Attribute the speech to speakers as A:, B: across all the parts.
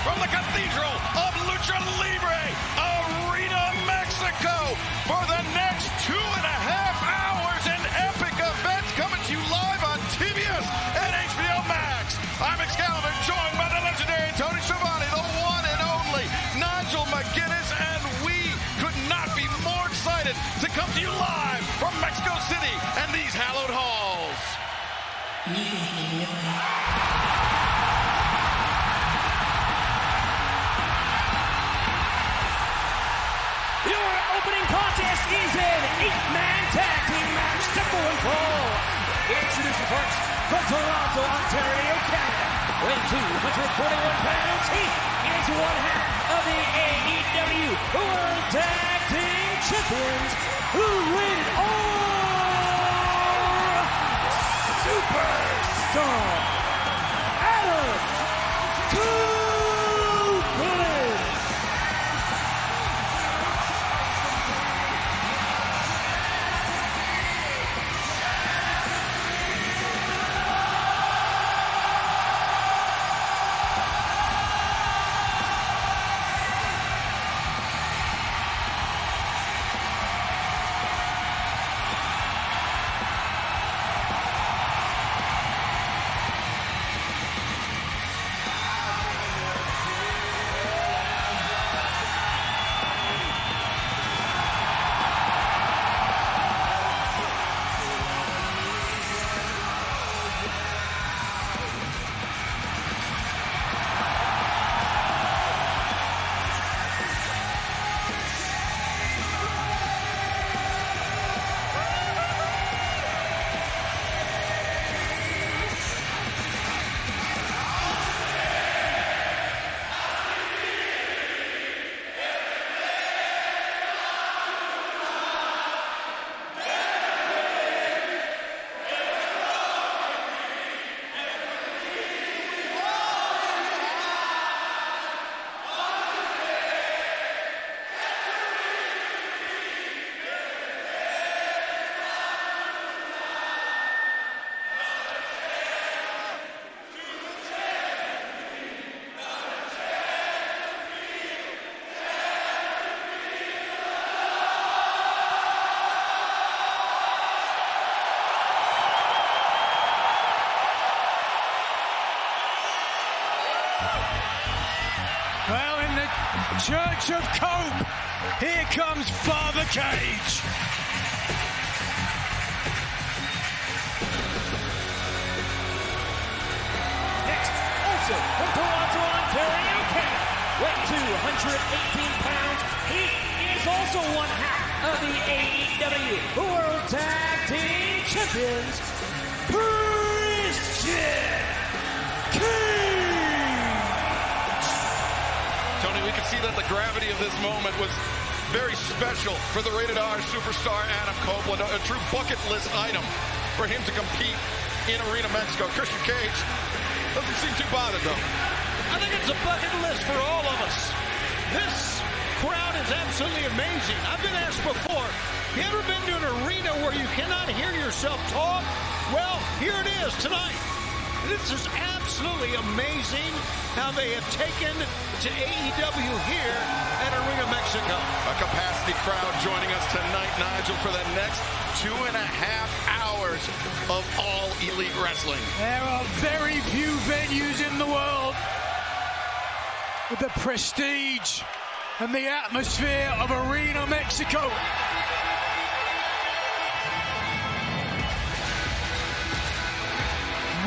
A: from the Cathedral of Lucha Libre, Arena Mexico, for the next 2.5 hours in epic events coming to you live on TBS and HBO Max. I'm Excalibur, joined by the legendary Tony Schiavone, the one and only Nigel McGuinness, and we could not be more excited to come to you live from Mexico City and these hallowed halls.
B: Your opening contest is an 8-man tag team match, simple and full. Introducing first, from Toronto, Ontario, Canada, weighing 241 pounds, he is one half of the AEW World Tag Team Champions, who win all Superstar Adam Copeland.
C: Well, in the Church of Cope, here comes Father Cage.
B: Next, also from Toronto, Ontario, Canada, weighing 218 pounds, he is also one half of the AEW World Tag Team Champions, Christian Cage.
A: Tony, we can see that the gravity of this moment was very special for the Rated R superstar Adam Copeland, a true bucket list item for him to compete in Arena Mexico. Christian Cage doesn't seem too bothered, though.
D: I think it's a bucket list for all of us. This crowd is absolutely amazing. I've been asked before, you ever been to an arena where you cannot hear yourself talk? Well, here it is tonight. This is absolutely amazing how they have taken to AEW here at Arena Mexico.
A: A capacity crowd joining us tonight, Nigel, for the next 2.5 hours of all elite wrestling.
C: There are very few venues in the world with the prestige and the atmosphere of Arena Mexico.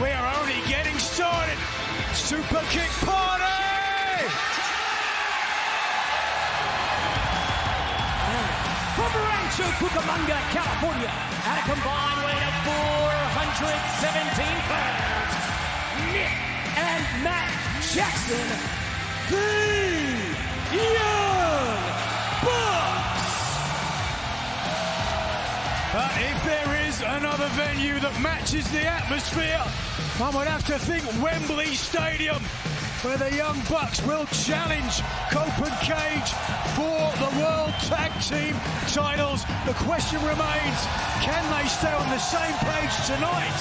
C: We are only getting started. Super Kick Party!
B: From Rancho Cucamonga, California, at a combined weight of 417 pounds, Nick and Matt Jackson, the Young Bucks.
C: If there is another venue that matches the atmosphere, I would have to think Wembley Stadium, where the Young Bucks will challenge Cope and Cage for the World Tag Team titles. The question remains, can they stay on the same page tonight,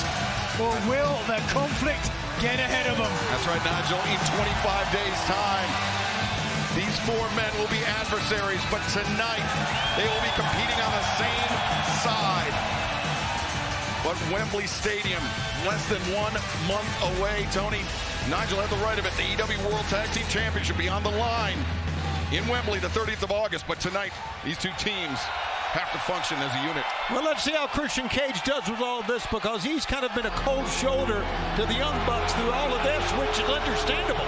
C: or will the conflict get ahead of them?
A: That's right, Nigel. In 25 days' time, these four men will be adversaries, but tonight they will be competing on the same side. But Wembley Stadium, less than 1 month away. Tony, Nigel had the right of it. The EW World Tag Team Championship be on the line in Wembley the 30th of August. But tonight, these two teams have to function as a unit.
D: Well, let's see how Christian Cage does with all of this, because he's kind of been a cold shoulder to the Young Bucks through all of this, which is understandable.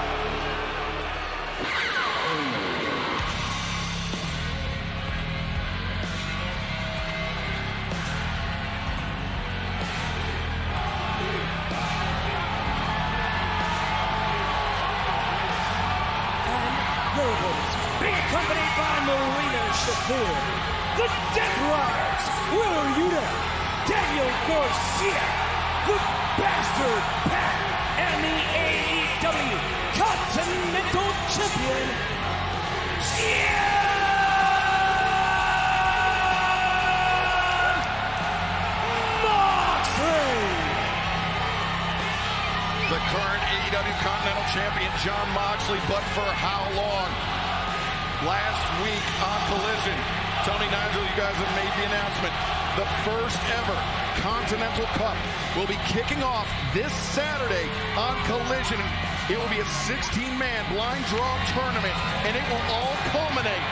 B: Being accompanied by Marina Shafir, the Death Riders, Wheeler Yuta, Daniel Garcia, the Bastard Pack, and the AEW Continental Champion, Jon Moxley.
A: The current AEW Continental Champion, Jon Moxley, but for how long? Last week on Collision, Tony, Nigel, you guys have made the announcement. The first ever Continental Cup will be kicking off this Saturday on Collision. It will be a 16-man blind draw tournament, and it will all culminate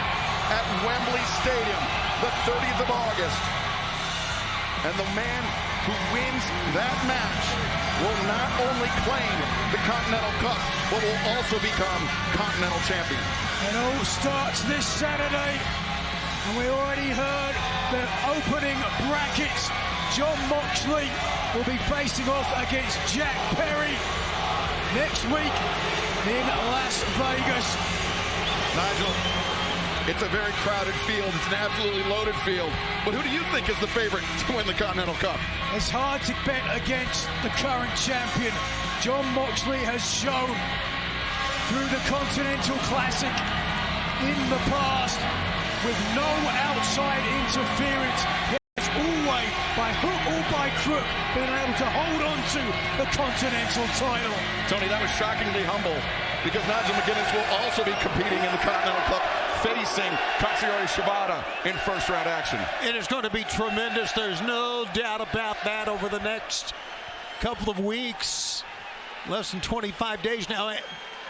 A: at Wembley Stadium, the 30th of August. And the man who wins that match will not only claim the Continental Cup, but will also become Continental Champion.
C: It all starts this Saturday, and we already heard the opening brackets. Jon Moxley will be facing off against Jack Perry next week in Las Vegas.
A: Nigel, it's a very crowded field. It's an absolutely loaded field. But who do you think is the favorite to win the Continental Cup?
C: It's hard to bet against the current champion. Jon Moxley has shown through the Continental Classic in the past, with no outside interference, he has always, by hook or by crook, been able to hold on to the Continental title.
A: Tony, that was shockingly humble, because Nigel McGuinness will also be competing in the Continental Cup, facing Katsuyori Shibata in first-round action.
D: It is going to be tremendous. There's no doubt about that over the next couple of weeks. Less than 25 days now.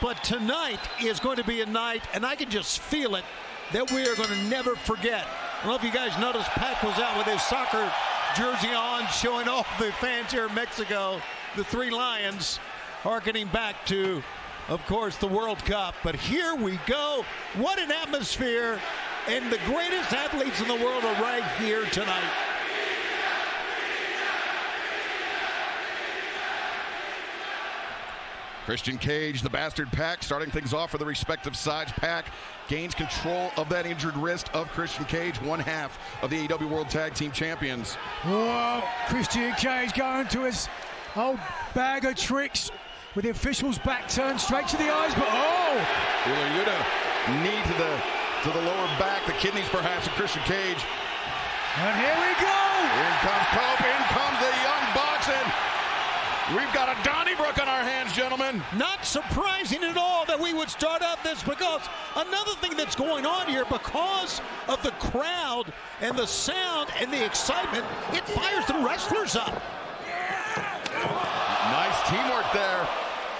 D: But tonight is going to be a night, and I can just feel it, that we are going to never forget. I don't know if you guys noticed, Pac was out with his soccer jersey on, showing off the fans here in Mexico, the Three Lions, hearkening back to, of course, the World Cup. But here we go. What an atmosphere. And the greatest athletes in the world are right here tonight.
A: Christian Cage, the Bastard Pack, starting things off for the respective sides. Pack gains control of that injured wrist of Christian Cage, one half of the AEW World Tag Team Champions.
C: Whoa, Christian Cage going to his old bag of tricks with the official's back turned straight to the eyes, but
A: Wheeler Yuta, knee to the lower back, the kidneys perhaps of Christian Cage.
C: And here we go!
A: In comes Cope, in comes the Young Bucks, and we've got a Donnybrook on our hands, gentlemen.
D: Not surprising at all that we would start out this, because another thing that's going on here, because of the crowd and the sound and the excitement, it fires the wrestlers up.
A: Nice teamwork there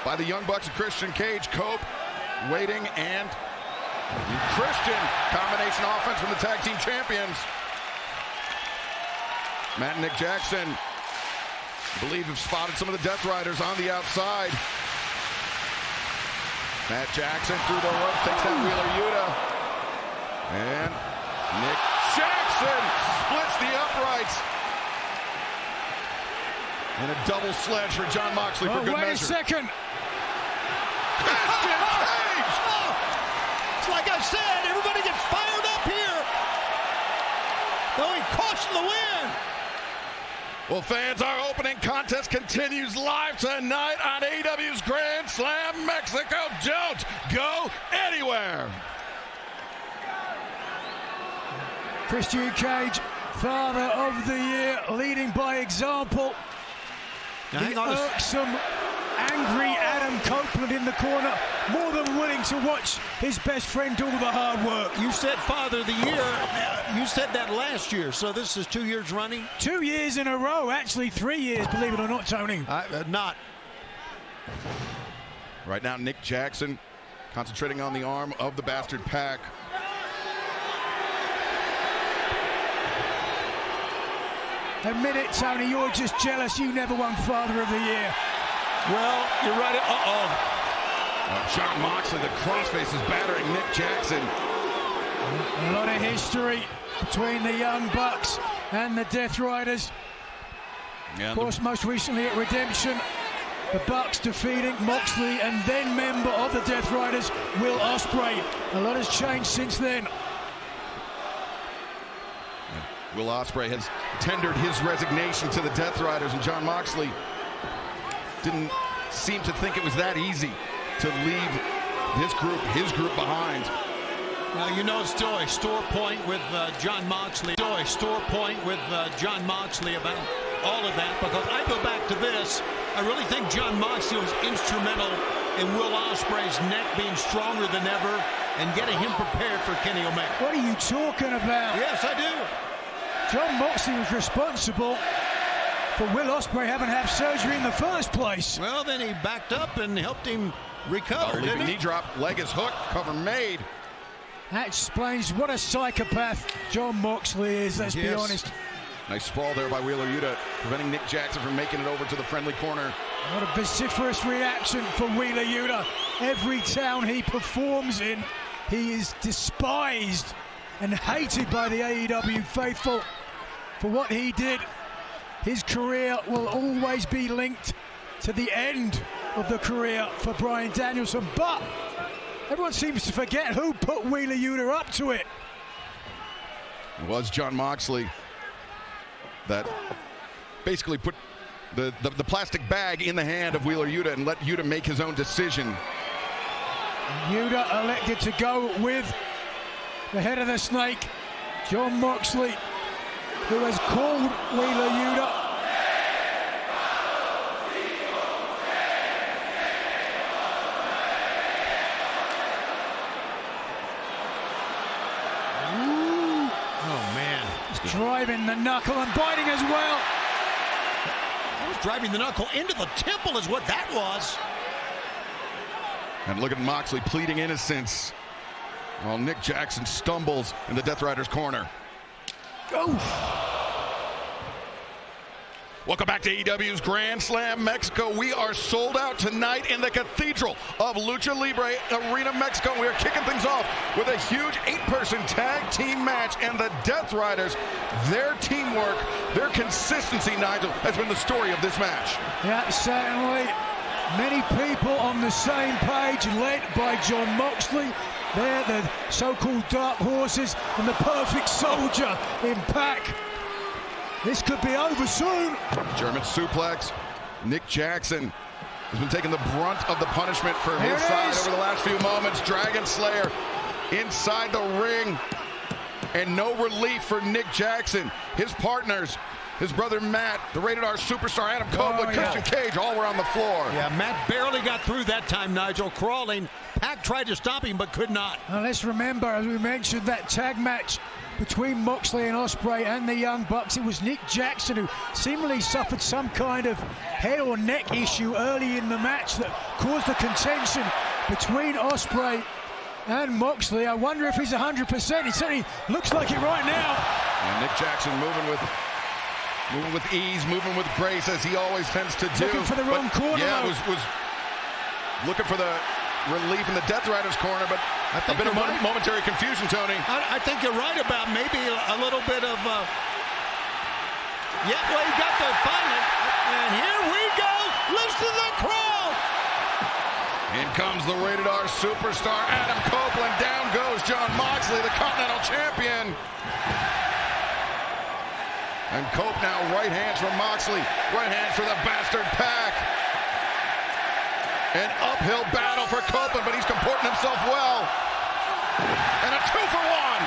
A: by the Young Bucks and Christian Cage. Cope waiting, and Christian, combination offense from the tag team champions. Matt and Nick Jackson, I believe, have spotted some of the Death Riders on the outside. Matt Jackson through the ropes, takes that Wheeler Yuta. And Nick Jackson splits the uprights. And a double sledge for Jon Moxley for good measure.
C: Wait a second.
A: Christian Cage!
D: It's like I said, everybody gets fired up here. Going caution the wind.
A: Well, fans, our opening contest continues live tonight on AEW's Grand Slam Mexico. Don't go anywhere.
C: Christian Cage, Father of the Year, leading by example. The irksome, angry Adam Copeland in the corner, more than willing to watch his best friend do all the hard work.
D: You said Father of the Year. You said that last year, so this is 2 years running?
C: 2 years in a row, actually 3 years, believe it or not, Tony.
D: Not.
A: Right now, Nick Jackson concentrating on the arm of the Bastard Pac.
C: Admit it, Tony, you're just jealous you never won Father of the Year.
D: Well, you're right.
A: Jon Moxley, the crossface is battering Nick Jackson.
C: A lot of history between the Young Bucks and the Death Riders.
A: Yeah,
C: of course, most recently at Redemption, the Bucks defeating Moxley and then member of the Death Riders, Will Ospreay. A lot has changed since then.
A: Will Ospreay has tendered his resignation to the Death Riders, and Jon Moxley didn't seem to think it was that easy to leave his group behind.
D: Now, you know, it's still a store point with Jon Moxley. Still a store point with Jon Moxley about all of that, because I go back to this. I really think Jon Moxley was instrumental in Will Ospreay's neck being stronger than ever and getting him prepared for Kenny Omega.
C: What are you talking about?
D: Yes, I do.
C: Jon Moxley was responsible for Will Ospreay having to have surgery in the first place.
D: Well, then he backed up and helped him recover, didn't he?
A: Knee drop, leg is hooked, cover made.
C: That explains what a psychopath Jon Moxley is, let's be honest.
A: Nice sprawl there by Wheeler Yuta, preventing Nick Jackson from making it over to the friendly corner.
C: What a vociferous reaction for Wheeler Yuta. Every town he performs in, he is despised and hated by the AEW faithful for what he did. His career will always be linked to the end of the career for Bryan Danielson, but everyone seems to forget who put Wheeler Yuta up to it.
A: It was Jon Moxley that basically put the plastic bag in the hand of Wheeler Yuta and let Yuta make his own decision.
C: Yuta elected to go with the head of the snake, Jon Moxley, who has called Wheeler Yuta driving the knuckle and biting as well.
D: That was driving the knuckle into the temple is what that was.
A: And look at Moxley pleading innocence while Nick Jackson stumbles in the Death Riders' corner. Welcome back to AEW's Grand Slam Mexico. We are sold out tonight in the Cathedral of Lucha Libre Arena, Mexico. We are kicking things off with a huge 8-person tag team match, and the Death Riders, their teamwork, their consistency, Nigel, has been the story of this match.
C: Yeah, certainly. Many people on the same page, led by Jon Moxley. They're the so-called Dark Horses and the Perfect Soldier in Pac. This could be over soon.
A: German suplex. Nick Jackson has been taking the brunt of the punishment for his side over the last few moments. Dragon Slayer inside the ring. And no relief for Nick Jackson. His partners, his brother Matt, the Rated R Superstar Adam Copeland, Christian Cage, all were on the floor.
D: Yeah, Matt barely got through that time, Nigel, crawling. Pac tried to stop him, but could not.
C: Now let's remember, as we mentioned, that tag match between Moxley and Ospreay and the Young Bucks. It was Nick Jackson who seemingly suffered some kind of head or neck issue early in the match that caused the contention between Ospreay and Moxley. I wonder if he's 100%. It certainly looks like it right now.
A: And Nick Jackson moving with ease, moving with grace, as he always tends to do.
C: Looking for the wrong corner.
A: Yeah, was looking for the relief in the Death Riders' corner, but a bit of momentary confusion, Tony.
D: I think you're right about maybe a little bit of... Yeah, well, he got there finally. And here we go. Listen to the crowd.
A: In comes the Rated R Superstar Adam Copeland. Down goes Jon Moxley, the Continental Champion. And Cope now right hands from Moxley. Right hands for the Bastard Pac. An uphill battle for Copeland, but he's comporting himself well. And a 2-for-1.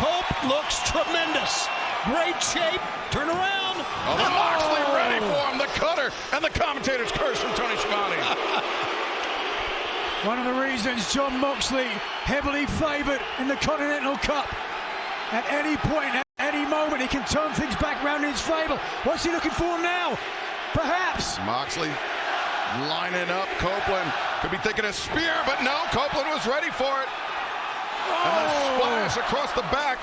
D: Cope looks tremendous. Great shape. Turn around.
A: Oh, the Moxley ready for him. The cutter and the commentator's curse from Tony Schiavone.
C: One of the reasons Jon Moxley heavily favored in the Continental Cup. At any point, at any moment, he can turn things back around in his favor. What's he looking for now? Perhaps.
A: Moxley lining up. Copeland could be thinking a spear, but no, Copeland was ready for it. And the splash across the back.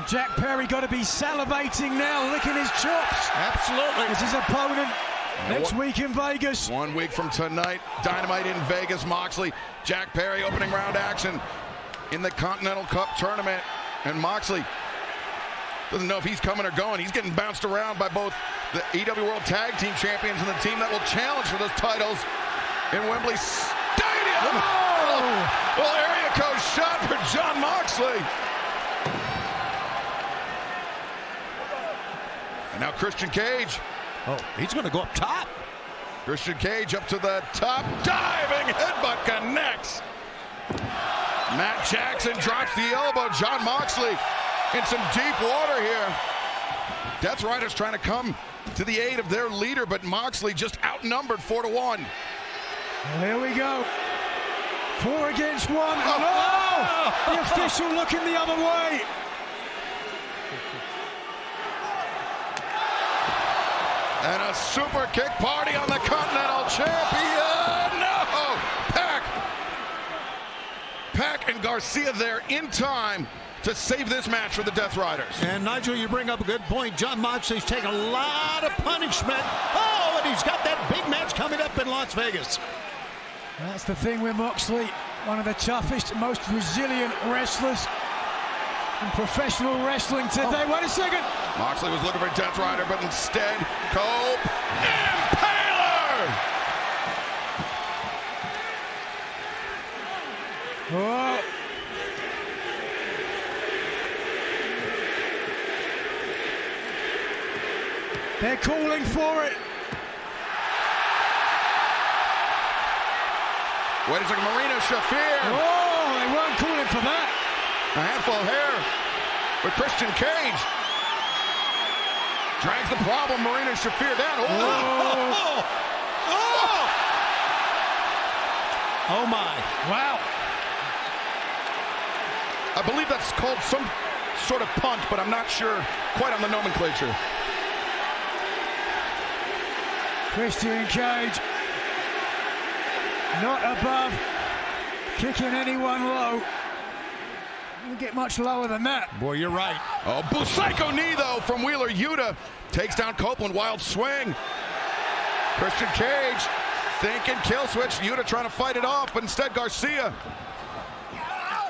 C: Jack Perry got to be salivating now, licking his chops.
D: Absolutely.
C: It's his opponent next week in Vegas.
A: 1 week from tonight, Dynamite in Vegas. Moxley, Jack Perry, opening round action in the Continental Cup tournament. And Moxley doesn't know if he's coming or going. He's getting bounced around by both the EW World Tag Team Champions and the team that will challenge for those titles in Wembley Stadium. Well, area code shot for Jon Moxley. And now Christian Cage.
D: Oh, he's going to go up top.
A: Christian Cage up to the top. Diving headbutt connects. Matt Jackson drops the elbow. Jon Moxley in some deep water here. Death Riders trying to come to the aid of their leader, but Moxley just outnumbered 4-1.
C: Well, here we go. 4 against 1. The official looking the other way.
A: And a super kick party on the Continental Champion. No! Pac and Garcia there in time to save this match for the Death Riders.
D: And Nigel, you bring up a good point. Jon Moxley's taken a lot of punishment. Oh, and he's got that big match coming up in Las Vegas.
C: That's the thing with Moxley. One of the toughest, most resilient wrestlers in professional wrestling today. Wait a second.
A: Moxley was looking for Death Rider, but instead, Cope Impaler!
C: Oh. They're calling for it.
A: Wait a second, Marina Shafir.
C: Oh, they weren't calling for that.
A: A handful of hair with Christian Cage. Drags the problem, Marina Shafir down.
D: Oh my.
C: Wow.
A: I believe that's called some sort of punch, but I'm not sure quite on the nomenclature.
C: Christian Cage not above kicking anyone low. Don't get much lower than that.
D: Boy, you're right.
A: Oh, Busaiku knee, though, from Wheeler Yuta. Takes down Copeland, wild swing. Christian Cage thinking kill switch. Yuta trying to fight it off, but instead Garcia.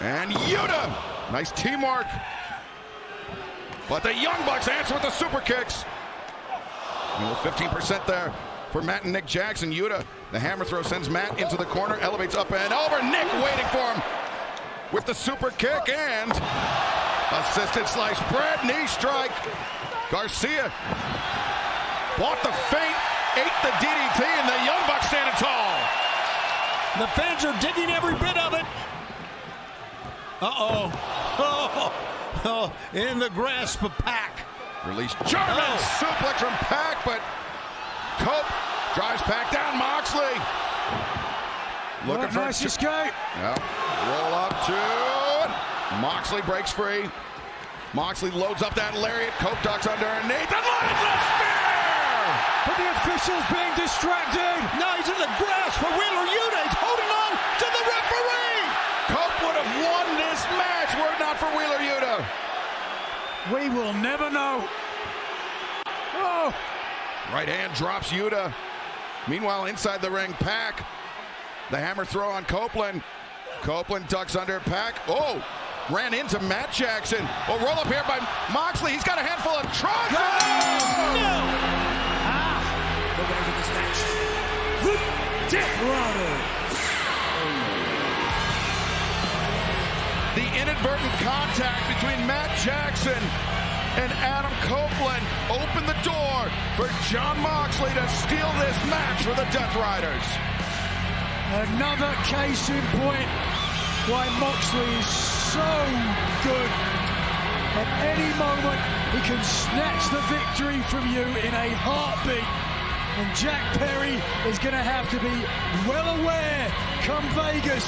A: And Yuta, nice teamwork. But the Young Bucks answer with the super kicks. And with 15% there for Matt and Nick Jackson. Yuta, the hammer throw sends Matt into the corner, elevates up and over. Nick waiting for him with the super kick and assisted slice bread, knee strike. Garcia bought the feint, ate the DDT, and the Young Bucks standing tall.
D: The fans are digging every bit of it. In the grasp of Pac.
A: Release German suplex from Pac, but Cope drives Pac down. Moxley looking for
C: nice escape.
A: Yep. Roll up to it. Moxley breaks free. Moxley loads up that lariat. Cope ducks underneath and lands a spear.
C: But the official's being distracted.
D: Now he's in the grasp for Wheeler Yuta. He's holding on to the referee.
A: Cope would have won this match were it not for Wheeler Yuta.
C: We will never know. Oh.
A: Right hand drops Yuta. Meanwhile, inside the ring, Pac. The hammer throw on Copeland. Copeland ducks under Pac. Oh, ran into Matt Jackson. Oh, roll up here by Moxley. He's got a handful of trunks.
B: No! The winners of this match, the Death Riders.
A: The inadvertent contact between Matt Jackson and Adam Copeland opened the door for Jon Moxley to steal this match for the Death Riders.
C: Another case in point why Moxley is so good At any moment, he can snatch the victory from you in a heartbeat. And Jack Perry is going to have to be well aware come Vegas.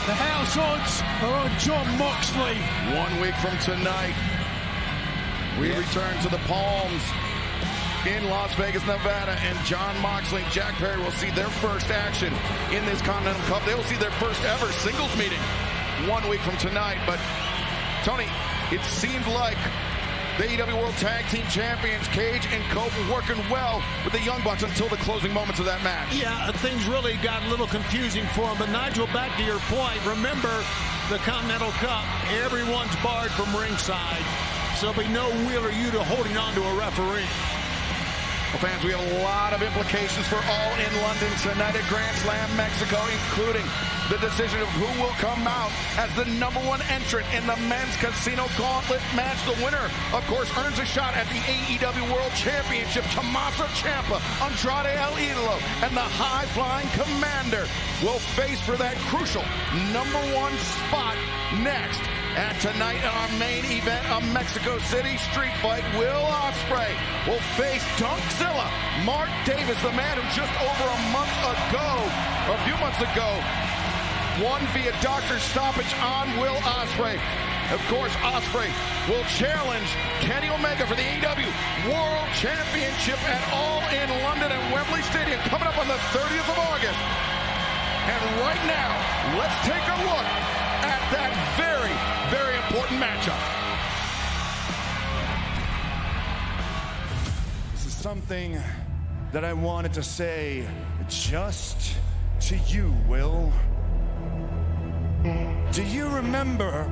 C: The house odds are on Jon Moxley.
A: 1 week from tonight, we return to the Palms in Las Vegas, Nevada, and Jon Moxley and Jack Perry will see their first action in this Continental Cup. They will see their first ever singles meeting 1 week from tonight. But, Tony, it seemed like the AEW World Tag Team Champions, Cage and Cope, were working well with the Young Bucks until the closing moments of that match.
D: Yeah, things really got a little confusing for them. But, Nigel, back to your point, remember the Continental Cup, everyone's barred from ringside. So there'll be no Wheeler Yuta holding on to a referee.
A: Well, fans, we have a lot of implications for All in London tonight at Grand Slam Mexico, including the decision of who will come out as the #1 entrant in the men's Casino Gauntlet match. The winner, of course, earns a shot at the AEW World Championship. Tommaso Ciampa, Andrade El Idolo, and the high-flying Commander will face for that crucial #1 spot next. And tonight in our main event, a Mexico City street fight, Will Ospreay will face Dunkzilla. Mark Davis, the man who just over a few months ago, won via doctor stoppage on Will Ospreay. Of course, Ospreay will challenge Kenny Omega for the AEW World Championship at All in London at Wembley Stadium, coming up on the 30th of August. And right now, let's take a look at that very, very important matchup.
E: This is something that I wanted to say just to you, Will. Do you remember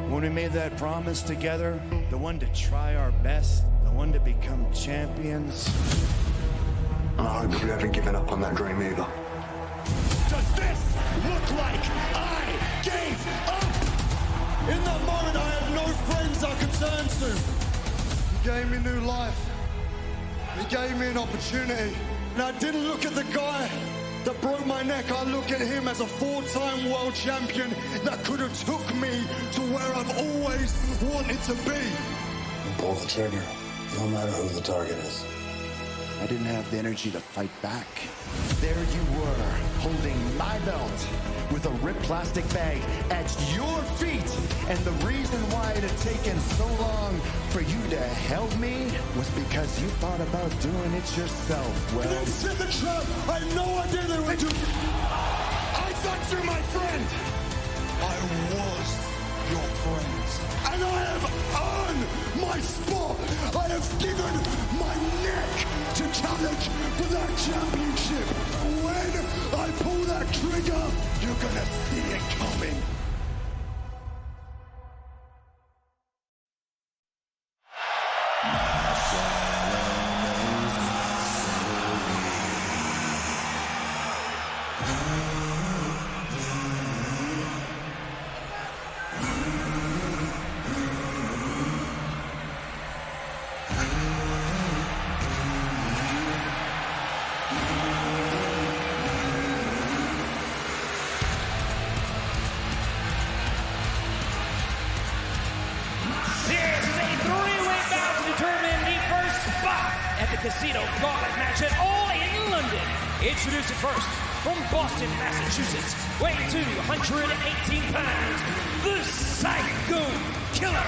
E: when we made that promise together? The one to try our best, the one to become champions?
F: I hope you haven't given up on that dream either.
E: Does this look like I gave up? In that moment, I had no friends I could turn to. He gave me new life. He gave me an opportunity. And I didn't look at the guy that broke my neck. I look at him as a 4-time world champion that could have took me to where I've always wanted to be.
F: Pull the trigger, no matter who the target is.
E: I didn't have the energy to fight back. There you were, holding my belt with a ripped plastic bag at your feet. And the reason why it had taken so long for you to help me was because you thought about doing it yourself. Well, they set the trap. I had no idea they would do. I thought you're my friend. I was your friend. And I have earned my spot. I have given my neck to challenge for that championship. When I pull that trigger, you're gonna see it coming.
B: Casino Gauntlet match at All in London. Introducing first, from Boston, Massachusetts, weighing 218 pounds, the Psycho Killer,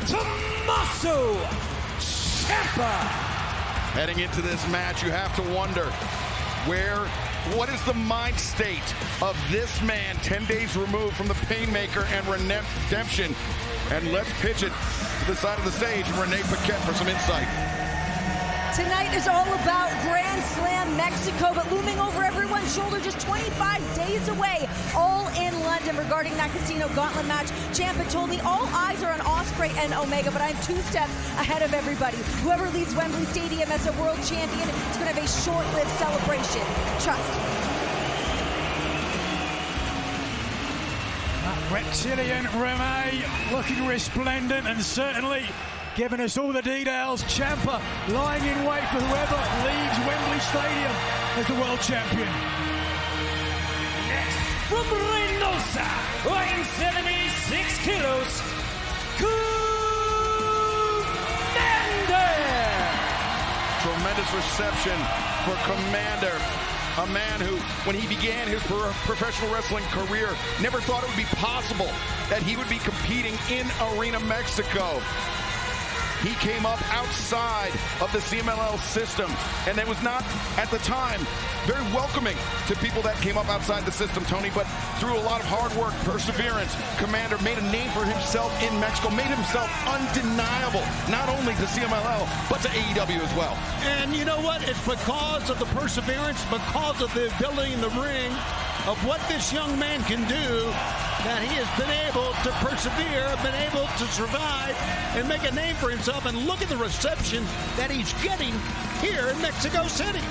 B: Tommaso Ciampa.
A: Heading into this match, you have to wonder what is the mind state of this man 10 days removed from the Painmaker and Redemption? And let's pitch it to the side of the stage, Renee Paquette, for some insight.
G: Tonight is all about Grand Slam Mexico, but looming over everyone's shoulder just 25 days away, All in London. Regarding that Casino Gauntlet match, Ciampa told me all eyes are on Ospreay and Omega, but I'm 2 steps ahead of everybody. Whoever leads Wembley Stadium as a world champion is going to have a short-lived celebration. Trust me.
C: Reptilian Renee looking resplendent and certainly giving us all the details. Ciampa lying in wait for whoever leaves Wembley Stadium as the world champion.
B: Next, from Reynosa, weighing 76 kilos,
A: tremendous reception for Komander. A man who, when he began his professional wrestling career, never thought it would be possible that he would be competing in Arena Mexico. He came up outside of the CMLL system, and it was not, at the time, very welcoming to people that came up outside the system, Tony, but through a lot of hard work, perseverance, Komander made a name for himself in Mexico, made himself undeniable, not only to CMLL, but to AEW as well.
D: And you know what? It's because of the perseverance, because of the ability in the ring, of what this young man can do, that he has been able to persevere, been able to survive, and make a name for himself. And look at the reception that he's getting here in Mexico City.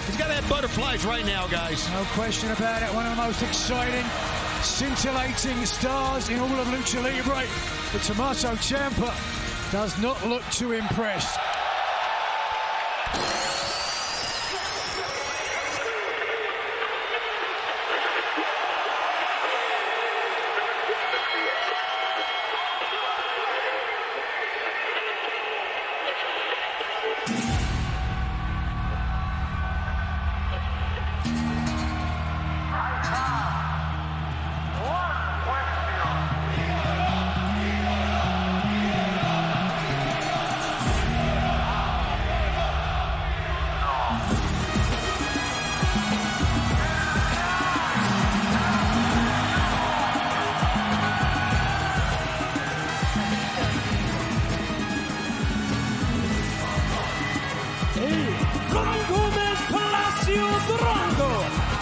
D: He's got to have butterflies right now, guys.
C: No question about it. One of the most exciting, scintillating stars in all of Lucha Libre. But Tommaso Ciampa does not look too impressed.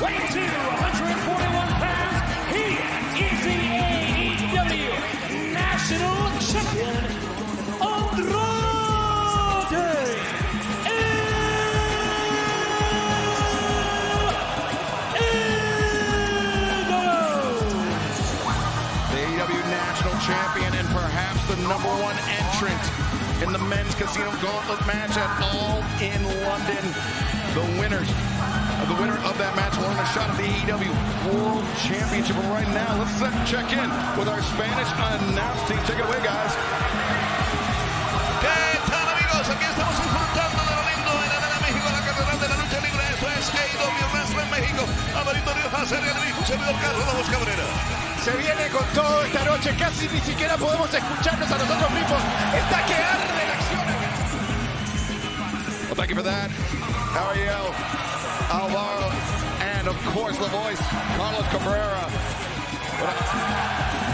B: Weighing 141 pounds, he is the AEW National Champion, Andrade
A: The AEW National Champion and perhaps the #1 entrant in the men's Casino Gauntlet match at All in London. The winner of that match will earn a shot at the AEW World Championship. But right now, let's check in with our Spanish announce team. Take it away, guys.
H: ¿Qué tal, amigos? Aquí estamos disfrutando de lo lindo en Arena México, la catedral de la lucha libre. Esto es AEW Wrestling México. Amarito Rioja, Sergio Luis, servidor Carlos Lobos Cabrera.
I: Se viene con todo esta noche, casi ni siquiera podemos escucharnos a nosotros mismos. Está que arde la acción.
A: Well, thank you for that, Ariel Alvaro, and of course the voice, Carlos Cabrera.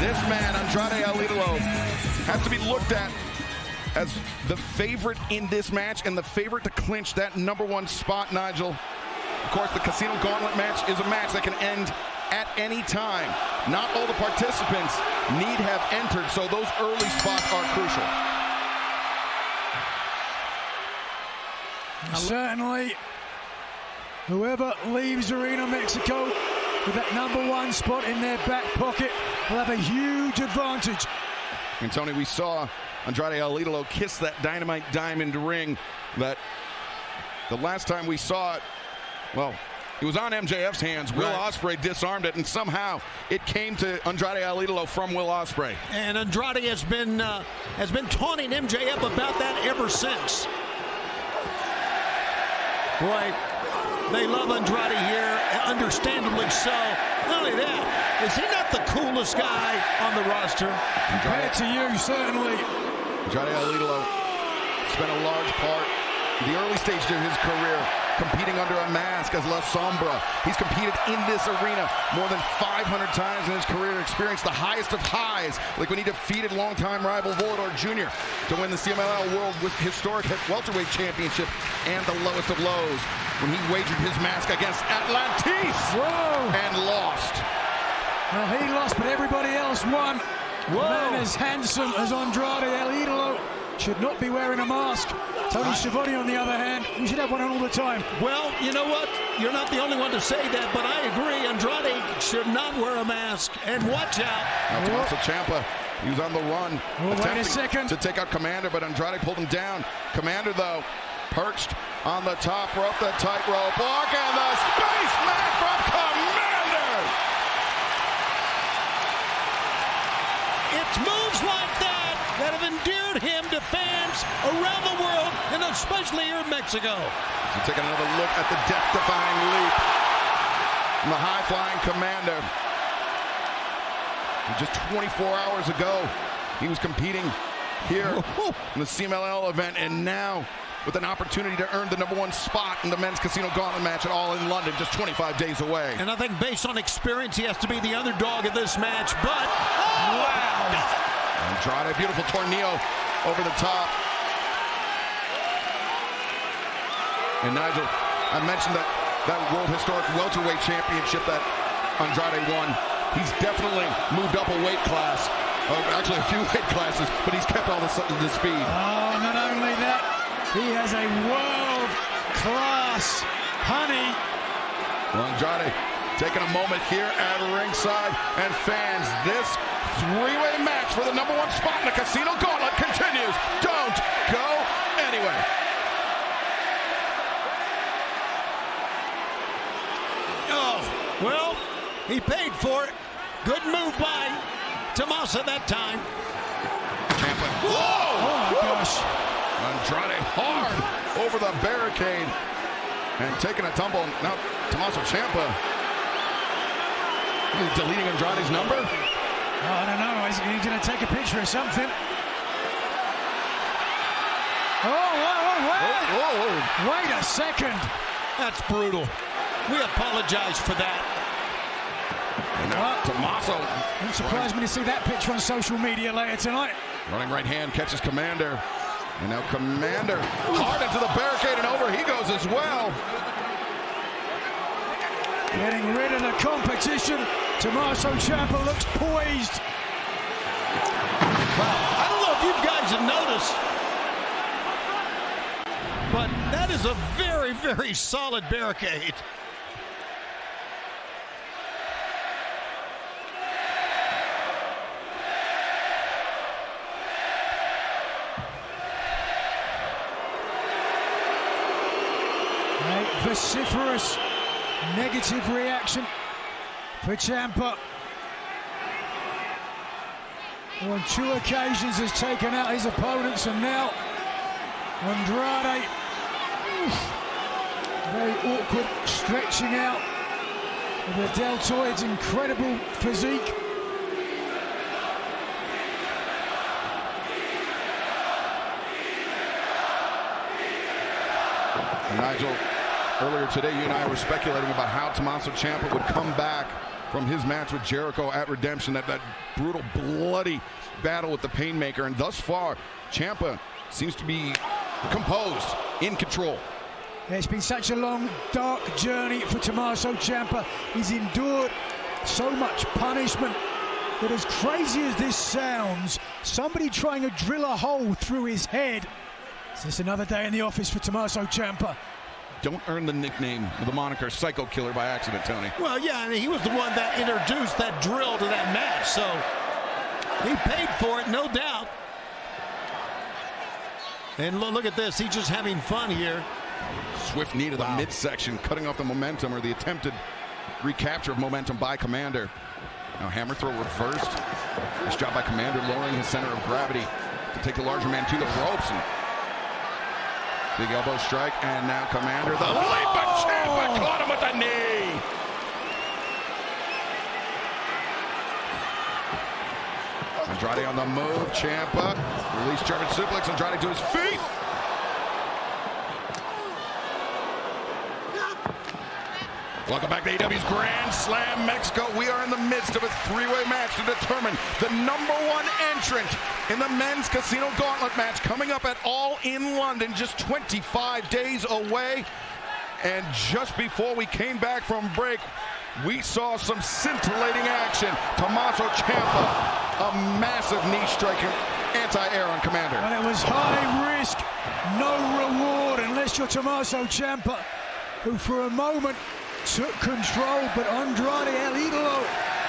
A: This man, Andrade El Idolo, has to be looked at as the favorite in this match and the favorite to clinch that #1 spot, Nigel. Of course, the Casino Gauntlet match is a match that can end at any time. Not all the participants need have entered, so those early spots are crucial.
C: Certainly, whoever leaves Arena Mexico with that #1 spot in their back pocket will have a huge advantage.
A: And Tony, we saw Andrade El Idolo kiss that Dynamite Diamond ring that the last time we saw it, well, it was on MJF's hands. Will Ospreay disarmed it, and somehow it came to Andrade El Idolo from Will Ospreay.
D: And Andrade has been taunting MJF about that ever since. Boy, they love Andrade here, understandably so. Not only that, is he not the coolest guy on the roster?
C: Compared to you, certainly.
A: Andrade El Idolo spent a large part in the early stage of his career competing under a mask as La Sombra. He's competed in this arena more than 500 times in his career, experienced the highest of highs, like when he defeated longtime rival Volador Jr. to win the CMLL World Historic Welterweight Championship, and the lowest of lows when he wagered his mask against Atlantis and lost.
C: Well, he lost, but everybody else won. A man as handsome as Andrade El Idolo should not be wearing a mask. Tony Schiavone, on the other hand, we should have one on all the time.
D: Well, you know what? You're not the only one to say that, but I agree. Andrade should not wear a mask. And watch out.
A: Now Tommaso Ciampa, he was on the run.
C: Wait a second.
A: To take out Komander, but Andrade pulled him down. Komander, though, perched on the top rope, the tightrope block, and the Spaceman from Komander!
D: It's moves like that that have endeared him to fans around the world, and especially here in Mexico.
A: So taking another look at the death-defying leap from the high-flying Commander. Just 24 hours ago, he was competing here in the CMLL event, and now with an opportunity to earn the #1 spot in the men's casino gauntlet match at All in London, just 25 days away.
D: And I think based on experience, he has to be the underdog in this match, but wow!
A: Andrade, beautiful tornillo over the top. And Nigel, I mentioned that World Historic Welterweight Championship that Andrade won. He's definitely moved up a weight class, actually a few weight classes, but he's kept all the speed.
C: Oh, not only that, he has a world-class honey.
A: Well, Andrade taking a moment here at ringside, and fans, this three-way match for the #1 spot in the casino gauntlet continues. Don't go anywhere.
D: Oh, well, he paid for it. Good move by Tommaso that time.
A: Ciampa.
C: Whoa! Oh, my gosh.
A: Andrade hard over the barricade and taking a tumble. Now, Tommaso Ciampa deleting Andrade's number.
C: Oh, I don't know. Is he going to take a picture or something? Oh, wait a second.
D: That's brutal. We apologize for that.
A: Tommaso.
C: Wouldn't surprise me to see that picture on social media later tonight.
A: Running right hand catches Commander. And now Commander hard into the barricade, and over he goes as well.
C: Getting rid of the competition. Tommaso Ciampa looks poised.
D: Well, I don't know if you guys have noticed, but that is a very, very solid barricade.
C: A vociferous negative reaction for Ciampa, who on 2 occasions has taken out his opponents, and now Andrade, very awkward stretching out of the deltoid's incredible physique.
A: Nigel, earlier today you and I were speculating about how Tommaso Ciampa would come back from his match with Jericho at Redemption, that brutal, bloody battle with the Painmaker, and thus far, Ciampa seems to be composed, in control.
C: It's been such a long, dark journey for Tommaso Ciampa. He's endured so much punishment that, as crazy as this sounds, somebody trying to drill a hole through his head. It's just another day in the office for Tommaso Ciampa.
A: Don't earn the nickname, the moniker Psycho Killer by accident, Tony.
D: Well, yeah, I mean, he was the one that introduced that drill to that match, so he paid for it, no doubt. And look at this, he's just having fun here.
A: Swift knee to the midsection, cutting off the momentum, or the attempted recapture of momentum by Commander. Now hammer throw reversed. Nice job by Commander, lowering his center of gravity to take the larger man to the ropes. And big elbow strike, and now Commander, the leap, but Ciampa caught him with the knee. Andrade on the move, Ciampa, release German suplex, Andrade to his feet. Welcome back to AEW's Grand Slam Mexico. We are in the midst of a three-way match to determine the #1 entrant in the men's casino gauntlet match, coming up at All in London, just 25 days away. And just before we came back from break, we saw some scintillating action. Tommaso Ciampa, a massive knee striker, anti-air on Commander.
C: And it was high risk, no reward, unless you're Tommaso Ciampa, who for a moment took control, but Andrade El Idolo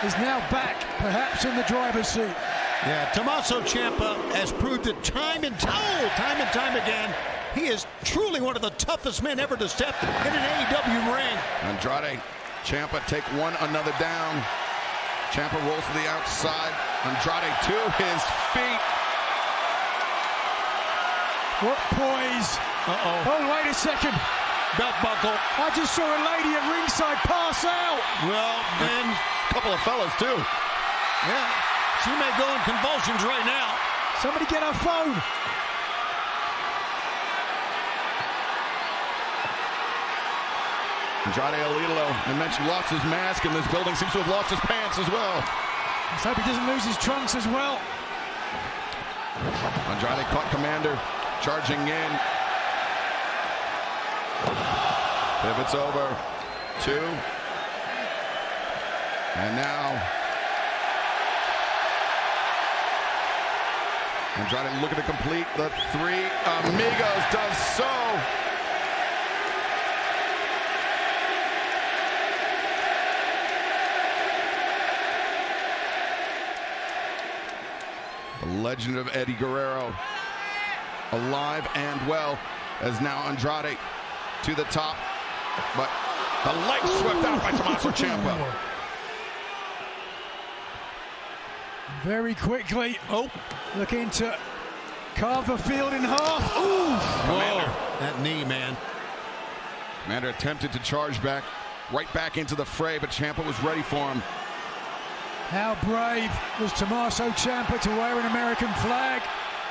C: is now back, perhaps in the driver's seat.
D: Yeah, Tommaso Ciampa has proved it time and time again. He is truly one of the toughest men ever to step in an AEW ring.
A: Andrade, Ciampa take one, another down. Ciampa rolls to the outside. Andrade to his feet.
C: What poise. Oh, wait a second.
D: Belt buckle.
C: I just saw a lady at ringside pass out.
D: Well, then
A: A couple of fellas, too.
D: yeah, she may go in convulsions right now.
C: Somebody get her phone.
A: Andrade El Idolo, I mentioned, lost his mask in this building. Seems to have lost his pants as well.
C: Let's hope he doesn't lose his trunks as well.
A: Andrade caught Commander charging in. Pivots over. 2. And now Andrade looking to complete the 3. Amigos does so. The legend of Eddie Guerrero, alive and well, as now Andrade to the top, but the leg swept out by Tommaso Ciampa.
C: Very quickly, looking to carve the field in half. Ooh!
D: Commander. That knee, man.
A: Commander attempted to charge back, right back into the fray, but Ciampa was ready for him.
C: How brave was Tommaso Ciampa to wear an American flag?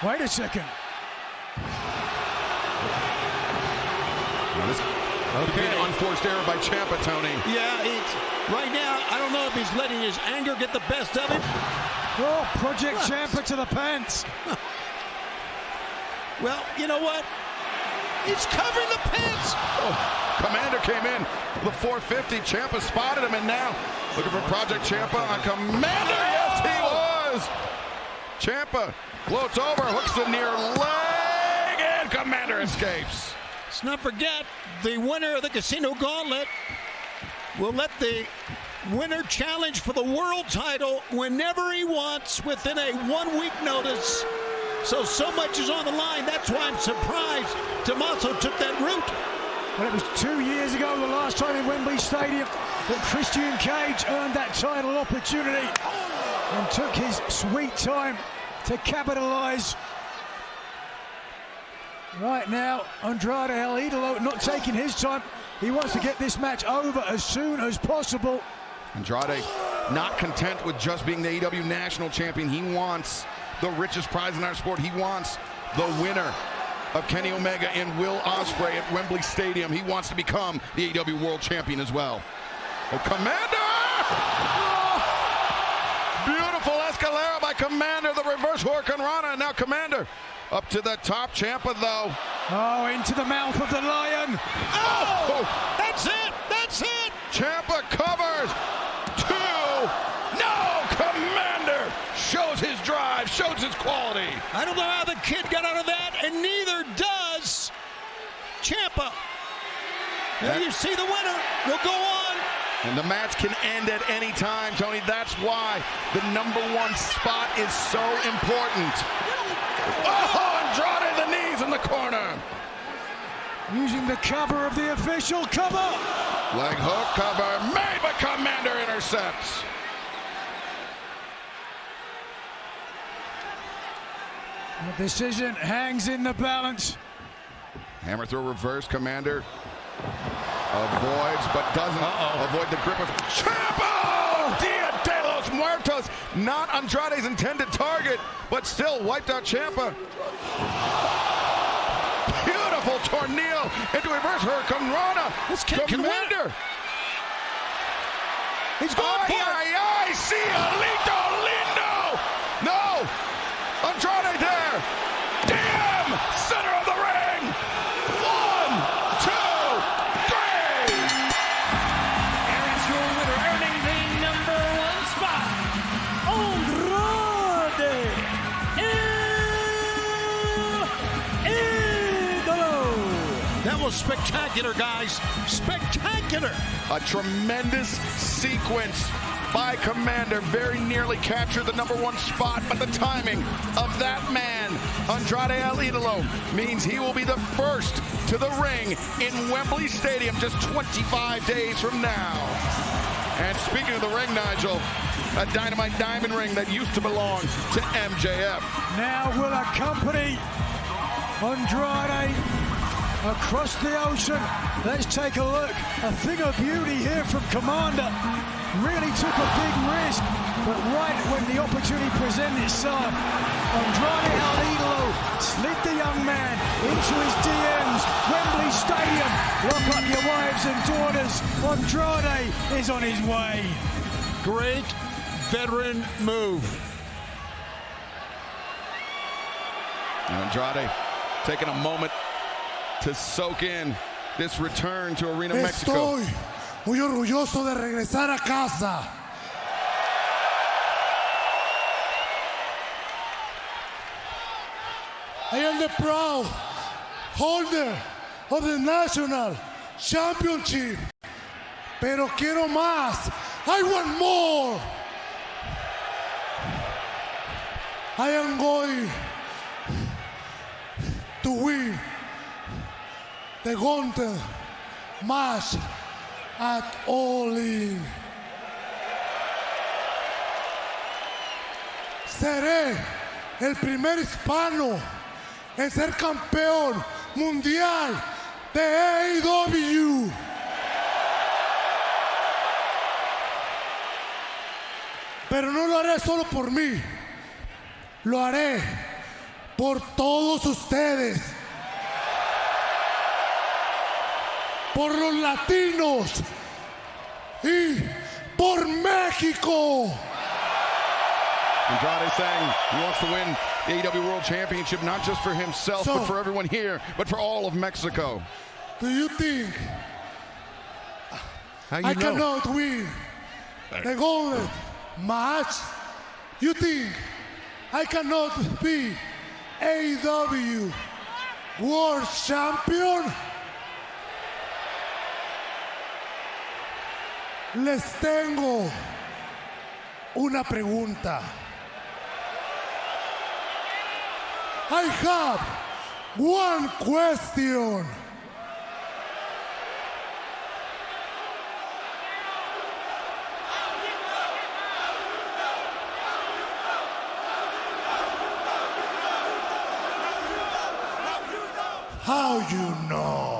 C: Wait a second.
A: Okay, unforced error by Ciampa, Tony.
D: Yeah, it's right now. I don't know if he's letting his anger get the best of him.
C: Oh, Project Ciampa to the pants.
D: Well, you know what? He's covering the pants.
A: Commander came in the 450. Ciampa spotted him, and now looking for Project Ciampa on Commander. Yes, he was. Ciampa floats over, hooks the near leg, and Commander escapes.
D: Let's not forget, the winner of the Casino Gauntlet will let the winner challenge for the world title whenever he wants within a 1-week notice. So much is on the line. That's why I'm surprised Tommaso took that route.
C: Well, it was 2 years ago, the last time in Wembley Stadium, that Christian Cage earned that title opportunity and took his sweet time to capitalize. Right now, Andrade El Idolo not taking his time. He wants to get this match over as soon as possible.
A: Andrade not content with just being the AEW National Champion. He wants the richest prize in our sport. He wants the winner of Kenny Omega and Will Ospreay at Wembley Stadium. He wants to become the AEW World Champion as well. Oh, Commander! Oh! Beautiful Escalera by Commander, the reverse Hurricane Rana, and now Commander up to the top. Ciampa, though.
C: Oh, into the mouth of the lion.
D: Oh! That's it! That's it!
A: Ciampa covers. 2. No! Commander shows his drive, shows his quality.
D: I don't know how the kid got out of that, and neither does Ciampa. There you see the winner. Will go on.
A: And the match can end at any time, Tony. That's why the #1 spot is so important. Oh, Andrade, the knees in the corner.
C: Using the cover of the official cover.
A: Leg hook cover made, but Commander intercepts.
C: The decision hangs in the balance.
A: Hammer throw reverse. Commander avoids, but doesn't avoid the grip of Ciampa! Dia de los Muertos. Not Andrade's intended target, but still wiped out Ciampa. Beautiful tornado into reverse Hurricane Rana.
D: This kid can win.
A: Commander.
D: He's going for it.
A: Cielito lindo. No. Andrade there. Damn. Center of the ring. 1, 2, 3.
B: Here is your winner, earning the #1 spot, Andrade El Idolo.
D: That was spectacular, guys. Spectacular.
A: A tremendous sequence by Commander. Very nearly captured the #1 spot, but the timing of that man, Andrade El Idolo, means he will be the first to the ring in Wembley Stadium just 25 days from now. And speaking of the ring, Nigel, a Dynamite Diamond ring that used to belong to MJF.
C: Now will accompany Andrade across the ocean. Let's take a look. A thing of beauty here from Commander. Really took a big risk, but right when the opportunity presented itself, Andrade El Idolo slid the young man into his DMs. Wembley Stadium, lock up your wives and daughters. Andrade is on his way.
D: Great veteran move.
A: And Andrade taking a moment to soak in this return to Arena Mexico.
J: Estoy muy orgulloso de regresar a casa. I am the proud holder of the National Championship. Pero quiero más. I want more. I am going to win the Gauntlet match at All In. Seré el primer hispano en ser campeón mundial de AEW. Pero no lo haré solo por mí. Lo haré por todos ustedes. Por los latinos y por México.
A: Andrade saying he wants to win the AEW World Championship, not just for himself, but for everyone here, but for all of Mexico.
J: Do you think I cannot win the Gauntlet match? You think I cannot be AEW World Champion? Les tengo una pregunta. I have one question. How you know?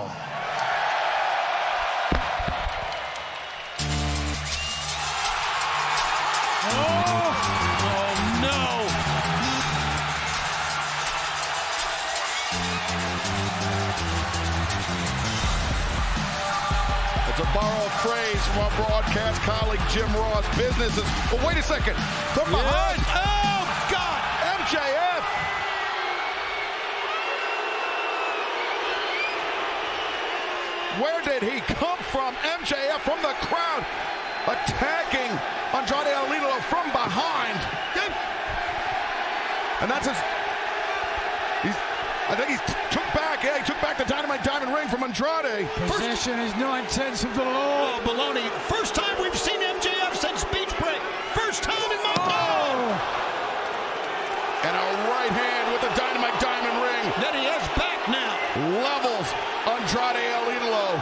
A: To borrow a phrase from our broadcast colleague Jim Ross, business is... But wait a second. From behind. Oh, God. MJF. Where did he come from? MJF from the crowd. Attacking Andrade El Idolo from behind. And that's his... I think he took back. Yeah, he took back the Dynamite Diamond Ring from Andrade.
C: Possession is 9/10 of the law.
D: Oh, baloney. First time we've seen MJF since Beach Break. First time in my life.
A: And a right hand with the Dynamite Diamond Ring.
D: Then he has back now.
A: Levels Andrade El Idolo.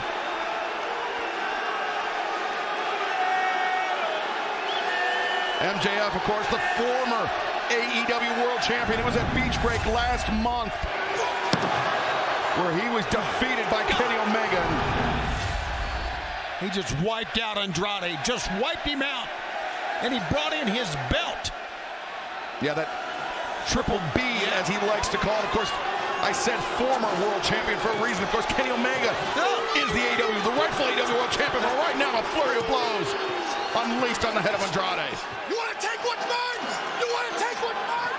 A: MJF, of course, the former AEW World Champion. It was at Beach Break last month where he was defeated by Kenny Omega.
D: He just wiped out Andrade, just wiped him out. And he brought in his belt.
A: Yeah, that Triple B, as he likes to call it. Of course, I said former world champion for a reason. Of course, Kenny Omega is the AEW, the rightful AEW World Champion. But right now, a flurry of blows unleashed on the head of Andrade.
J: You want to take what's mine? You want to take what's mine?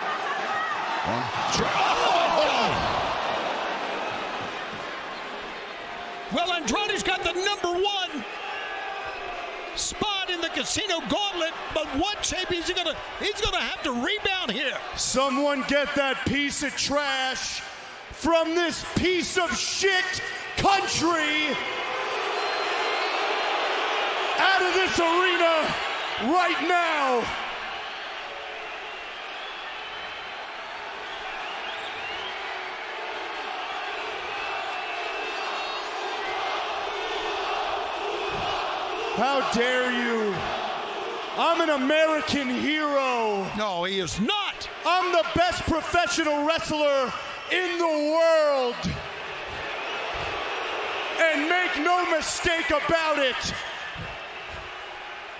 D: Well, Andrade's got the #1 spot in the Casino Gauntlet, but what shape is he gonna? He's gonna have to rebound here.
I: Someone get that piece of trash from this piece of shit country out of this arena right now. How dare you? I'm an American hero.
D: No, he is not.
I: I'm the best professional wrestler
C: in the world. And make no mistake about it,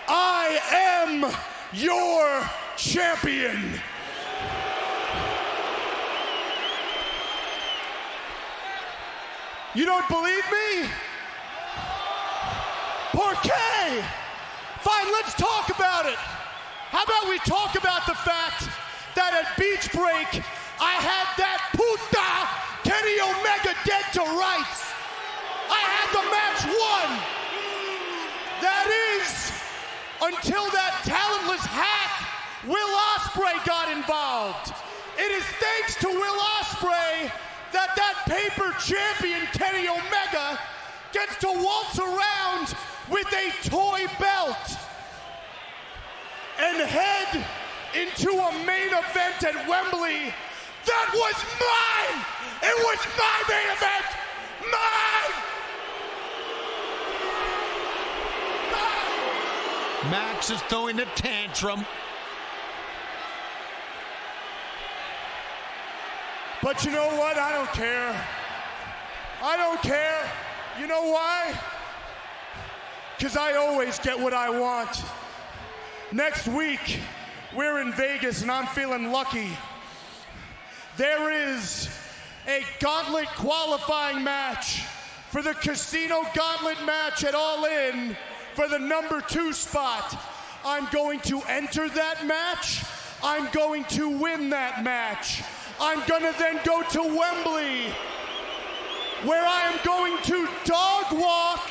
C: I am your champion. You don't believe me? ¿Por qué? Fine, let's talk about it. How about we talk about the fact that at Beach Break, I had that puta Kenny Omega dead to rights. I had the match won. That is, until that talentless hack, Will Ospreay, got involved. It is thanks to Will Ospreay that paper champion Kenny Omega gets to waltz around with a toy belt and head into a main event at Wembley. That was mine! It was my main event! Mine!
D: Max is throwing a tantrum.
C: But you know what? I don't care. I don't care. You know why? Because I always get what I want. Next week, we're in Vegas and I'm feeling lucky. There is a gauntlet qualifying match for the Casino Gauntlet match at All In for the number 2 spot. I'm going to enter that match. I'm going to win that match. I'm gonna then go to Wembley, where I am going to dog walk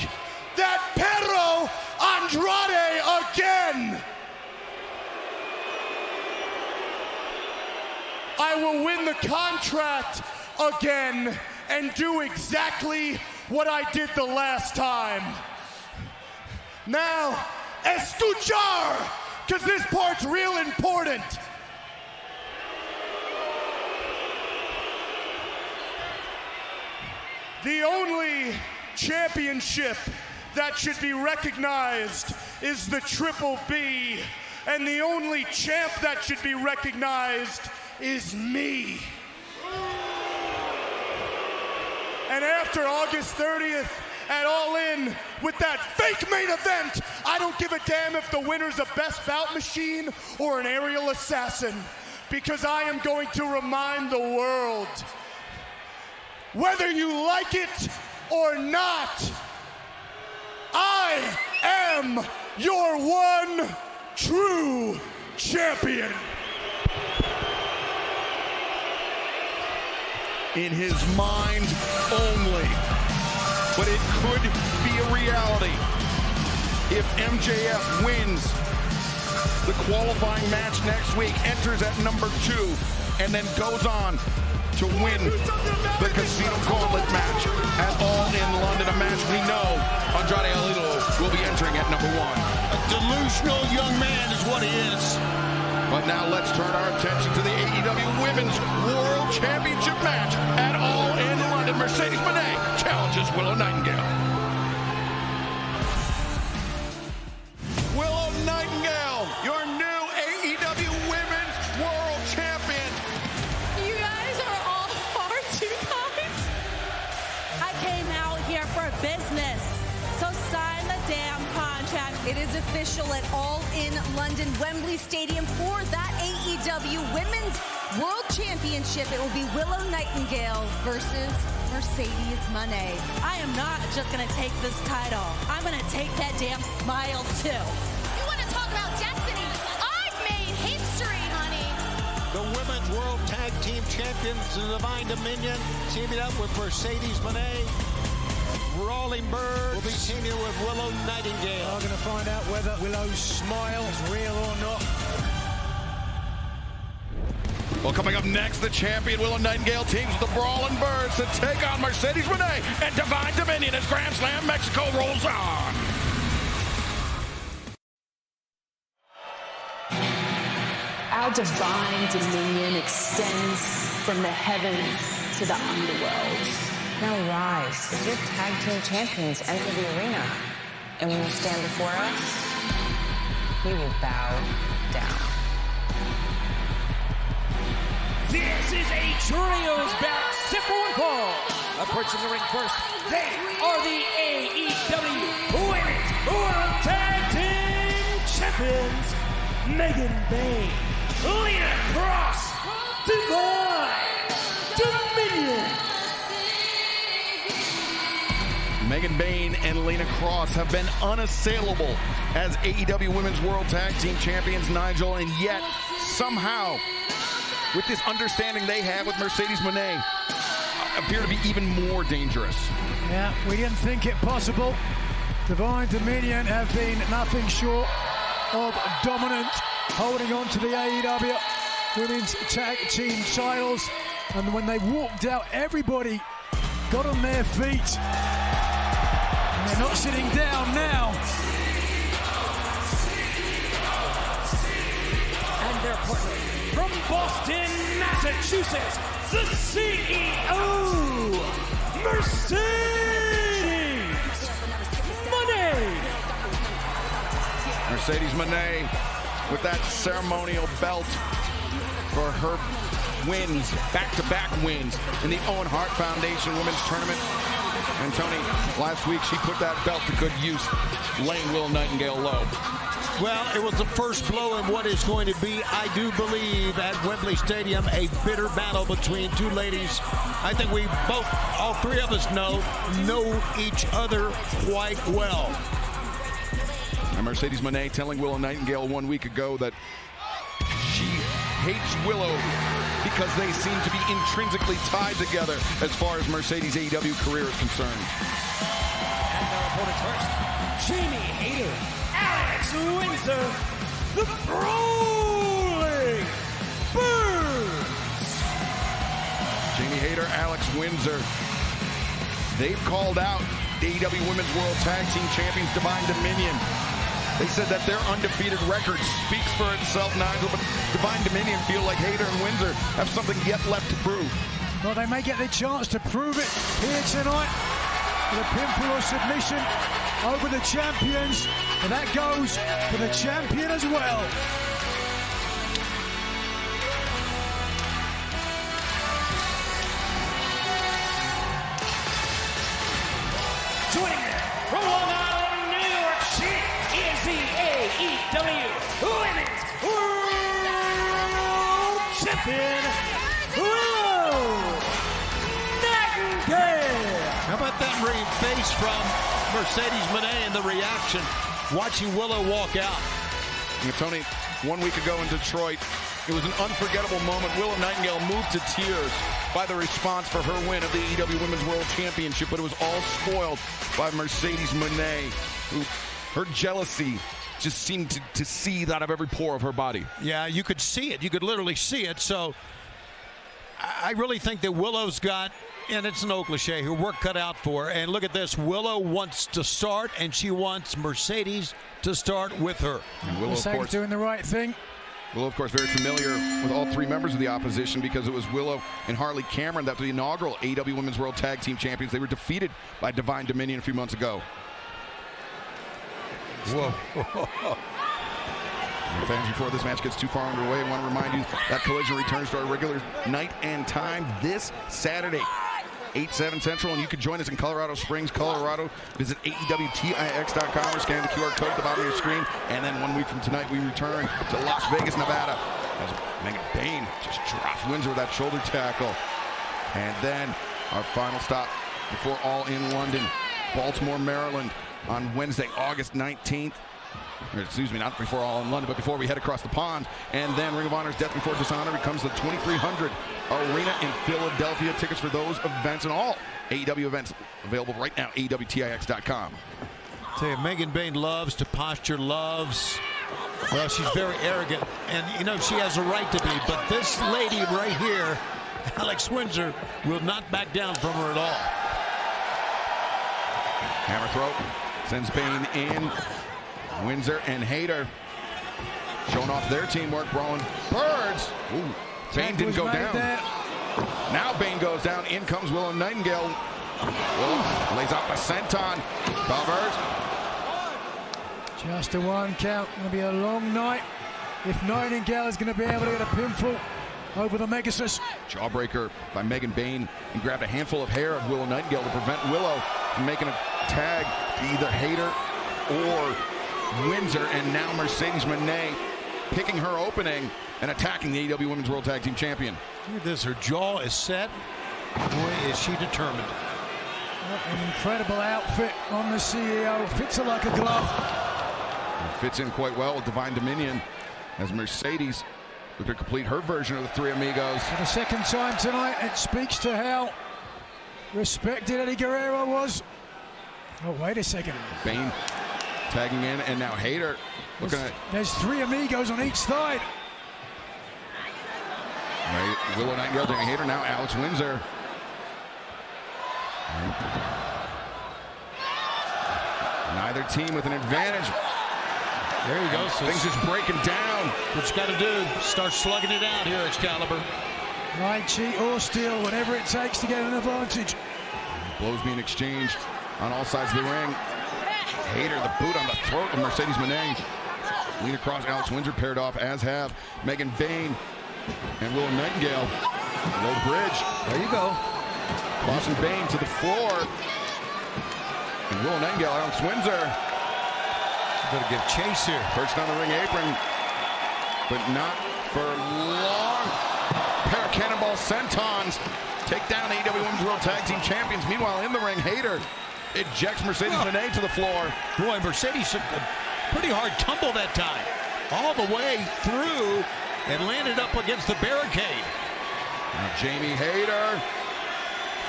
C: that Perro Andrade again. I will win the contract again and do exactly what I did the last time. Now, escuchar, because this part's real important. The only championship that should be recognized is the Triple B, and the only champ that should be recognized is me. And after August 30th at All In with that fake main event, I don't give a damn if the winner's a Best Bout Machine or an aerial assassin, because I am going to remind the world, whether you like it or not, I am your one true champion.
A: In his mind only. But it could be a reality if MJF wins the qualifying match next week, enters at number 2, and then goes on to win the Casino Gauntlet match at All In London, a match we know Andrade El Idolo will be entering at number 1.
D: A delusional young man is what he is.
A: But now let's turn our attention to the AEW Women's World Championship match at All In London. Mercedes Moné challenges Willow Nightingale. Willow Nightingale, your new AEW Women's World Champion.
G: You guys are all far too kind. I came out here for business, so sign the damn contract. It is official at All In London, Wembley Stadium for that AEW Women's World Championship. It will be Willow Nightingale versus Mercedes Moné. I am not just going to take this title. I'm going to take that damn smile too.
K: You want to talk about destiny? I've made history, honey.
D: The Women's World Tag Team Champions, the Divine Dominion, teaming up with Mercedes Moné. Brawling Birds will be teaming with Willow Nightingale.
C: We're going to find out whether Willow's smile is real or not.
A: Well, coming up next, the champion Willow Nightingale teams with the Brawling Birds to take on Mercedes Moné and Divine Dominion as Grand Slam Mexico rolls on.
L: Our Divine Dominion extends from the heavens to the underworld.
M: Now rise, as your tag team champions enter the arena. And when you stand before us, we will bow down.
B: This is a trios bout Approaching the ring first, they are the AEW Women's World Tag Team Champions, Megan Bayne, Lena Cross, Divine Dominion.
A: Megan Bayne and Lena Cross have been unassailable as AEW Women's World Tag Team Champions, Nigel, and yet somehow, with this understanding they have with Mercedes Moné, appear to be even more dangerous.
C: Yeah, we didn't think it possible. Divine Dominion have been nothing short of dominant, holding on to the AEW Women's Tag Team titles. And when they walked out, everybody got on their feet. And they're not sitting down now.
B: And their partner from Boston, Massachusetts, the CEO, Mercedes Moné.
A: Mercedes Moné with that ceremonial belt for her wins, back-to-back wins in the Owen Hart Foundation Women's Tournament. And Tony, last week she put that belt to good use, laying Willow Nightingale low.
D: Well, it was the first blow in what is going to be, I do believe, at Wembley Stadium, a bitter battle between two ladies. I think we both, all three of us know each other quite well.
A: And Mercedes Moné telling Willow Nightingale 1 week ago that she hates Willow because they seem to be intrinsically tied together as far as Mercedes' AEW career is concerned.
B: And their opponents first, Jamie Hayter, Alex Windsor, the Brawling Birds.
A: Jamie Hayter, Alex Windsor. They've called out the AEW Women's World Tag Team Champions Divine Dominion. They said that their undefeated record speaks for itself, Nigel, but Divine Dominion feel like Hayter and Windsor have something yet left to prove.
C: Well, they may get the chance to prove it here tonight with a pinfall or submission over the champions, and that goes for the champion as well.
B: Joining them from Long Island, New York City is the AEW Women's World Champion, Willow Nightingale.
D: How about that face from Mercedes Moné and the reaction watching Willow walk out?
A: And Tony, 1 week ago in Detroit, it was an unforgettable moment. Willow Nightingale moved to tears by the response for her win of the AEW Women's World Championship, but it was all spoiled by Mercedes Moné, who her jealousy just seemed to seethe out of every pore of her body.
D: Yeah, you could see it. You could literally see it. So I really think that Willow's got, and it's an old cliche, her work cut out for her. And look at this. Willow wants to start, and she wants Mercedes to start with her.
A: And Willow, of course,
C: doing the right thing.
A: Willow, of course, very familiar with all three members of the opposition because it was Willow and Harley Cameron that were the inaugural AEW Women's World Tag Team Champions. They were defeated by Divine Dominion a few months ago.
D: Whoa.
A: Fans, before this match gets too far underway, I want to remind you that Collision returns to our regular night and time this Saturday, 8/7 Central, and you can join us in Colorado Springs, Colorado. Visit AEWTIX.com or scan the QR code at the bottom of your screen. And then 1 week from tonight, we return to Las Vegas, Nevada, as Megan Bayne just drops Windsor with that shoulder tackle. And then our final stop before All In London, Baltimore, Maryland, on Wednesday, August 19th. Or excuse me, not before All in London, but before we head across the pond. And then Ring of Honor's Death Before Dishonor becomes the 2300 Arena in Philadelphia. Tickets for those events and all AEW events available right now, AEWTIX.com.
D: Tell you, Megan Bayne loves to posture, loves, well, she's very arrogant, and you know she has a right to be, but this lady right here, Alex Windsor, will not back down from her at all.
A: Hammer throw sends Bayne in. Windsor and Hayter showing off their teamwork. Brawling Birds. Ooh, Bayne didn't go down. Now Bayne goes down. In comes Willow Nightingale. Willow lays out the senton. Covers.
C: Just a one count. Going to be a long night if Nightingale is going to be able to get a pinfall over the Megasus.
A: Jawbreaker by Megan Bayne, and grabbed a handful of hair of Willow Nightingale to prevent Willow from making a tag to either Hayter or Windsor, and now Mercedes Moné picking her opening and attacking the AEW Women's World Tag Team Champion.
D: Look at this, her jaw is set. Boy, is she determined.
C: An incredible outfit on the CEO. Fits her like a glove.
A: It fits in quite well with Divine Dominion as Mercedes look to complete her version of the Three Amigos.
C: For the second time tonight, it speaks to how respected Eddie Guerrero was. Oh, wait a second.
A: Bayne tagging in, and now Hayter looking at...
C: There's Three Amigos on each side.
A: Right, Willow Nightingale doing Hayter, now Alex Windsor. Neither team with an advantage.
D: There you go.
A: Things just breaking down.
D: What you got to do, start slugging it out here, Excalibur.
C: Right, cheat or steal, whatever it takes to get an advantage.
A: Blows being exchanged on all sides of the ring. Hayter, the boot on the throat of Mercedes Moné. Lean across, Alex Windsor paired off, as have Megan Bayne and Willow Nightingale. Low bridge.
D: There you go.
A: Crossing Bayne to the floor. And Willow Nightingale, Alex Windsor.
D: Gotta give chase here.
A: Perched on the ring apron, but not for long. Pair of cannonball sentons take down the AEW Women's World Tag Team Champions. Meanwhile, in the ring, Hayter ejects Mercedes Moné to the floor.
D: Boy, Mercedes took a pretty hard tumble that time. All the way through and landed up against the barricade.
A: Now Jamie Hayter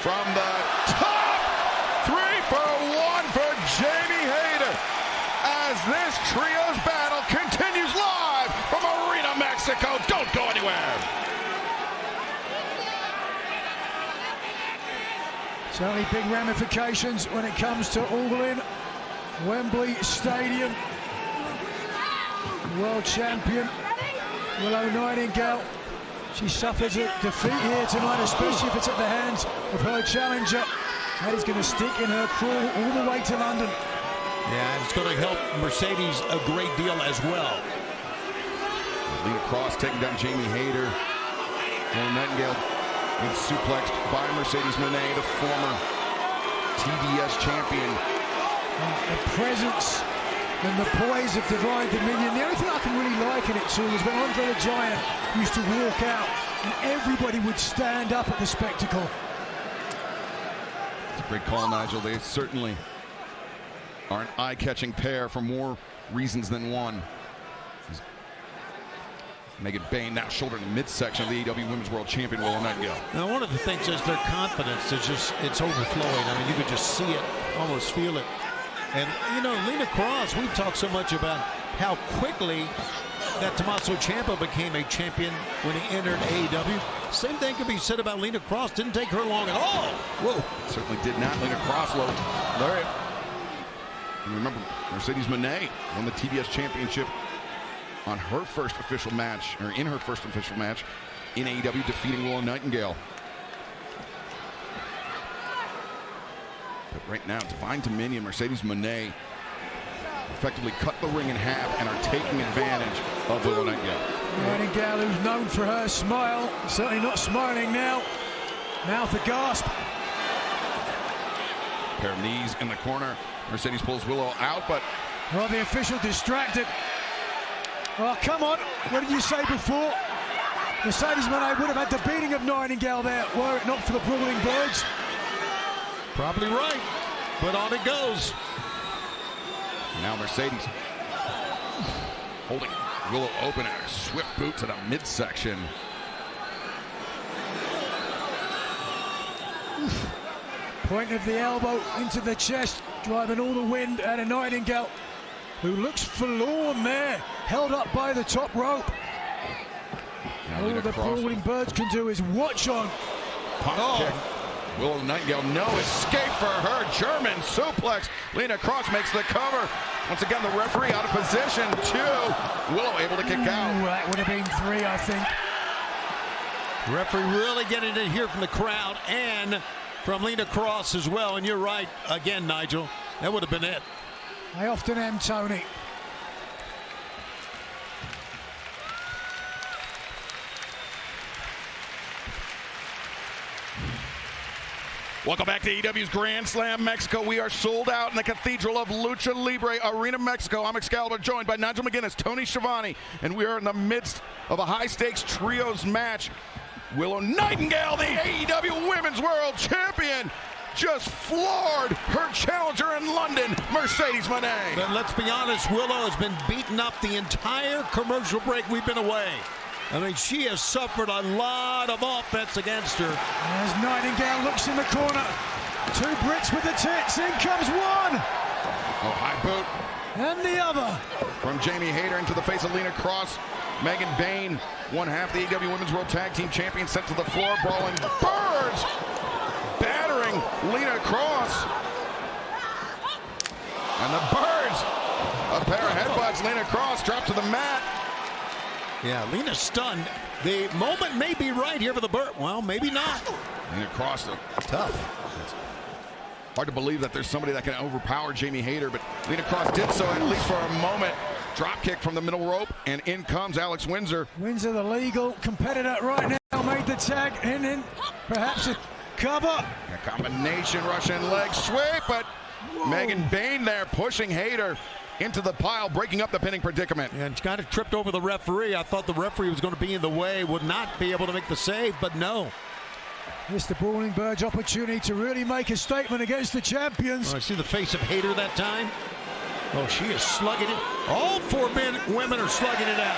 A: from the top. 3 for 1 for Jamie Hayter. As this trio's battle continues live from Arena, Mexico. Don't go anywhere.
C: Certainly big ramifications when it comes to All In. Wembley Stadium. World champion Willow Nightingale. She suffers a defeat here tonight, especially if it's at the hands of her challenger. That is going to stick in her crawl all the way to London.
D: Yeah, it's going to help Mercedes a great deal as well.
A: Lean across, taking down Jamie Hayter. Willow Nightingale being suplexed by Mercedes Moné, the former TBS champion.
C: The presence and the poise of Divine Dominion. The only thing I can really liken it to is when Andre the Giant used to walk out and everybody would stand up at the spectacle.
A: It's a great call, Nigel. They certainly are an eye-catching pair for more reasons than one. Megan Bayne now shouldering the midsection of the AEW Women's World Champion Willow Nightingale.
D: Now, one of the things is their confidence is just, it's overflowing. I mean, you could just see it, almost feel it. And, you know, Lena Cross, we've talked so much about how quickly that Tommaso Ciampa became a champion when he entered AEW. Same thing could be said about Lena Cross. Didn't take her long at all. Whoa.
A: Certainly did not. Lena Cross, low. All right. And remember, Mercedes Moné won the TBS Championship on her first official match, or in her first official match in AEW, defeating Willow Nightingale. But right now, Divine Dominion, Mercedes Moné effectively cut the ring in half and are taking advantage of Willow Nightingale.
C: Nightingale, who's known for her smile, certainly not smiling now. Mouth aghast.
A: Pair of knees in the corner. Mercedes pulls Willow out, but...
C: Well, the official distracted. Oh, come on. What did you say before? Mercedes Moné would have had the beating of Nightingale there, were it not for the Brawling Birds.
D: Probably right, but on it goes.
A: Now Mercedes holding Willow open at a swift boot to the midsection.
C: Point of the elbow into the chest, driving all the wind out of Nightingale, who looks forlorn there, held up by the top rope. All the Brawling Birds can do is watch on.
A: Kick. Willow Nightingale, no escape for her. German suplex. Lena Cross makes the cover. Once again, the referee out of position. 2. Willow able to kick out.
C: That would have been 3, I think.
D: Referee really getting it here from the crowd and from Lena Cross as well. And you're right, again, Nigel. That would have been it.
C: I often am, Tony.
A: Welcome back to AEW's Grand Slam Mexico. We are sold out in the Cathedral of Lucha Libre Arena, Mexico. I'm Excalibur, joined by Nigel McGuinness, Tony Schiavone, and we are in the midst of a high-stakes trios match. Willow Nightingale, the AEW Women's World Champion, just floored her challenger in London, Mercedes Moné.
D: But let's be honest, Willow has been beaten up the entire commercial break we've been away. I mean, she has suffered a lot of offense against her.
C: As Nightingale looks in the corner. Two Brits with the tits. In comes one.
A: Oh, high boot.
C: And the other.
A: From Jamie Hayter into the face of Lena Cross. Megan Bayne, one half the AEW Women's World Tag Team Champion, sent to the floor. Brawling Birds. Battering Lena Cross. And the Birds. A pair of headbutts. Lena Cross dropped to the mat.
D: Yeah, Lena's stunned. The moment may be right here for the Bird. Well, maybe not.
A: Lena Cross, though. Tough. It's hard to believe that there's somebody that can overpower Jamie Hayter, but Lena Cross did so at least for a moment. Drop kick from the middle rope, and in comes Alex Windsor.
C: Windsor, the legal competitor right now, made the tag, and then perhaps a cover.
A: A combination Russian leg sweep, but Megan Bayne there pushing Hayter into the pile, breaking up the pinning predicament.
D: And kind of tripped over the referee. I thought the referee was going to be in the way, would not be able to make the save, but no.
C: It's the Brawling Birds' opportunity to really make a statement against the champions.
D: Oh, I see the face of Hayter that time. Oh, she is slugging it. All four women are slugging it out.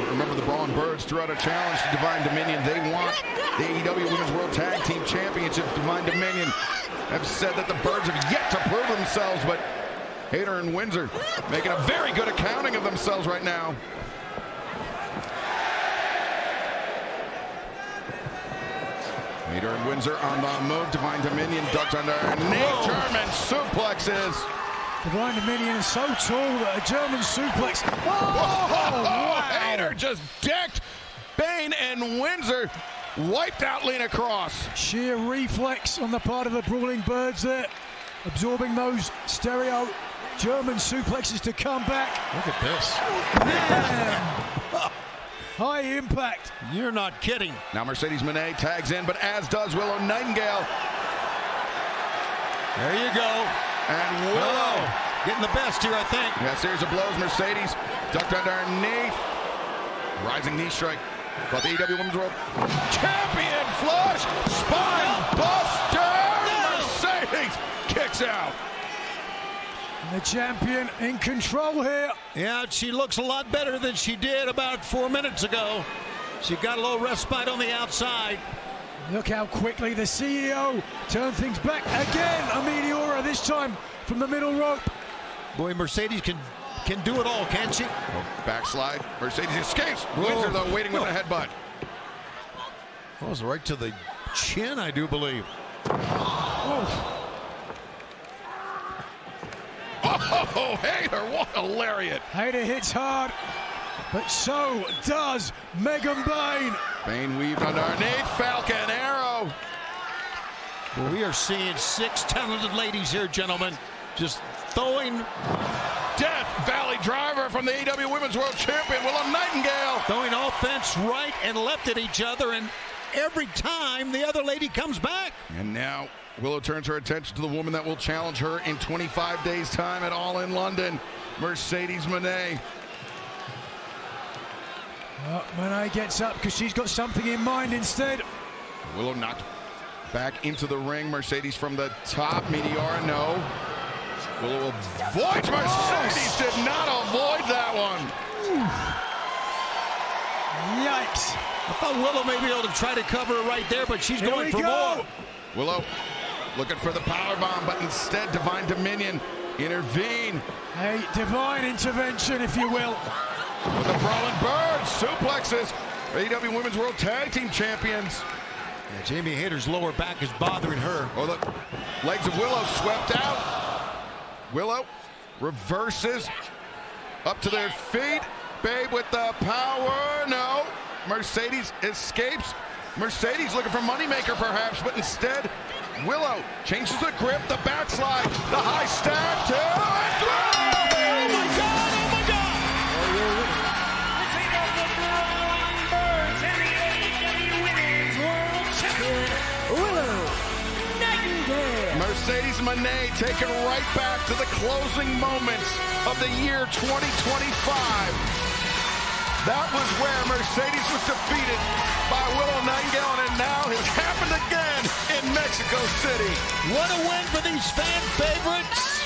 A: Remember, the Brawling Birds threw out a challenge to Divine Dominion. They want the AEW Women's World Tag Team Championship. Divine Dominion have said that the Birds have yet to prove themselves, but Hayter and Windsor making a very good accounting of themselves right now. Hayter and Windsor on the move. Divine Dominion ducked underneath. German suplexes.
C: Divine Dominion is so tall that a German suplex.
A: Wow. Hayter just decked Bayne, and Windsor wiped out Lena Cross.
C: Sheer reflex on the part of the Brawling Birds there, absorbing those stereo German suplexes to come back.
D: Look at this.
C: Man. High impact.
D: You're not kidding.
A: Now Mercedes Moné tags in, but as does Willow Nightingale.
D: There you go.
A: And Willow
D: getting the best here, I think.
A: Yeah, series of blows. Mercedes ducked underneath. Rising knee strike. But the AEW Women's World Champion flush. Spine buster. Mercedes kicks out.
C: And the champion in control here.
D: Yeah, she looks a lot better than she did about 4 minutes ago. She got a little respite on the outside.
C: Look how quickly the CEO turned things back again. A Meteora, this time from the middle rope.
D: Boy, Mercedes can do it all, can't she?
A: Backslide. Mercedes escapes. Windsor, though, waiting with a headbutt.
D: That was right to the chin, I do believe.
A: Oh, Hayter, what a lariat.
C: Hayter hits hard, but so does Megan Bayne.
A: Bayne weaved underneath, Falcon Arrow.
D: Well, we are seeing 6 talented ladies here, gentlemen, just throwing.
A: Death Valley Driver from the AEW Women's World Champion, Willow Nightingale.
D: Throwing offense right and left at each other, and every time the other lady comes back.
A: And now Willow turns her attention to the woman that will challenge her in 25 days' time at All in London, Mercedes Moné.
C: Moné gets up because she's got something in mind instead.
A: Willow knocked back into the ring. Mercedes from the top. Meteora, no. Willow avoids. Mercedes did not avoid that one.
C: Yikes.
D: I thought Willow may be able to try to cover her right there, but she's going for more.
A: Willow looking for the powerbomb, but instead Divine Dominion intervene.
C: A divine intervention, if you will.
A: With the Brawling Birds, suplexes, AEW Women's World Tag Team Champions.
D: Yeah, Jamie Hayter's lower back is bothering her.
A: Oh, look, legs of Willow swept out. Willow reverses up to their feet. Babe with the power, no. Mercedes escapes. Mercedes looking for moneymaker perhaps, but instead Willow changes the grip, the backslide, the high stab, 2 and 3!
D: Oh my God, oh my God!
B: Willow
A: Mercedes Moné taken right back to the closing moments of the year 2025. That was where Mercedes was defeated by Willow Nightingale, and now has happened again in Mexico City.
D: What a win for these fan favorites.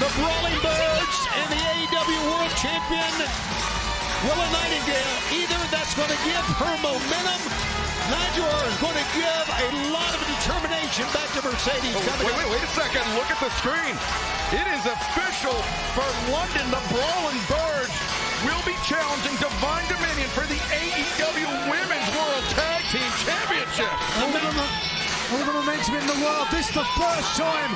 D: The Brawling Birds and the AEW World Champion, Willow Nightingale. Either that's going to give her momentum, Nigel, or is going to give a lot of determination back to Mercedes.
A: Wait a second. Look at the screen. It is official for London. The Brawling Birds will be challenging Divine Dominion for the AEW Women's World Tag Team Championship.
C: All the momentum in the world. This is the first time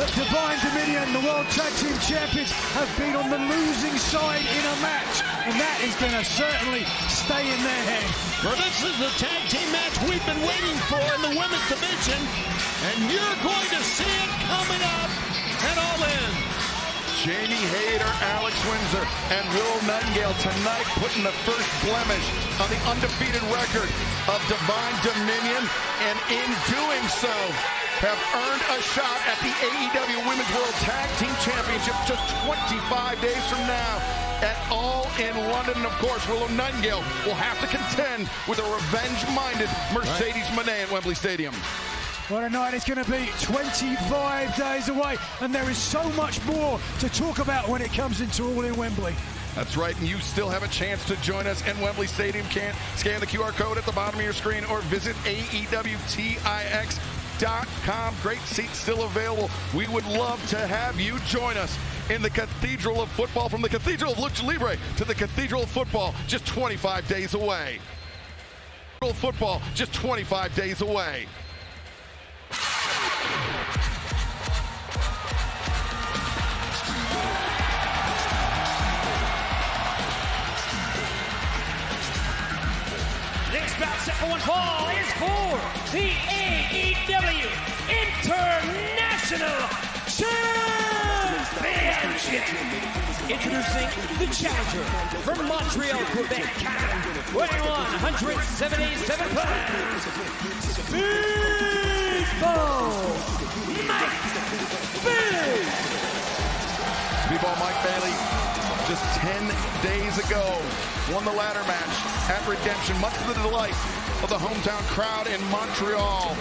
C: that Divine Dominion, the World Tag Team Champions, have been on the losing side in a match. And that is going to certainly stay in their head.
D: Well, this is the tag team match we've been waiting for in the women's division. And you're going to see it coming up and all in.
A: Jamie Hayter, Alex Windsor, and Willow Nightingale tonight putting the first blemish on the undefeated record of Divine Dominion, and in doing so, have earned a shot at the AEW Women's World Tag Team Championship just 25 days from now at All in London. And of course, Willow Nightingale will have to contend with a revenge-minded Mercedes Moné at Wembley Stadium.
C: What a night it's going to be, 25 days away, and there is so much more to talk about when it comes into All in Wembley.
A: That's right, and you still have a chance to join us at Wembley Stadium. Scan the QR code at the bottom of your screen or visit AEWTIX.com. Great seats still available. We would love to have you join us in the Cathedral of Football, from the Cathedral of Lucha Libre to the Cathedral of Football, just 25 days away. Football, just 25 days away.
B: Next bout set for one fall is for the AEW International Championship. Introducing the challenger from Montreal, Quebec, Canada, weighing 177 pounds, Speedball Mike Bailey.
A: Speedball Mike Bailey, just 10 days ago, won the ladder match at Redemption, much to the delight of the hometown crowd in Montreal.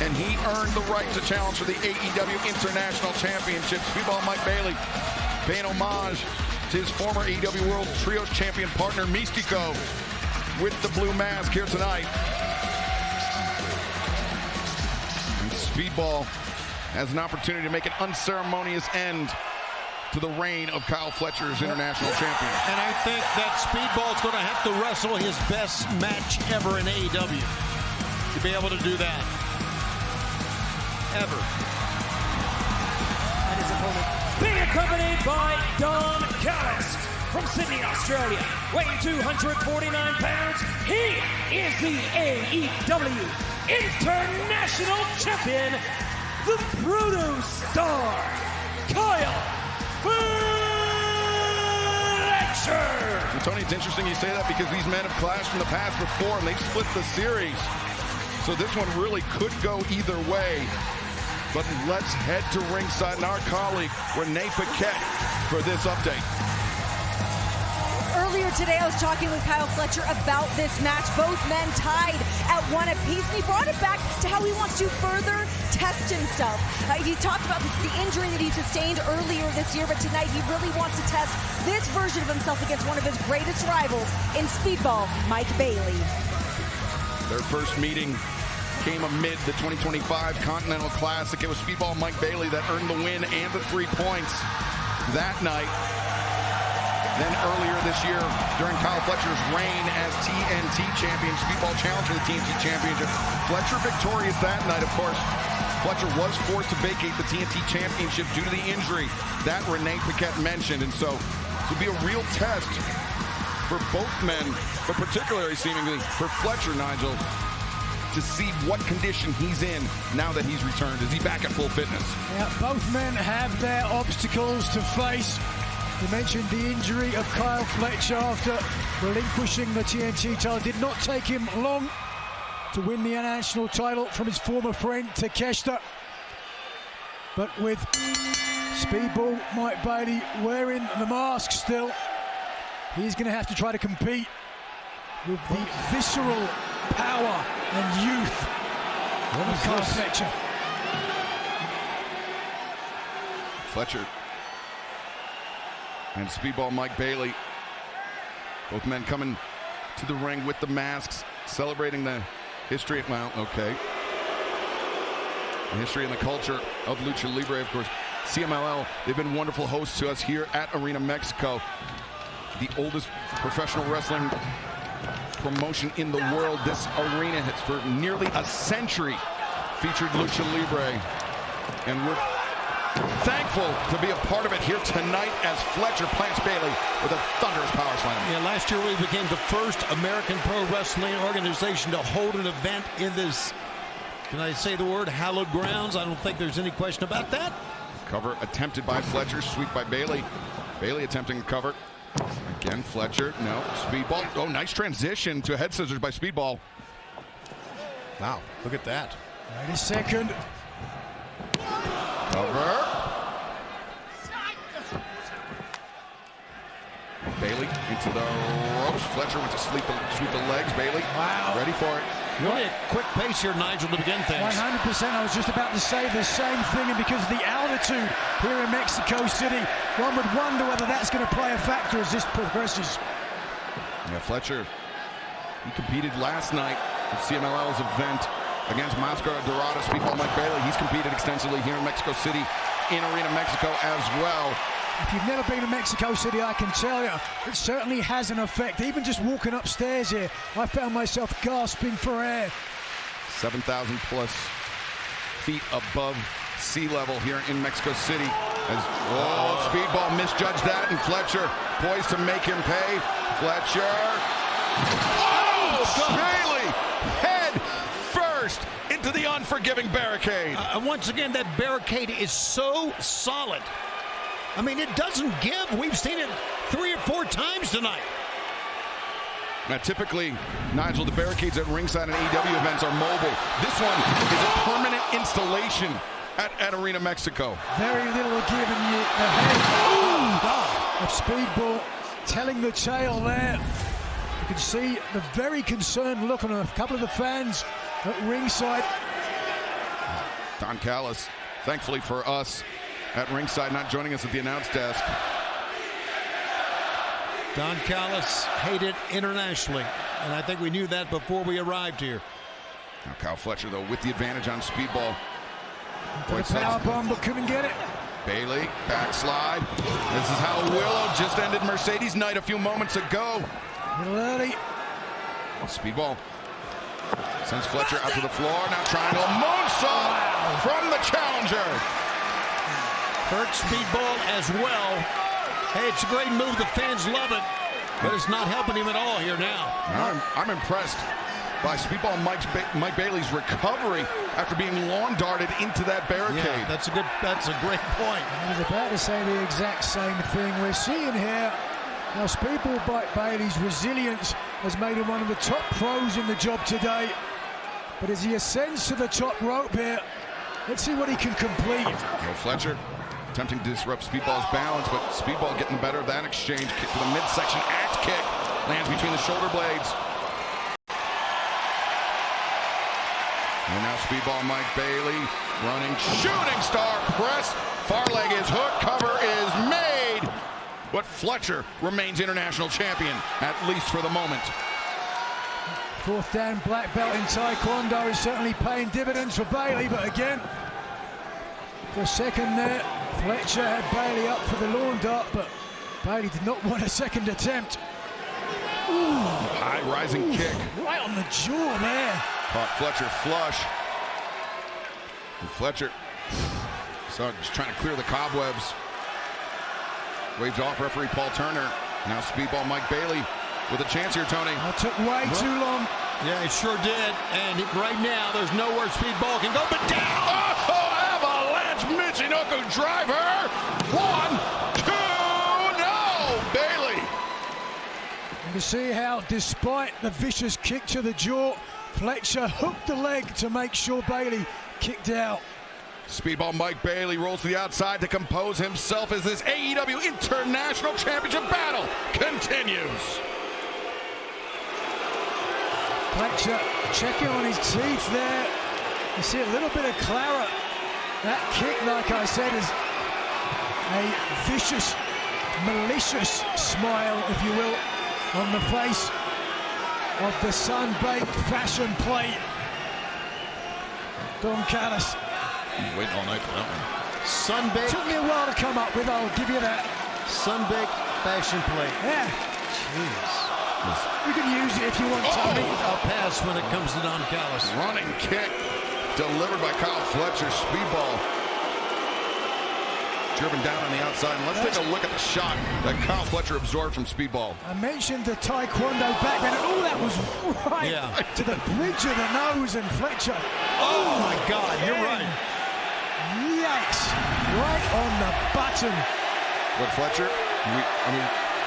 A: And he earned the right to challenge for the AEW International Championship. Speedball Mike Bailey paying homage to his former AEW World Trios Champion partner, Mystico, with the blue mask here tonight. And Speedball has an opportunity to make an unceremonious end to the reign of Kyle Fletcher as international champion.
D: And I think that Speedball's going to have to wrestle his best match ever in AEW to be able to do that. Ever.
B: And his opponent being accompanied by Don Callis from Sydney, Australia, weighing 249 pounds. He is the AEW International Champion, the Bruno Star, Kyle Fletcher.
A: And Tony, it's interesting you say that because these men have clashed in the past before and they split the series. So this one really could go either way. But let's head to ringside and our colleague, Renee Paquette, for this update.
G: Earlier today, I was talking with Kyle Fletcher about this match. Both men tied at one apiece, and he brought it back to how he wants to further test himself. He talked about the injury that he sustained earlier this year, but tonight he really wants to test this version of himself against one of his greatest rivals in Speedball, Mike Bailey.
A: Their first meeting came amid the 2025 Continental Classic. It was Speedball Mike Bailey that earned the win and the 3 points that night. Then earlier this year, during Kyle Fletcher's reign as TNT champion, Speedball challenged for the TNT championship. Fletcher victorious that night, of course. Fletcher was forced to vacate the TNT championship due to the injury that Renee Paquette mentioned. And so this will be a real test for both men, but particularly seemingly for Fletcher, Nigel, to see what condition he's in now that he's returned. Is he back at full fitness?
C: Yeah, both men have their obstacles to face. You mentioned the injury of Kyle Fletcher after relinquishing the TNT title. Did not take him long to win the international title from his former friend Takeshita. But with Speedball Mike Bailey wearing the mask still, he's going to have to try to compete with the visceral power and youth of Kyle Fletcher.
A: Fletcher and Speedball Mike Bailey, both men coming to the ring with the masks, celebrating the history of, well, okay, the history and the culture of Lucha Libre. Of course, CMLL, they've been wonderful hosts to us here at Arena Mexico, the oldest professional wrestling promotion in the world. This arena has for nearly a century featured Lucha Libre, and we're thankful to be a part of it here tonight as Fletcher plants Bailey with a thunderous power slam.
D: Yeah, last year we became the first American pro wrestling organization to hold an event in this, can I say the word, hallowed grounds? I don't think there's any question about that.
A: Cover attempted by Fletcher, sweep by Bailey. Bailey attempting to cover. Again, Fletcher, no, Speedball. Oh, nice transition to head scissors by Speedball.
I: Wow, look at that.
C: Wait a second.
A: Cover. Bailey into the ropes. Fletcher went to sweep the legs. Bailey,
C: wow,
A: ready for it.
D: Really a quick pace here, Nigel, to begin things.
C: 100%. I was just about to say the same thing, and because of the altitude here in Mexico City, one would wonder whether that's going to play a factor as this progresses.
A: Yeah, Fletcher, he competed last night at CMLL's event against Mascara Dorada. Speedball Mike Bailey, he's competed extensively here in Mexico City, in Arena Mexico as well.
C: If you've never been to Mexico City, I can tell you, it certainly has an effect. Even just walking upstairs here, I found myself gasping for air.
A: 7,000 plus feet above sea level here in Mexico City. As Speedball misjudged that, and Fletcher poised to make him pay. Fletcher. Bailey, head first into the unforgiving barricade.
D: Once again, that barricade is so solid. I mean, it doesn't give. We've seen it 3 or 4 times tonight.
A: Now, typically, Nigel, the barricades at ringside and AEW events are mobile. This one is a permanent installation at Arena Mexico.
C: Very little giving you the head of Speedball telling the tale there. You can see the very concerned look on a couple of the fans at ringside.
A: Don Callis, thankfully for us, at ringside, not joining us at the announce desk.
D: Don Callis hated internationally, and I think we knew that before we arrived here.
A: Now Kyle Fletcher, though, with the advantage on Speedball.
C: Power bomb, but couldn't get it.
A: Bailey, backslide. This is how Willow just ended Mercedes' night a few moments ago.
C: A little early.
A: Speedball sends Fletcher out to the floor. Now triangle moonsault from the challenger.
D: Hurt Speedball as well. Hey, it's a great move. The fans love it, but it's not helping him at all here now.
A: I'm impressed by Speedball Mike Bailey's recovery after being lawn darted into that barricade.
D: Yeah, that's a great point.
C: I was about to say the exact same thing. We're seeing here now Speedball Mike Bailey's resilience has made him one of the top pros in the job today. But as he ascends to the top rope here, let's see what he can complete.
A: Fletcher attempting to disrupt Speedball's balance, but Speedball getting the better of that exchange. Kick to the midsection, axe kick, lands between the shoulder blades. And now Speedball Mike Bailey running shooting star press. Far leg is hooked, cover is made. But Fletcher remains international champion, at least for the moment.
C: 4th dan black belt in Taekwondo is certainly paying dividends for Bailey, but again, for a second there, Fletcher had Bailey up for the lawn dart, but Bailey did not want a second attempt. Ooh.
A: High rising kick.
C: Right on the jaw there.
A: Caught Fletcher flush. And Fletcher just trying to clear the cobwebs. Waves off referee Paul Turner. Now Speedball Mike Bailey with a chance here, Tony.
C: That took way too long.
D: Yeah, it sure did. And right now, there's nowhere Speedball can go but down.
A: Michinoku driver. 1, 2, no! Bailey.
C: And you see how, despite the vicious kick to the jaw, Fletcher hooked the leg to make sure Bailey kicked out.
A: Speedball Mike Bailey rolls to the outside to compose himself as this AEW International Championship battle continues.
C: Fletcher checking on his teeth there. You see a little bit of claret. That kick, like I said, is a vicious, malicious smile, if you will, on the face of the sun-baked fashion plate. Don Callis.
H: Waiting all night for that one.
C: Sun-baked. Took me a while to come up with, I'll give you that.
N: Sun-baked fashion plate.
C: Yeah.
N: Jeez.
C: You can use it if you want, Tony.
N: I'll pass when it comes to Don Callis.
A: Running kick delivered by Kyle Fletcher. Speedball driven down on the outside. And let's take a look at the shot that Kyle Fletcher absorbed from Speedball.
C: I mentioned the Taekwondo backbend, and all that was right to the bridge of the nose, and Fletcher.
N: Oh my God, you're right.
C: Yikes. Right on the button.
A: But Fletcher,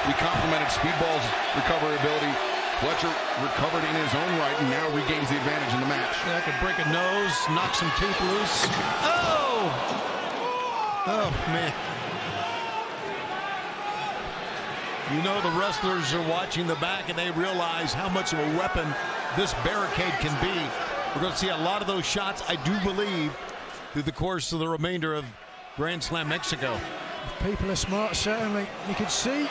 A: we complimented Speedball's recovery ability. Fletcher recovered in his own right and now regains the advantage in the match.
N: Yeah, could break a nose, knock some teeth loose. Oh! Oh, man. You know the wrestlers are watching the back and they realize how much of a weapon this barricade can be. We're going to see a lot of those shots, I do believe, through the course of the remainder of Grand Slam Mexico.
C: People are smart, certainly. You can see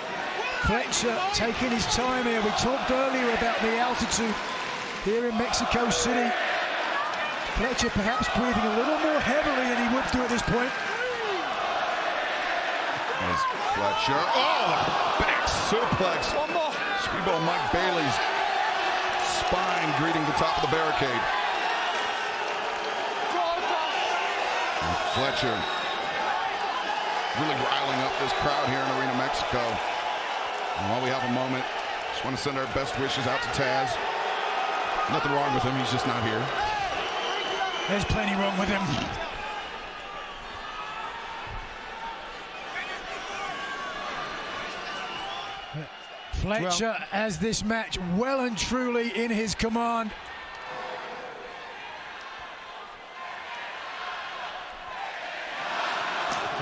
C: Fletcher taking his time here. We talked earlier about the altitude here in Mexico City. Fletcher perhaps breathing a little more heavily than he would do at this point.
A: As Fletcher, back suplex. Speedball Mike Bailey's spine greeting the top of the barricade. And Fletcher really riling up this crowd here in Arena Mexico. And while we have a moment, just want to send our best wishes out to Taz. Nothing wrong with him, he's just not here.
C: There's plenty wrong with him. Fletcher has this match well and truly in his command.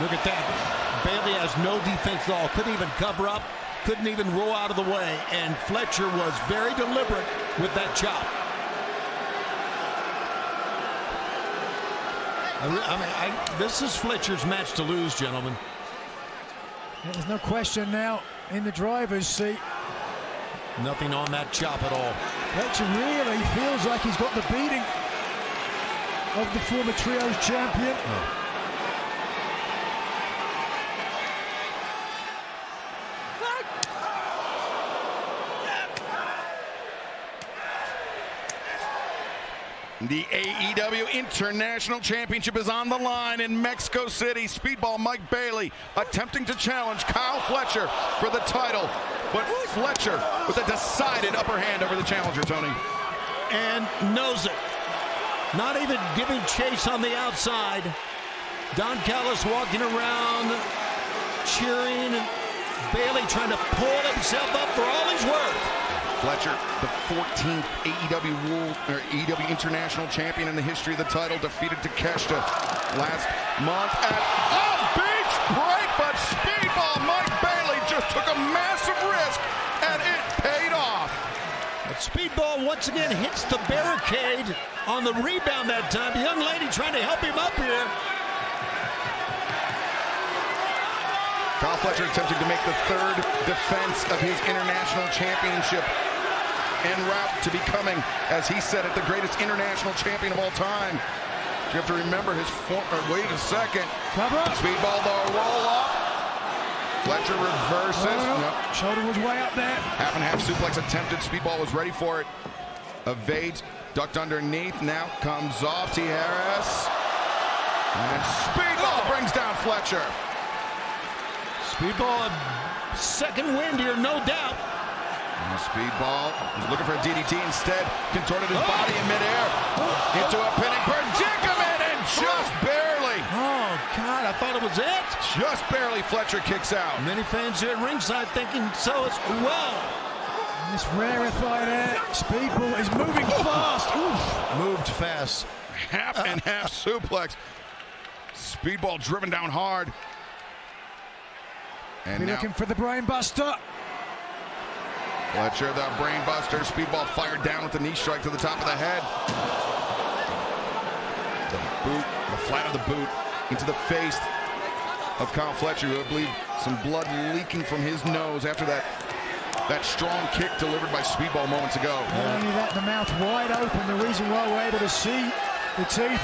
N: Look at that. Bailey has no defense at all. Couldn't even cover up. Couldn't even roll out of the way. And Fletcher was very deliberate with that chop. This is Fletcher's match to lose, gentlemen.
C: There's no question now in the driver's seat.
N: Nothing on that chop at all.
C: Fletcher really feels like he's got the beating of the former Trios champion.
A: The AEW International Championship is on the line in Mexico City. Speedball Mike Bailey attempting to challenge Kyle Fletcher for the title, but Fletcher with a decided upper hand over the challenger, Tony.
N: And knows it. Not even giving chase on the outside. Don Callis walking around, cheering. Bailey trying to pull himself up for all he's worth.
A: Fletcher, the 14th AEW International Champion in the history of the title, defeated Takeshita last month at beach break, but Speedball Mike Bailey just took a massive risk, and it paid off.
N: But Speedball once again hits the barricade on the rebound that time. The young lady trying to help him up here.
A: Kyle Fletcher attempting to make the third defense of his international championship en route to becoming, as he said it, the greatest international champion of all time. You have to remember his wait a second.
C: Cover up.
A: Speedball though, roll up. Fletcher reverses.
C: Nope. Shoulder was way up there.
A: Half and half suplex attempted. Speedball was ready for it. Evades, ducked underneath. Now comes off. Tijeras. And Speedball brings down Fletcher.
N: Speedball, second wind here, no doubt.
A: And Speedball is looking for a DDT instead. Contorted his body in midair into a pinning predicament, and just barely.
N: Oh, God, I thought it was it.
A: Just barely Fletcher kicks out.
N: Many fans here at ringside thinking so as well.
C: And this rarefied air, Speedball is moving fast.
N: Moved fast.
A: Half and half suplex. Speedball driven down hard. And
C: Be
A: now
C: looking for the brain buster.
A: Fletcher, the brain buster. Speedball fired down with the knee strike to the top of the head. The boot, the flat of the boot into the face of Kyle Fletcher, who I believe some blood leaking from his nose after that strong kick delivered by Speedball moments ago.
C: Not only that, the mouth wide open. The reason why we're able to see the teeth.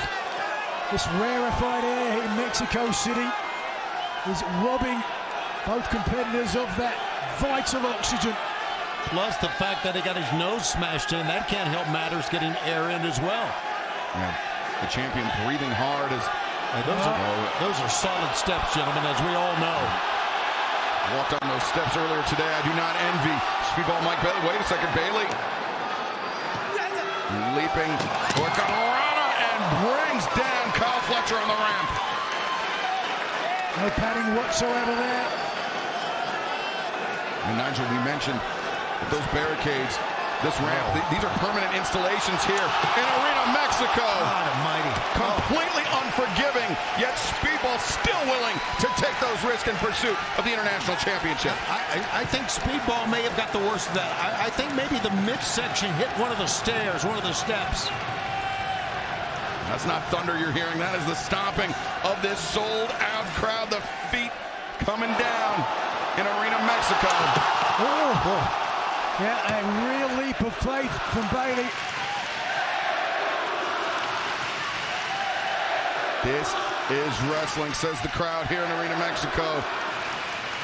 C: This rarefied air in Mexico City is robbing both competitors of that vital oxygen.
N: Plus the fact that he got his nose smashed in, that can't help matters getting air in as well.
A: Yeah. The champion breathing hard as
N: those are solid steps, gentlemen, as we all know.
A: Walked on those steps earlier today. I do not envy Speedball Mike Bailey. Wait a second, Bailey. Leaping for Colorado and brings down Kyle Fletcher on the ramp.
C: No padding whatsoever there.
A: And Nigel, we mentioned those barricades, this ramp, these are permanent installations here in Arena Mexico.
N: God almighty.
A: Completely unforgiving, yet Speedball still willing to take those risks in pursuit of the International Championship.
N: I think Speedball may have got the worst of that. I think maybe the midsection hit one of the stairs, one of the steps.
A: That's not thunder you're hearing. That is the stomping of this sold-out crowd. The feet coming down in Arena Mexico.
C: Yeah, a real leap of faith from Bailey.
A: This is wrestling, says the crowd here in Arena Mexico.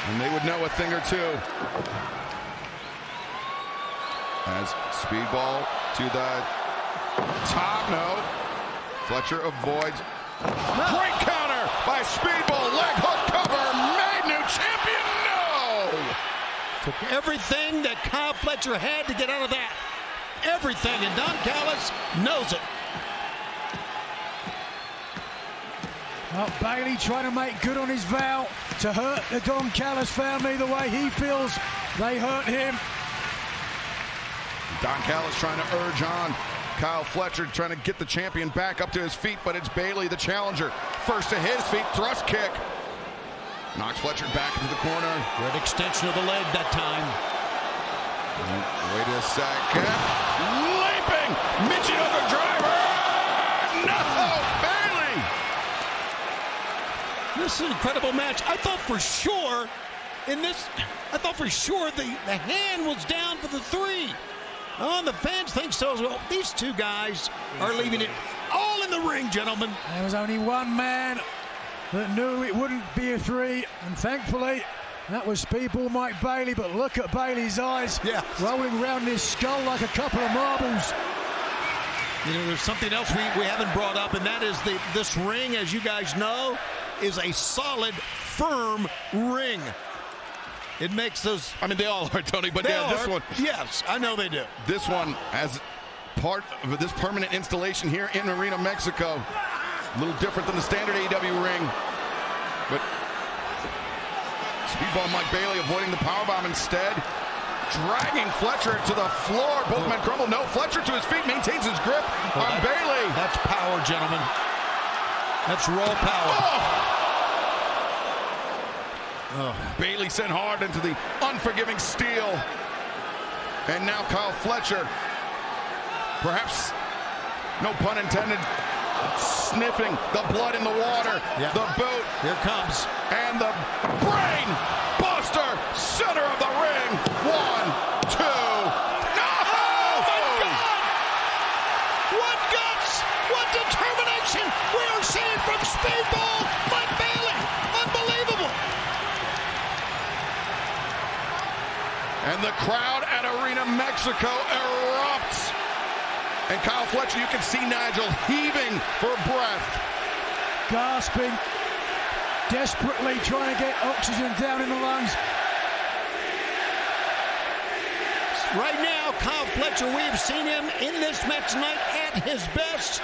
A: And they would know a thing or two. As Speedball to the top. No. Fletcher avoids. Great counter by Speedball. Leg hook cover. Made new champion. No.
N: Took everything that Kyle Fletcher had to get out of that. Everything. And Don Callis knows it.
C: Well, Bailey trying to make good on his vow to hurt the Don Callis family the way he feels they hurt him.
A: Don Callis trying to urge on Kyle Fletcher, trying to get the champion back up to his feet, but it's Bailey, the challenger. First to his feet, thrust kick. Knocks Fletcher back into the corner.
N: Good extension of the leg that time.
A: Wait a second. Leaping! Michinoku driver! No! Bailey!
N: This is an incredible match. I thought for sure the hand was down for the 3. Oh, and the fans think so as well. These two guys are leaving it all in the ring, gentlemen.
C: There was only one man that knew it wouldn't be a 3, and thankfully that was Speedball Mike Bailey. But look at Bailey's eyes, rolling around his skull like a couple of marbles.
N: You know, there's something else we haven't brought up, and that is this ring, as you guys know, is a solid, firm ring. It makes those...
A: I mean, they all are, Tony, but yeah, this one...
N: Yes, I know they do.
A: This one, as part of this permanent installation here in Arena Mexico, a little different than the standard AEW ring, but Speedball Mike Bailey avoiding the powerbomb instead, dragging Fletcher to the floor. Both men crumble. No, Fletcher to his feet, maintains his grip on Bailey.
N: That's power, gentlemen. That's raw power.
A: Bailey sent hard into the unforgiving steel. And now Kyle Fletcher, perhaps, no pun intended, sniffing the blood in the water.
N: Yeah.
A: The boot.
N: Here comes.
A: And the brain buster, center of the ring. 1, 2. No!
N: Oh, my God! What guts! What determination we are seeing from Speedball Mike Bailey. Unbelievable.
A: And the crowd at Arena Mexico erupts. And Kyle Fletcher, you can see Nigel heaving for breath.
C: Gasping, desperately trying to get oxygen down in the lungs.
N: Right now, Kyle Fletcher, we've seen him in this match tonight at his best.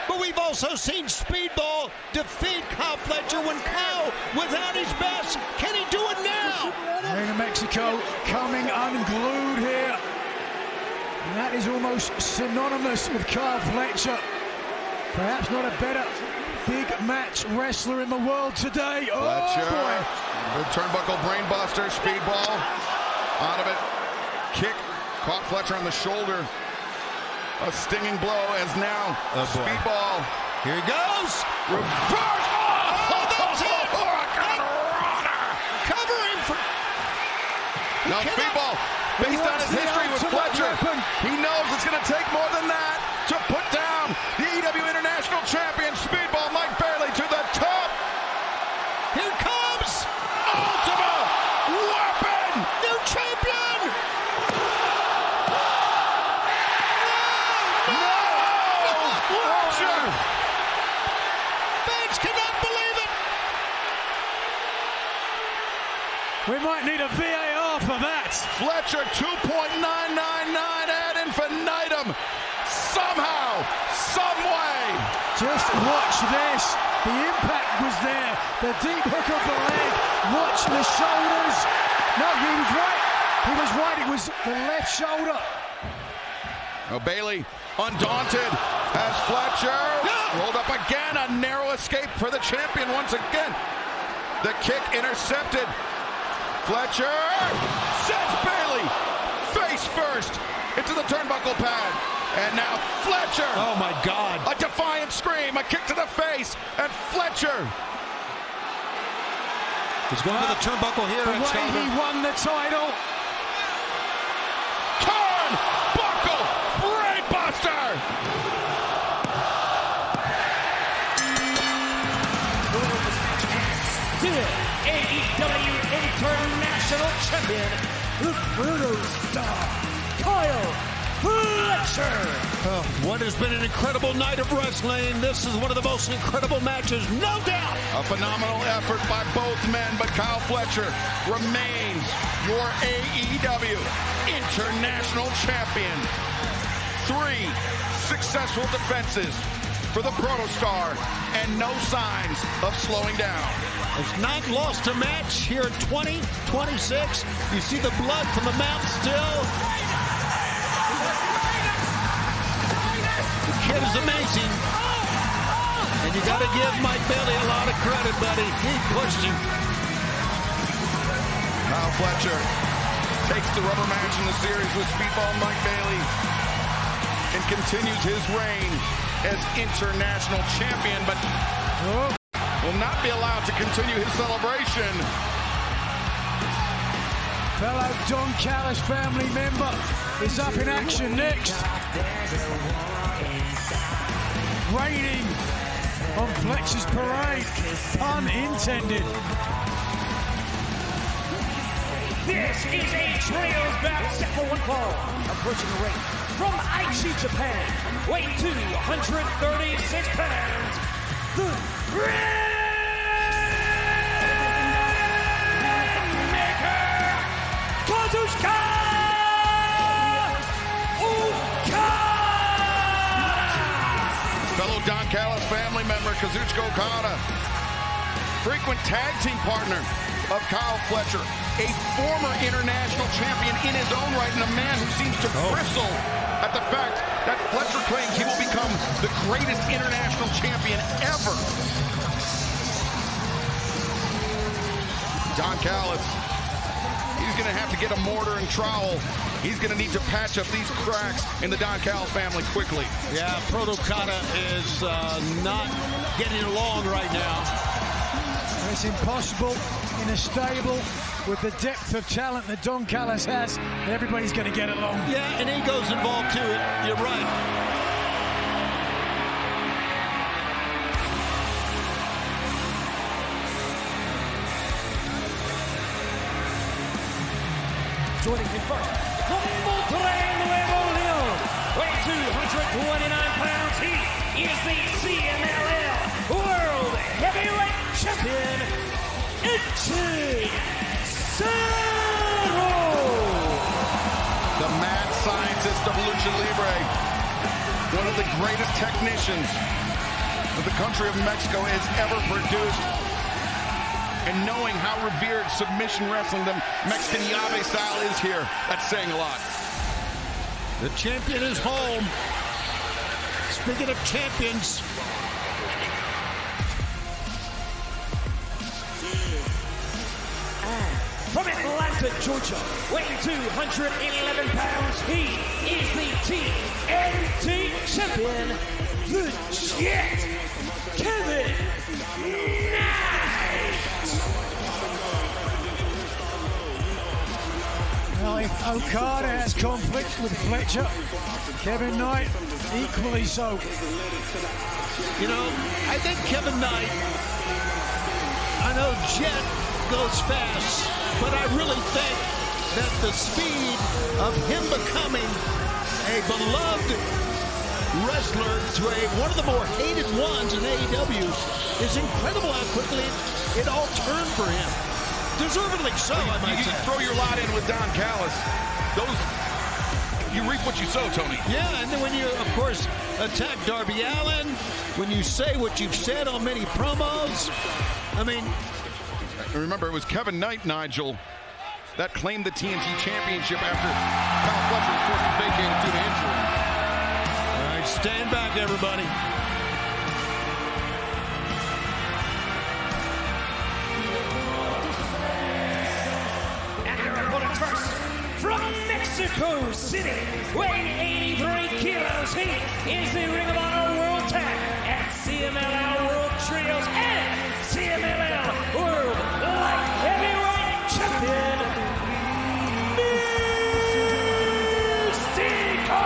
N: But we've also seen Speedball defeat Kyle Fletcher when Kyle was at his best. Can he do it now?
C: Arena Mexico coming unglued here. And that is almost synonymous with Kyle Fletcher. Perhaps not a better big match wrestler in the world today.
A: Fletcher,
C: boy.
A: the turnbuckle brainbuster, speedball, out of it. Kick, caught Fletcher on the shoulder. A stinging blow as now speedball.
N: Here he goes.
A: Reverse. Oh, that's it.
D: Covering for.
A: Now speedball, based on his history with Fletcher, he knows it's going to take more than that to put down the EW International Champion. Speedball Mike Bailey to the top.
D: Here comes
A: Ultima Weapon,
D: new champion.
A: No, Fletcher.
D: Fans cannot believe it.
C: We might need a VAR for that.
A: Fletcher 2.999 ad infinitum. Somehow, some way.
C: Just watch this. The impact was there. The deep hook of the leg. Watch the shoulders. No, he was right. He was right. It was the left shoulder.
A: Now Bailey, undaunted, as Fletcher rolled up again. A narrow escape for the champion once again. The kick intercepted. Fletcher sends Bailey face first into the turnbuckle pad. And now Fletcher.
N: Oh my God.
A: A defiant scream, a kick to the face, and Fletcher.
N: He's going to the turnbuckle here.
C: The way he won the title.
A: Turnbuckle brainbuster.
B: AEW International Champion, the Bruno Star, Kyle Fletcher.
N: What has been an incredible night of wrestling. This is one of the most incredible matches, no doubt.
A: A phenomenal effort by both men, but Kyle Fletcher remains your AEW International Champion. 3 successful defenses for the Protostar and no signs of slowing down.
N: Has not lost a match here at 20-26. You see the blood from the mouth still. The kid is amazing. And you got to give Mike Bailey a lot of credit, buddy. He pushed him.
A: Kyle Fletcher takes the rubber match in the series with Speedball Mike Bailey and continues his reign as international champion, but will not be allowed to continue his celebration.
C: Fellow Don Callis family member is up in action next. Raining on Fletcher's parade, pun intended.
B: This is a trios battle set for one fall. Approaching the ring from Aichi, Japan, weighing 236 pounds. The Rainmaker, Kazuchika Okada.
A: Fellow Don Callis family member Kazuchika Okada, frequent tag team partner of Kyle Fletcher, a former international champion in his own right, and a man who seems to bristle at the fact that Fletcher claims he will become the greatest international champion ever. Don Callis, he's going to have to get a mortar and trowel. He's going to need to patch up these cracks in the Don Callis family quickly.
N: Yeah, Proto Okada is not getting along right now.
C: It's impossible in a stable with the depth of talent that Don Callis has. Everybody's going to get along.
N: Yeah, and ego's involved too. You're right.
B: Joining him first, from Monterrey, Nuevo Leon, weighing 229 pounds, he is the CMLL World Heavyweight Champion, Ichi Sano.
A: The mad scientist of Lucha Libre, one of the greatest technicians that the country of Mexico has ever produced. And knowing how revered submission wrestling, the Mexican Llave style is here, that's saying a lot.
N: The champion is home. Speaking of champions,
B: from Atlanta, Georgia, weighing 211 pounds, he is the TNT champion, the Jet, Kevin Knight.
C: Well, if Okada has conflict with Fletcher, Kevin Knight equally so.
D: You know, I think Kevin Knight, I know Jet goes fast, but I really think that the speed of him becoming a beloved wrestler to one of the more hated ones in AEW is incredible how quickly it all turned for him. Deservedly so, I might say.
A: You throw your lot in with Don Callis. You reap what you sow, Tony.
D: Yeah, and then when you, of course, attack Darby Allin, when you say what you've said on many promos, I mean...
A: Remember, it was Kevin Knight, Nigel, that claimed the TNT Championship after Kyle Fletcher was forced to vacate it due to injury.
D: All right, stand back, everybody.
B: And your opponent first, from Mexico City, weighing 83 kilos, he is the Ring of Honor World Tag and CMLL World Trios and CMLL World Light Heavyweight Champion, Mystico!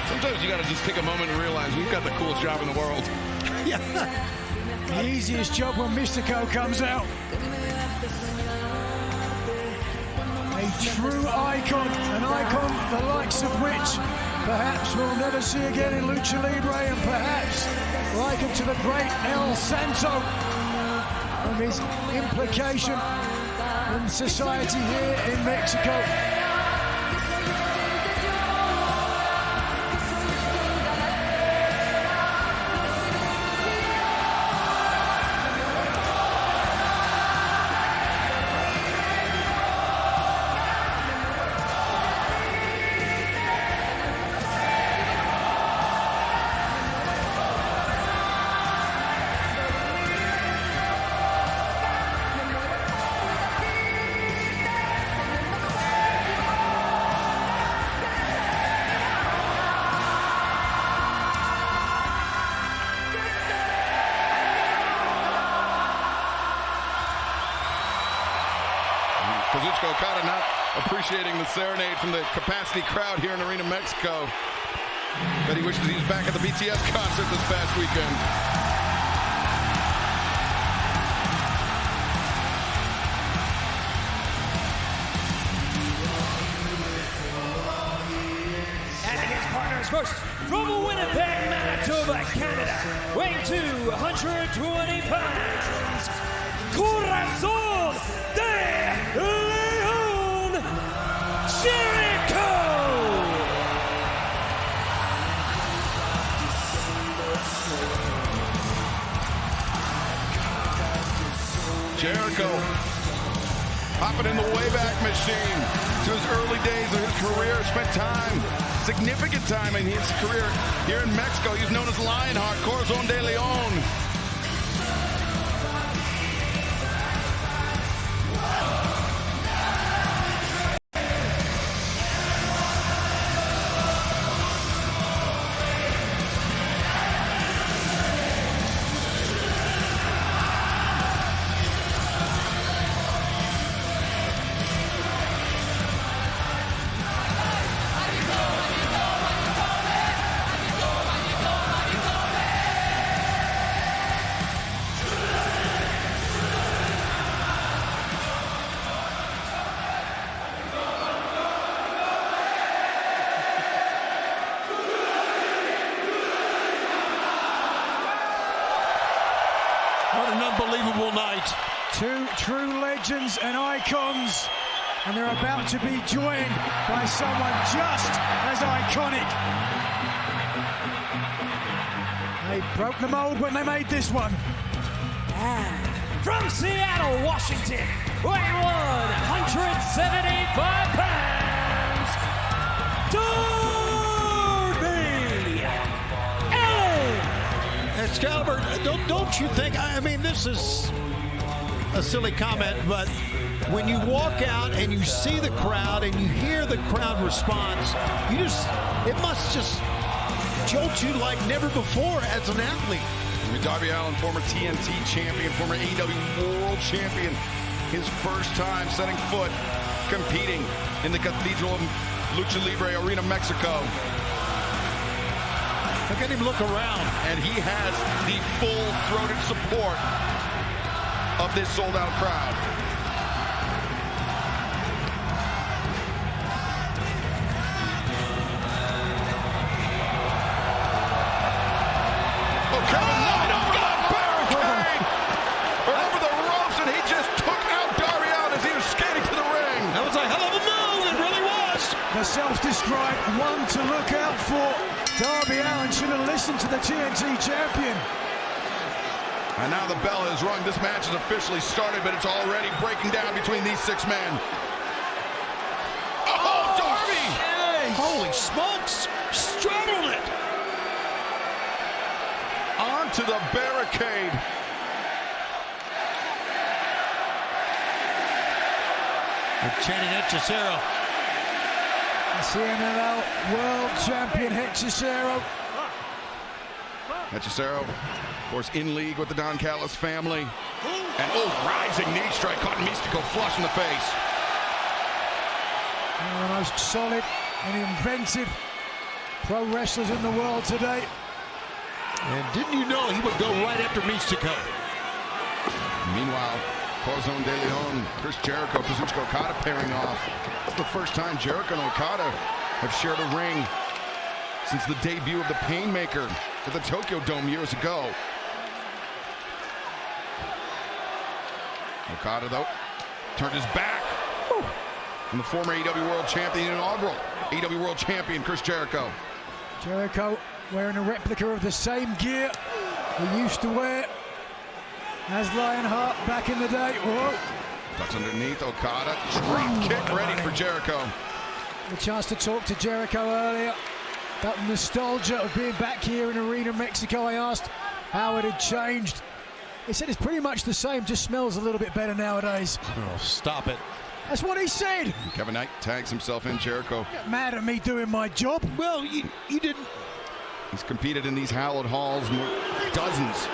A: Sometimes you got to just take a moment and realize we've got the coolest job in the world.
C: Yeah. The easiest job when Mystico comes out. A true icon, an icon the likes of which perhaps we'll never see again in Lucha Libre, and perhaps likened to the great El Santo and his implication in society here in Mexico.
A: Kazuchika Okada not appreciating the serenade from the capacity crowd here in Arena Mexico. But he wishes he was back at the BTS concert this past weekend.
B: And his partners first, from Winnipeg, Manitoba, Canada, weighing 220 pounds, Corazon de Leon, Jericho!
A: Jericho hopping in the Wayback Machine to his early days of his career. Spent time, significant time in his career here in Mexico. He's known as Lionheart, Corazon de Leon.
N: unbelievable night.
C: Two true legends and icons, and they're about to be joined by someone just as iconic. They broke the mold when they made this one.
B: From Seattle, Washington, weighing 175 pounds, Darby Allin.
D: Excalibur, don't you think, I mean, this is a silly comment, but when you walk out and you see the crowd and you hear the crowd response, it must just jolt you like never before as an athlete.
A: Darby Allin, former TNT champion, former AEW World Champion. His first time setting foot competing in the Cathedral of Lucha Libre Arena, Mexico.
D: Look at him look around.
A: And he has the full-throated support of this sold-out crowd.
C: The self-described one to look out for. Darby Allin should have listened to the TNT champion.
A: And now the bell has rung. This match has officially started, but it's already breaking down between these six men. Oh, Darby!
D: Geez. Holy smokes! Straddled it!
A: Onto the barricade.
D: They're chanting Hechicero.
C: CMLL World Champion Hechicero.
A: Hechicero, of course, in league with the Don Callis family. And rising knee strike caught Místico flush in the face.
C: One of the most solid and inventive pro wrestlers in the world today.
N: And didn't you know he would go right after Místico?
A: Meanwhile, Corazon de Leon, Chris Jericho, Kazuchika Okada pairing off. It's the first time Jericho and Okada have shared a ring since the debut of the Painmaker at the Tokyo Dome years ago. Okada, though, turned his back on the former AEW World Champion, inaugural AEW World Champion, Chris Jericho.
C: Jericho wearing a replica of the same gear he used to wear as Lionheart back in the day. Whoa.
A: That's underneath Okada. Drop kick ready for Jericho.
C: A chance to talk to Jericho earlier about the nostalgia of being back here in Arena Mexico. I asked how it had changed. He said it's pretty much the same, just smells a little bit better nowadays.
N: Oh, stop it.
C: That's what he said.
A: And Kevin Knight tags himself in. Jericho.
C: Get mad at me doing my job.
D: Well, you didn't.
A: He's competed in these hallowed halls dozens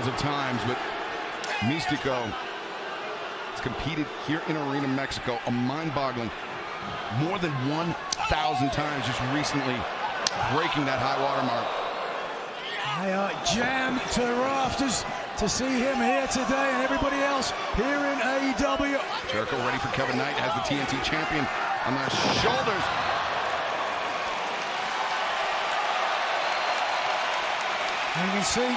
A: of times, but Místico has competed here in Arena Mexico, a mind-boggling more than 1,000 times just recently, breaking that high water mark.
C: They are jammed to the rafters to see him here today and everybody else here in AEW.
A: Jericho ready for Kevin Knight, has the TNT champion on their shoulders.
C: And you can see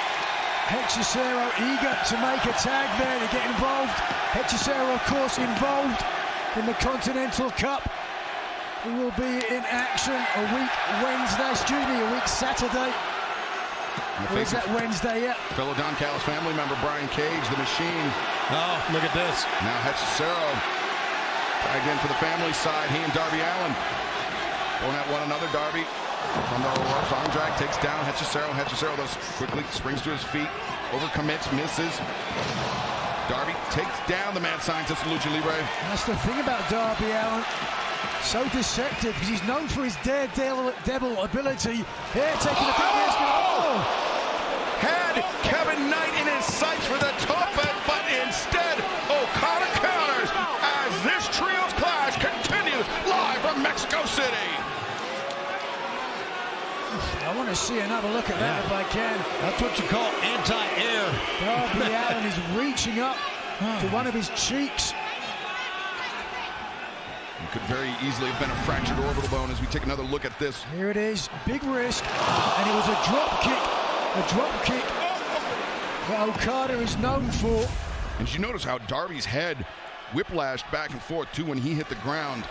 C: Hechicero eager to make a tag there to get involved. Hechicero, of course, involved in the Continental Cup. He will be in action a week Saturday. Or is that Wednesday yet?
A: Fellow Don Callis family member Brian Cage, the Machine.
N: Oh, look at this.
A: Now Hechicero tagged in for the family side. He and Darby Allin going at one another. Darby from the ropes, arm drag, takes down Hechicero. Hechicero, though, quickly springs to his feet, overcommits, misses. Darby takes down the mad scientist of Lucha Libre.
C: That's the thing about Darby Allin. So deceptive because he's known for his daredevil ability. Here, taking a big risk. Oh!
A: Had Kevin Knight in his sights for the top end, but instead Okada counters as this trio's clash continues live from Mexico City.
C: I want to see another look at that if I can.
N: That's what you call anti-air.
C: Darby Allin is reaching up to one of his cheeks.
A: It could very easily have been a fractured orbital bone as we take another look at this.
C: Here it is, big risk, and it was a drop kick. A drop kick that Okada is known for.
A: And you notice how Darby's head whiplashed back and forth too when he hit the ground.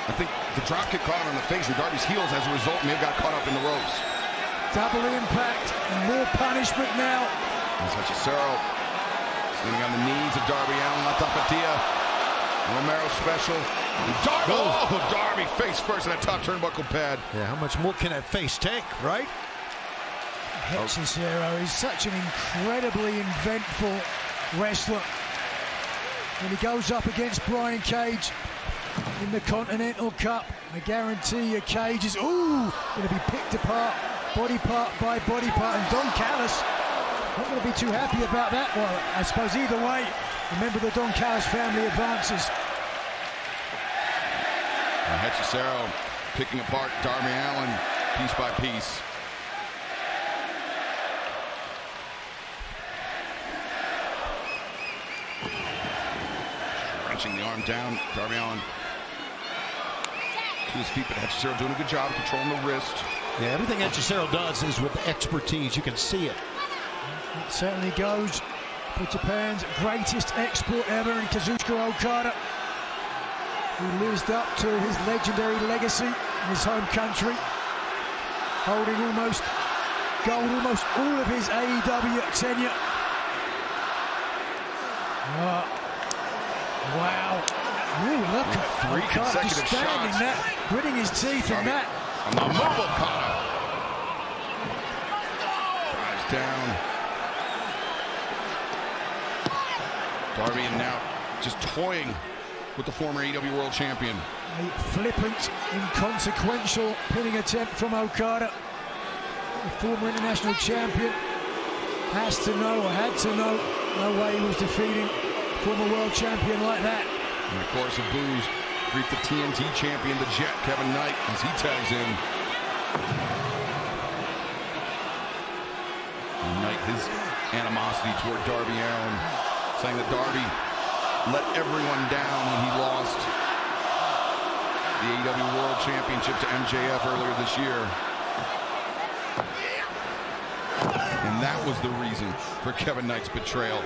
A: I think the dropkick caught him on the face, and Darby's heels as a result may have got caught up in the ropes.
C: Double impact and more punishment now.
A: As Hechicero standing on the knees of Darby Allin, La Tapatia. Romero special. Darby, Darby face first in that top turnbuckle pad.
N: Yeah, how much more can that face take, right?
C: Hechicero is such an incredibly inventful wrestler. When he goes up against Brian Cage in the Continental Cup, I guarantee you Cage is going to be picked apart, body part by body part, and Don Callis not going to be too happy about that. Well, I suppose either way, remember the Don Callis family advances.
A: And Hechicero picking apart Darby Allin piece by piece. Wrenching the arm down, Darby Allin to his feet, but Hechicero doing a good job controlling the wrist.
N: Yeah, everything Hechicero does is with expertise. You can see it.
C: It certainly goes for Japan's greatest export ever in Kazuchika Okada, who lived up to his legendary legacy in his home country, holding almost gold almost all of his AEW tenure. Wow. Ooh, look at
A: three
C: Okada
A: consecutive
C: just standing
A: shots.
C: there, gritting his teeth in that.
A: On the move, Okada. Drives down. Darby and now just toying with the former AEW World Champion.
C: A flippant, inconsequential pinning attempt from Okada. The former international champion has to know, or had to know, no way he was defeating former world champion like that.
A: And of course, of boos, greet the TNT champion, the Jet, Kevin Knight, as he tags in. And Knight, his animosity toward Darby Allin, saying that Darby let everyone down when he lost the AEW World Championship to MJF earlier this year. And that was the reason for Kevin Knight's betrayal.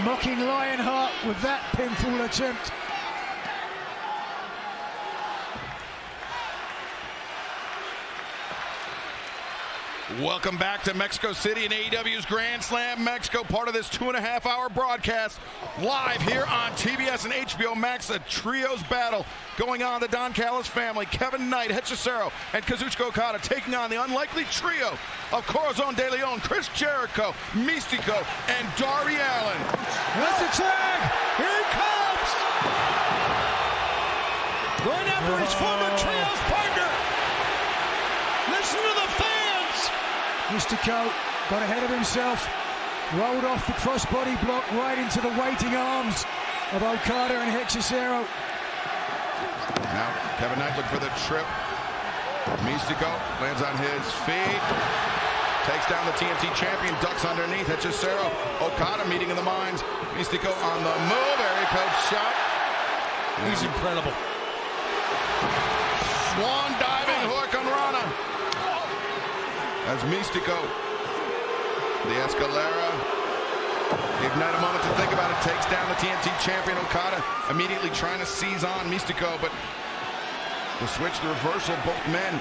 C: Mocking Lionheart with that pinfall attempt.
A: Welcome back to Mexico City and AEW's Grand Slam Mexico, part of this 2.5-hour broadcast, live here on TBS and HBO Max. A trios battle going on. The Don Callis family, Kevin Knight, Hechicero, and Kazuchika Okada taking on the unlikely trio of Corazon de Leon, Chris Jericho, Mystico, and Darby Allin.
C: That's the tag! Here he comes!
D: Going after his former trios partner. Listen to the fans.
C: Mystico got ahead of himself, rolled off the crossbody block right into the waiting arms of Okada and Hechicero.
A: Now Kevin Knight looking for the trip. Mystico lands on his feet, takes down the TNT champion, ducks underneath. Hechicero, Okada meeting in the minds. Mystico on the move, area code shot.
N: He's incredible.
A: Swan diving hook on Rana. As Mystico, the Escalera, gave Knight a moment to think about it, takes down the TNT champion. Okada immediately trying to seize on Mystico, but the switch, the reversal, both men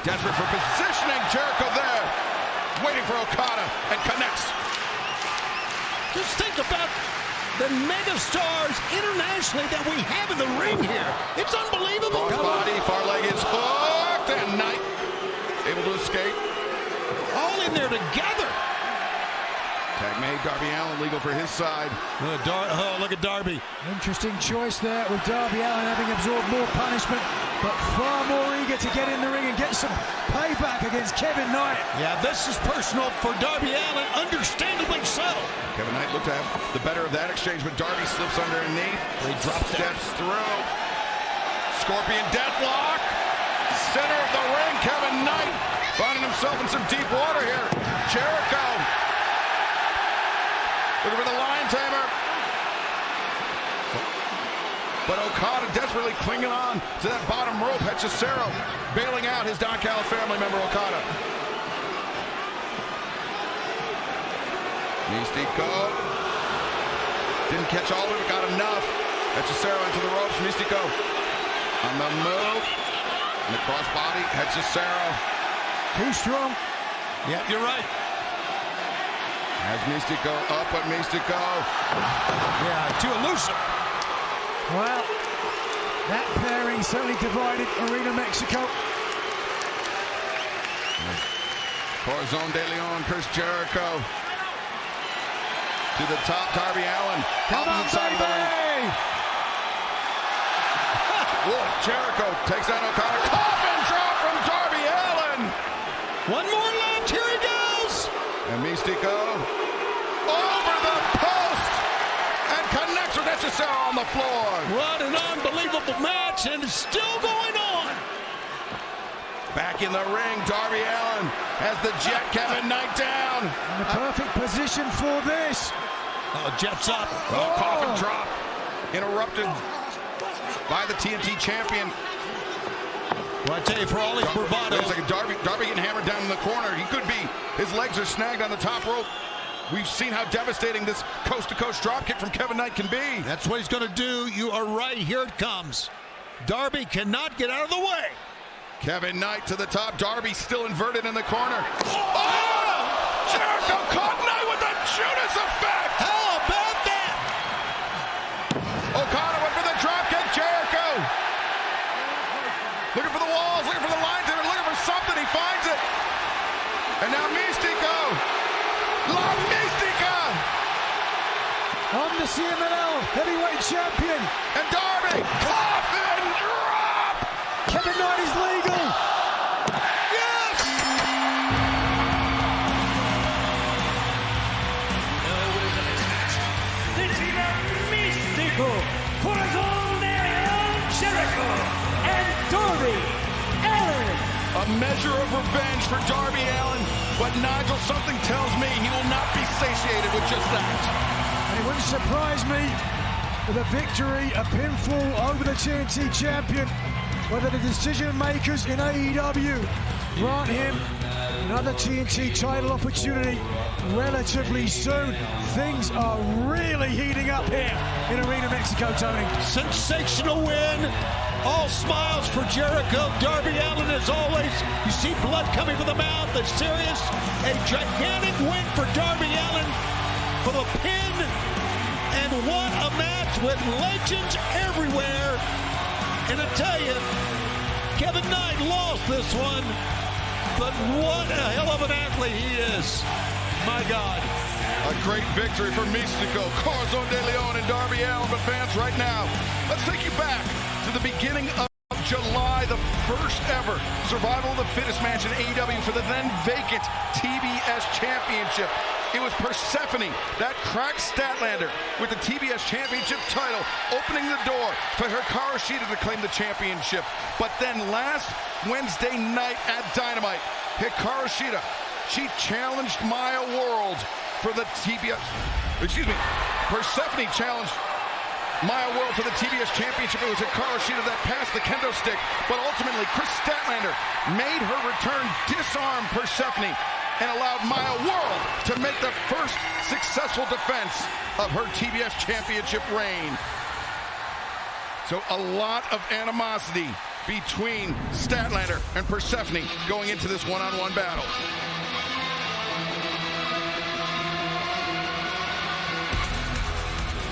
A: desperate for positioning. Jericho there, waiting for Okada, and connects.
D: Just think about the megastars internationally that we have in the ring here. It's unbelievable.
A: Crossbody, far leg is hooked, and Knight able to escape.
D: All in there together.
A: Tag made, Darby Allin legal for his side.
N: Look at Darby.
C: Interesting choice there with Darby Allin having absorbed more punishment, but far more eager to get in the ring and get some payback against Kevin Knight.
D: Yeah, this is personal for Darby Allin, understandably so.
A: Kevin Knight looked to have the better of that exchange, but Darby slips underneath.
N: He drops
A: steps through. Scorpion deathlock. Center of the ring, Kevin Knight finding himself in some deep water here. Jericho looking for the Lion Tamer. But Okada desperately clinging on to that bottom rope. Hechicero bailing out his Don Callis family member, Okada. Mystico didn't catch all of it, got enough. Hechicero into the ropes. Mystico on the move. And the crossbody. Hechicero.
C: Too strong.
N: Yeah, you're right.
A: Has Mystico up at Mystico.
N: Yeah, too elusive.
C: Well, that pairing certainly divided Arena Mexico.
A: Corazon de Leon, Chris Jericho. To the top, Darby Allin. Opposite side of the ring. Jericho takes out O'Connor. Coffin drop from Darby Allin.
D: One more left. Here he goes.
A: And Mystico over the post and connects with Hechicero on the floor.
D: What an unbelievable match, and it's still going on.
A: Back in the ring, Darby Allin has the Jet Kevin Knight down.
C: In the perfect position for this.
N: Oh, Jet's up.
A: Oh, Coffin drop. Interrupted by the TNT champion.
N: Well, I tell you, for all his bravado.
A: It's like Darby getting hammered down in the corner. He could be. His legs are snagged on the top rope. We've seen how devastating this coast-to-coast dropkick from Kevin Knight can be.
N: That's what he's going to do. You are right. Here it comes. Darby cannot get out of the way.
A: Kevin Knight to the top. Darby still inverted in the corner. Oh! Jericho caught Knight with the Judas effect.
D: How about that?
A: O'Connor went for the dropkick. Jericho looking for the walls, looking for the lines, and looking for something. He finds it. And now Mystico. La Mystica.
C: On the CMLL heavyweight champion.
A: And Darby. Coffin drop.
C: Kevin Knight is legal.
A: Yes.
B: The team Mystico, Corazon de Leon, Jericho, and Darby Allin.
A: A measure of revenge for Darby Allin, but Nigel, something tells me he will not be satiated with just that.
C: And it wouldn't surprise me with a victory, a pinfall over the TNT champion, whether the decision makers in AEW grant him another TNT title opportunity relatively soon. Things are really heating up here in Arena Mexico, Tony.
D: Sensational win. All smiles for Jericho. Darby Allin, as always. You see blood coming from the mouth. It's serious. A gigantic win for Darby Allin for the pin. And what a match with legends everywhere. And I tell you, Kevin Knight lost this one. But what a hell of an athlete he is. My God.
A: A great victory for Mystico, Corazon de Leon, and Darby Allin. But fans, right now, let's take you back to the beginning of July, the first ever Survival of the Fittest match in AEW for the then vacant TBS Championship. It was Persephone, that cracked Statlander, with the TBS Championship title, opening the door for Hikaru Shida to claim the championship. But then last Wednesday night at Dynamite, Hikaru Shida, she challenged Maya World for the TBS, Persephone challenged Maya World for the TBS Championship. It was Hikaru Shida that passed the kendo stick, but ultimately Chris Statlander made her return, disarm Persephone, and allowed Maya World to make the first successful defense of her TBS Championship reign. So a lot of animosity between Statlander and Persephone going into this one-on-one battle.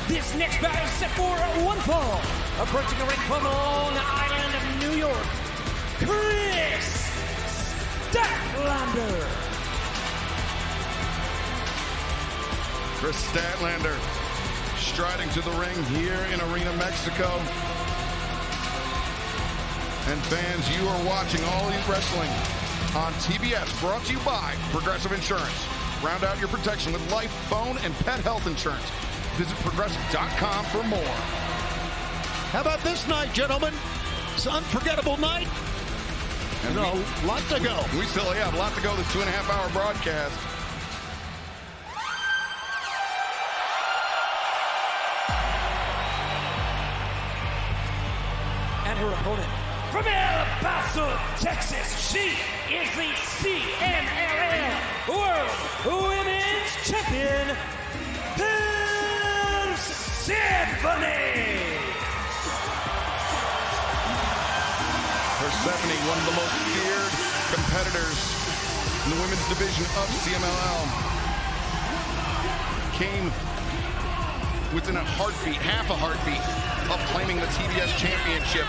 B: This next battle is set for one fall. Approaching the ring from Long Island of New York, Chris Statlander.
A: Chris Statlander striding to the ring here in Arena Mexico. And fans, you are watching All Elite Wrestling on TBS, brought to you by Progressive Insurance. Round out your protection with life, bone, and pet health insurance. Visit Progressive.com for more.
D: How about this night, gentlemen? It's an unforgettable night.
A: And
D: a lot to go.
A: We still have a lot to go this 2.5-hour broadcast.
B: And her opponent from El Paso, Texas, she is the CMLL World Women's Champion, Persephone.
A: Persephone, one of the most feared competitors in the women's division of CMLL, came within a heartbeat, half a heartbeat, of claiming the TBS championship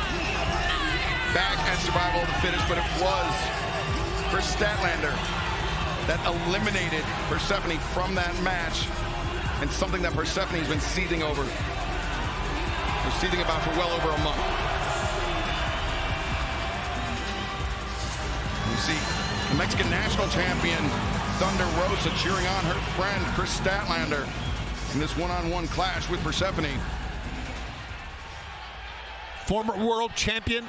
A: back at Survival of the Fittest, but it was Chris Statlander that eliminated Persephone from that match, and something that Persephone's been seething over. Was seething about for well over a month. You see the Mexican national champion Thunder Rosa cheering on her friend Chris Statlander in this one-on-one clash with Persephone.
N: Former world champion,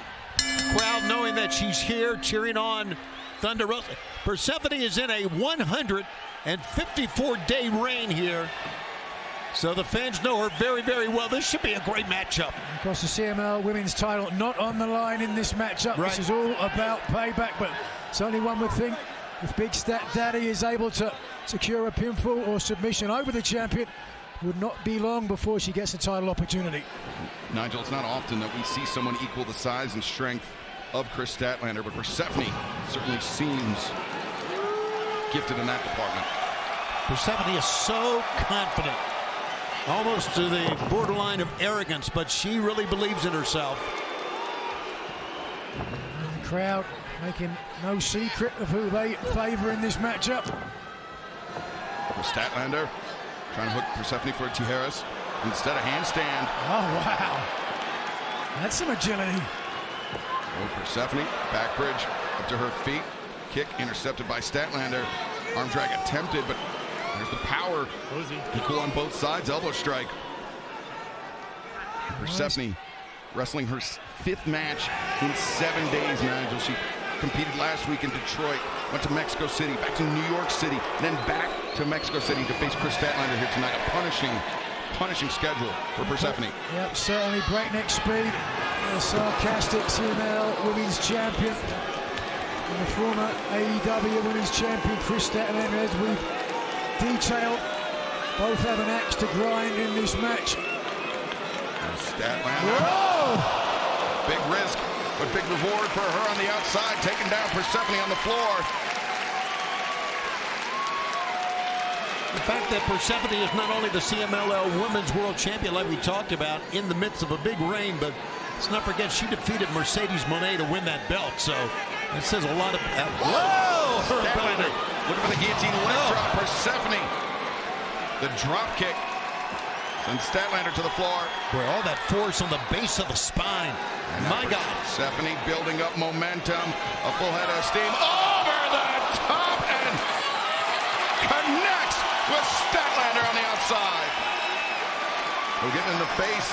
N: crowd knowing that she's here cheering on Thunder Rosa. Persephone is in a 154-day reign here, so the fans know her very, very well. This should be a great matchup.
C: Of course, the CMLL women's title not on the line in this matchup.
N: Right.
C: This is all about payback, but it's only one would think if Big Stat Daddy is able to secure a pinfall or submission over the champion, would not be long before she gets a title opportunity.
A: Nigel, it's not often that we see someone equal the size and strength of Chris Statlander, but Persephone certainly seems gifted in that department.
N: Persephone is so confident, almost to the borderline of arrogance, but she really believes in herself.
C: And the crowd making no secret of who they favor in this matchup.
A: Statlander trying to hook Persephone for a Tijeras instead of handstand.
C: Oh, wow. That's some agility.
A: Oh, Persephone, back bridge up to her feet. Kick intercepted by Statlander. Arm drag attempted, but there's the power. Equal on both sides. Elbow strike. Persephone wrestling her 5th match in 7 days, Nigel. She competed last week in Detroit, went to Mexico City, back to New York City, then back to Mexico City to face Chris Statlander here tonight. A punishing schedule for Persephone.
C: Yep, certainly breakneck speed. The sarcastic CMLL women's champion and the former AEW women's champion Chris Statlander, as we've detailed, both have an axe to grind in this match.
A: Statlander. Whoa! Big risk, but big reward for her on the outside, taking down Persephone on the floor.
N: The fact that Persephone is not only the CMLL Women's World Champion like we talked about in the midst of a big reign, but let's not forget she defeated Mercedes Moné to win that belt, so it says a lot of... Whoa!
A: Statlander looking for the guillotine leg drop. Persephone, the drop kick. And Statlander to the floor.
N: Boy, all that force on the base of the spine. And my God.
A: Persephone building up momentum. A full head of steam. Over the top and connects with Statlander on the outside. We're getting in the face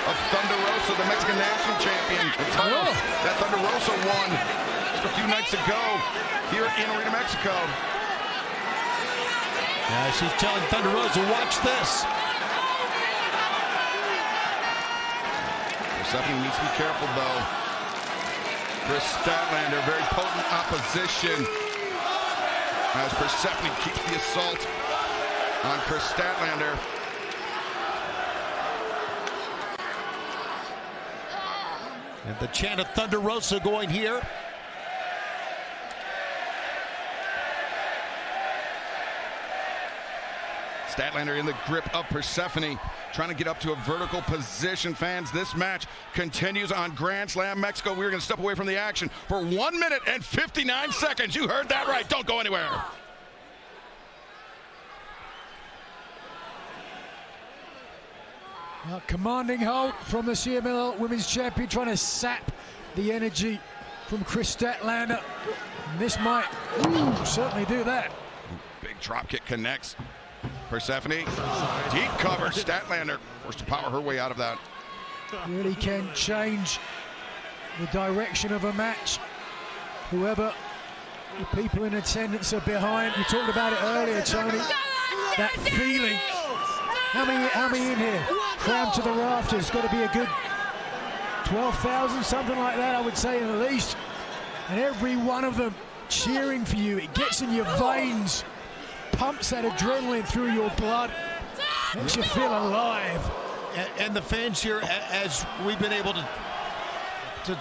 A: of Thunder Rosa, the Mexican national champion. The title that Thunder Rosa won just a few nights ago here in Arena, Mexico.
N: Yeah, she's telling Thunder Rosa, watch this.
A: Persephone needs to be careful, though. Chris Statlander, very potent opposition as Persephone keeps the assault on Chris Statlander.
N: And the chant of Thunder Rosa going here.
A: Statlander in the grip of Persephone, trying to get up to a vertical position. Fans, this match continues on Grand Slam Mexico. We're going to step away from the action for 1 minute and 59 seconds. You heard that right. Don't go anywhere.
C: Commanding hold from the CMLL Women's Champion, trying to sap the energy from Chris Statlander. And this might certainly do that.
A: Big drop kick connects. Persephone, deep cover. Statlander forced to power her way out of that.
C: Really can change the direction of a match. Whoever the people in attendance are behind. You talked about it earlier, Tony. That feeling. How many in here? Crammed to the rafters. Got to be a good 12,000, something like that, I would say at least. And every one of them cheering for you. It gets in your veins, pumps that adrenaline through your blood, makes you feel alive.
N: And the fans here, as we've been able to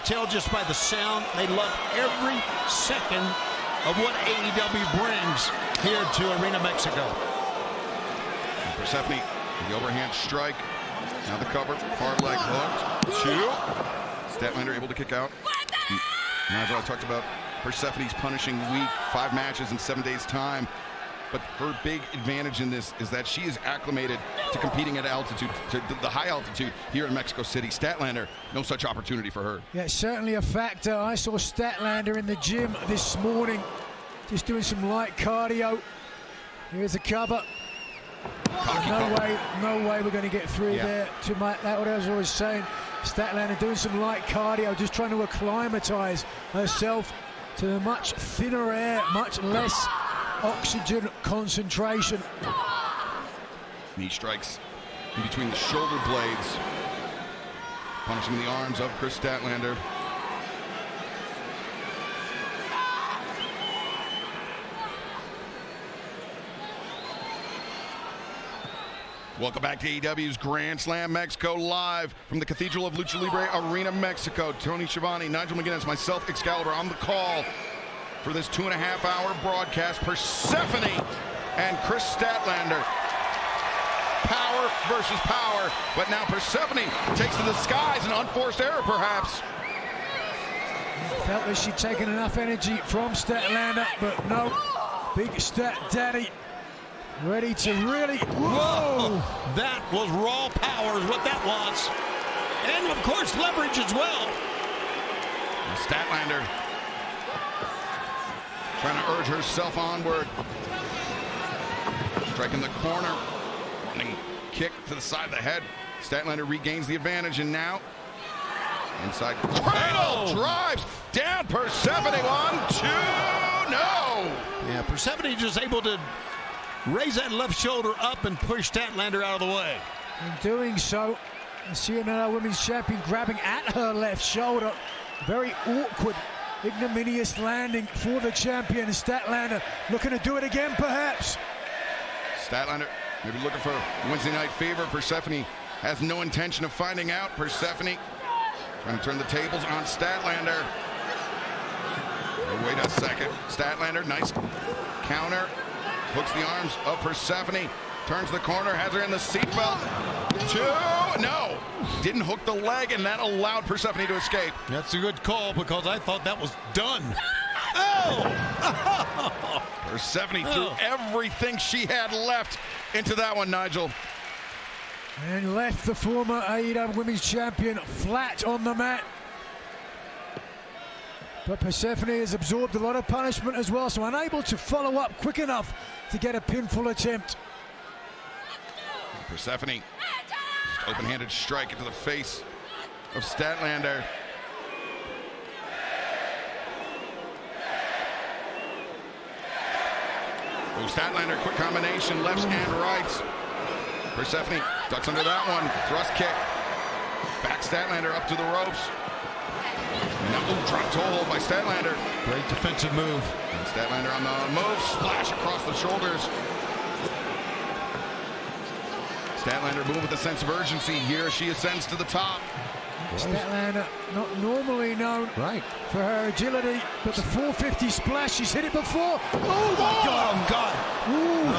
N: tell just by the sound, they love every second of what AEW brings here to Arena Mexico.
A: Persephone, the overhand strike. Now the cover, far leg hooked. 2. Statlander able to kick out. Nigel, I talked about Persephone's punishing week, 5 matches in 7 days' time. But her big advantage in this is that she is acclimated to competing at altitude, to the high altitude here in Mexico City. Statlander, no such opportunity for her.
C: Yeah, certainly a factor. I saw Statlander in the gym this morning, just doing some light cardio. Here's a cover. No way we're going to get through there. To that, what I was always saying, Statlander doing some light cardio, just trying to acclimatize herself to the much thinner air, much less oxygen concentration.
A: Knee strikes in between the shoulder blades, punishing the arms of Kris Statlander. Welcome back to AEW's Grand Slam Mexico, live from the Cathedral of Lucha Libre Arena Mexico. Tony Schiavone, Nigel McGuinness, myself, Excalibur, on the call for this 2.5-hour broadcast. Persephone and Kris Statlander. Power versus power, but now Persephone takes to the skies, an unforced error perhaps.
C: Felt that she'd taken enough energy from Statlander, but no. Big Stat Daddy ready to really... Whoa!
N: That was raw power is what that was. And, of course, leverage as well.
A: Statlander trying to urge herself onward. Striking the corner. Running kick to the side of the head. Statlander regains the advantage, and now inside cradle drives down Persephone. 1, 2, no!
N: Yeah, Persephone just able to raise that left shoulder up and push Statlander out of the way.
C: In doing so, CMLL Women's Champion grabbing at her left shoulder. Very awkward, ignominious landing for the champion. Statlander looking to do it again, perhaps.
A: Statlander maybe looking for Wednesday Night Fever. Persephone has no intention of finding out. Persephone trying to turn the tables on Statlander. Oh, wait a second. Statlander, nice counter. Hooks the arms of Persephone. Turns the corner, has her in the seatbelt. 2, no. Didn't hook the leg, and that allowed Persephone to escape.
N: That's a good call, because I thought that was done. Oh!
A: Persephone threw everything she had left into that one, Nigel.
C: And left the former AEW Women's Champion flat on the mat. But Persephone has absorbed a lot of punishment as well, so unable to follow up quick enough to get a pinfall attempt.
A: Persephone, just open-handed strike into the face of Statlander. Oh, Statlander, quick combination, lefts and rights. Persephone ducks under that one, thrust kick. Back Statlander up to the ropes. Now, drop toe hold by Statlander.
N: Great defensive move.
A: And Statlander on the move, splash across the shoulders. Statlander moving with a sense of urgency. Here she ascends to the top.
C: Statlander, not normally known for her agility, but the 450 splash, she's hit it before. Oh my God!
N: Oh God!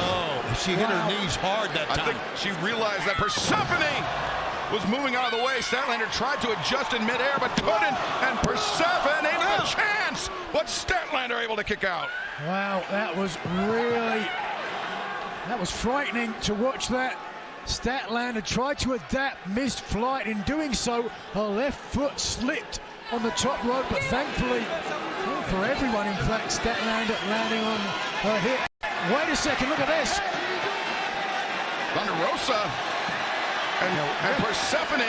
N: Oh, she hit her knees hard that time.
A: I think she realized that Persephone was moving out of the way. Statlander tried to adjust in midair, but couldn't. And Persephone ain't a chance. But Statlander able to kick out.
C: Wow, that was frightening to watch that. Statlander tried to adapt, missed flight. In doing so, her left foot slipped on the top rope, but thankfully, for everyone, in fact, Statlander landing on her hip. Wait a second, look at this.
A: Thunder Rosa and Persephone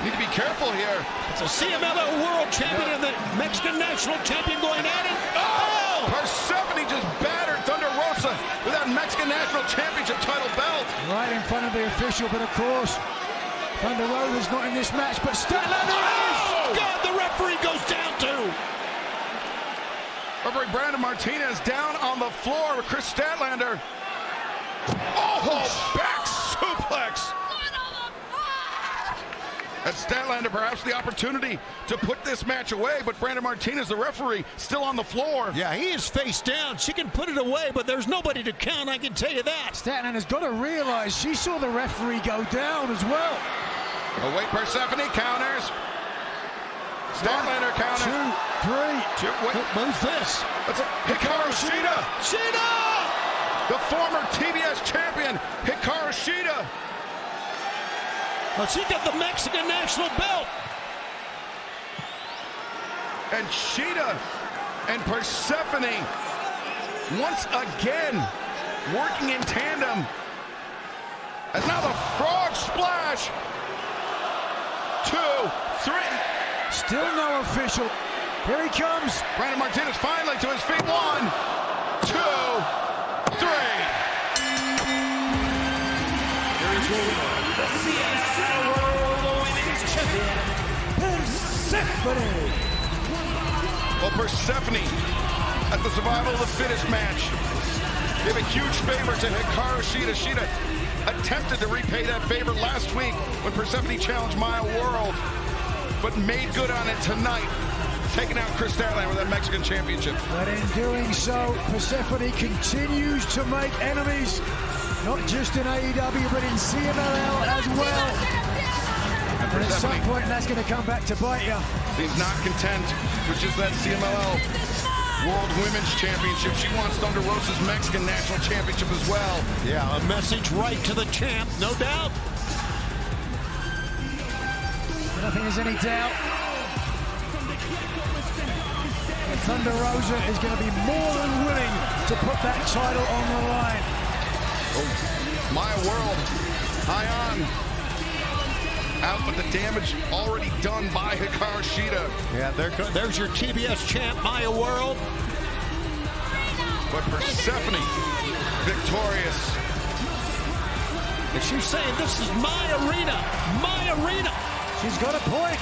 A: need to be careful here.
N: It's a CMLL World Champion and the Mexican National Champion going at it.
A: Oh! Persephone just battered Thunder Rosa with that Mexican National Championship title belt.
C: Right in front of the official, but of course, Thunder Rosa's not in this match, but Statlander is!
N: Oh, God, the referee goes down too!
A: Referee Brandon Martinez down on the floor with Chris Statlander. Oh, back suplex! And Statlander perhaps the opportunity to put this match away, but Brandon Martinez, the referee, still on the floor.
N: Yeah, he is face down. She can put it away, but there's nobody to count, I can tell you that.
C: Statlander's got to realize she saw the referee go down as well.
A: Oh, wait, Persephone counters. Statlander counters.
C: 2, 3.
N: What's this?
A: That's a Hikaru Shida.
N: Shida!
A: The former TBS champion, Hikaru Shida.
N: Well, she got the Mexican national belt.
A: And Shida and Persephone once again working in tandem. And now the frog splash. 2, 3.
C: Still no official. Here he comes.
A: Brandon Martinez finally to his feet. 1, 2, 3.
B: Here is your winner, the CMLL World Women's Champion, Persephone.
A: Well, Persephone at the survival of the fittest match gave a huge favor to Hikaru Shida. Shida attempted to repay that favor last week when Persephone challenged Maya World, but made good on it tonight, taking out Chris Statlander with that Mexican championship.
C: But in doing so, Persephone continues to make enemies, not just in AEW, but in CMLL as well. And at some point, that's going to come back to bite you.
A: He's not content with just that CMLL World Women's Championship. She wants Thunder Rosa's Mexican National Championship as well.
N: Yeah, a message right to the champ, no doubt.
C: I don't think there's any doubt. And Thunder Rosa is going to be more than willing to put that title on the line.
A: Oh, Maya World, high on. Out, but the damage already done by Hikaru Shida.
N: Yeah, there's your TBS champ, Maya World.
A: But Persephone, victorious.
N: And she's saying, this is my arena, my arena.
C: She's got a point.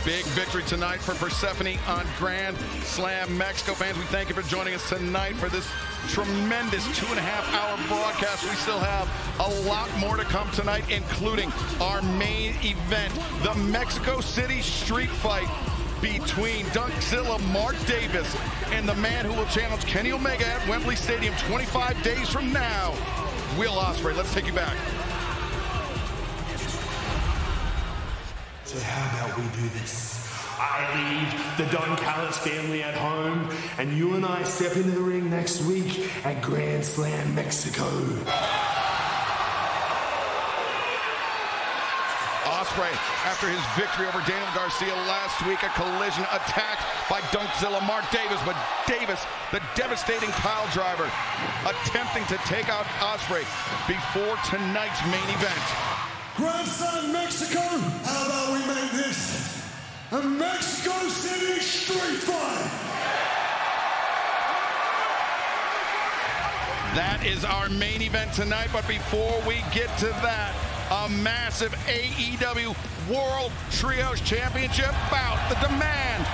A: Big victory tonight for Persephone on Grand Slam Mexico. Fans, we thank you for joining us tonight for this tremendous 2.5-hour broadcast. We still have a lot more to come tonight, including our main event, the Mexico City Street Fight between Dunkzilla Mark Davis and the man who will challenge Kenny Omega at Wembley Stadium 25 days from now, Will Ospreay. Let's take you back.
O: So how about we do this? I leave the Don Callis family at home, and you and I step into the ring next week at Grand Slam Mexico.
A: Ospreay, after his victory over Daniel Garcia last week, a collision attacked by Dunkzilla Mark Davis, but Davis, the devastating pile driver, attempting to take out Ospreay before tonight's main event.
J: Grand Slam Mexico, how about we make this a Mexico City Street Fight?
A: That is our main event tonight, but before we get to that, a massive AEW World Trios Championship bout. The Demand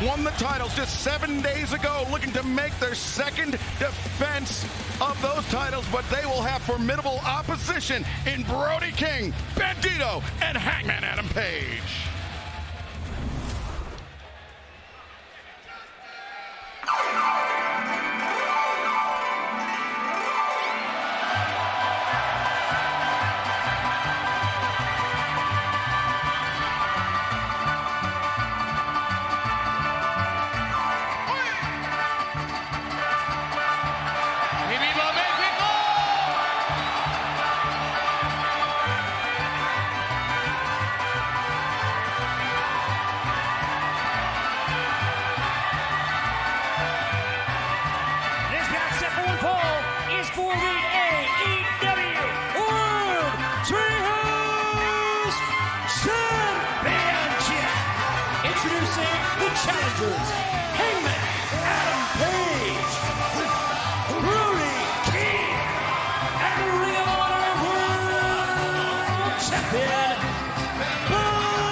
A: won the titles just 7 days ago, looking to make their second defense of those titles, but they will have formidable opposition in Brody King, Bandito, and Hangman Adam Page.
B: Challengers, Hangman Adam Page, Brody King, and the Ring of Honor champion, Bandito.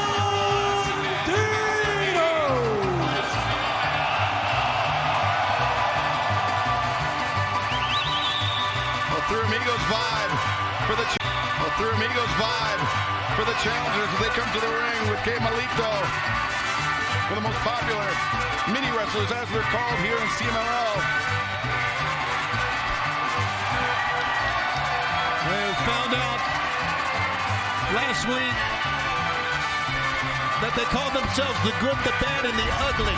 A: Three Amigos vibe for the challengers as they come to the ring with Kemalito, one of the most popular mini wrestlers, as they're called here in CMLL.
N: They found out last week that they called themselves the good, the bad, and the ugly.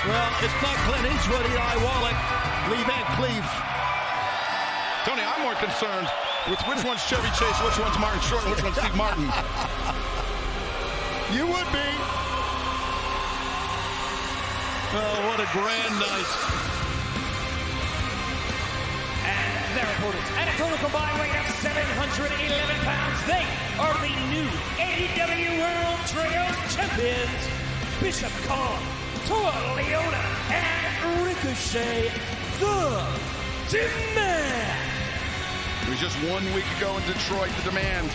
N: Well, it's not Clint Eastwood, Eli Wallach, Lee Van Cleef.
A: Tony, I'm more concerned with which one's Chevy Chase, which one's Martin Short, and which one's Steve Martin.
N: You would be. Oh, what a grand night.
B: And their opponents, at a total combined weight of 711 pounds, they are the new AEW World Trios Champions, Bishop Khan, Toa Leona, and Ricochet, the Demand.
A: It was just 1 week ago in Detroit, the Demand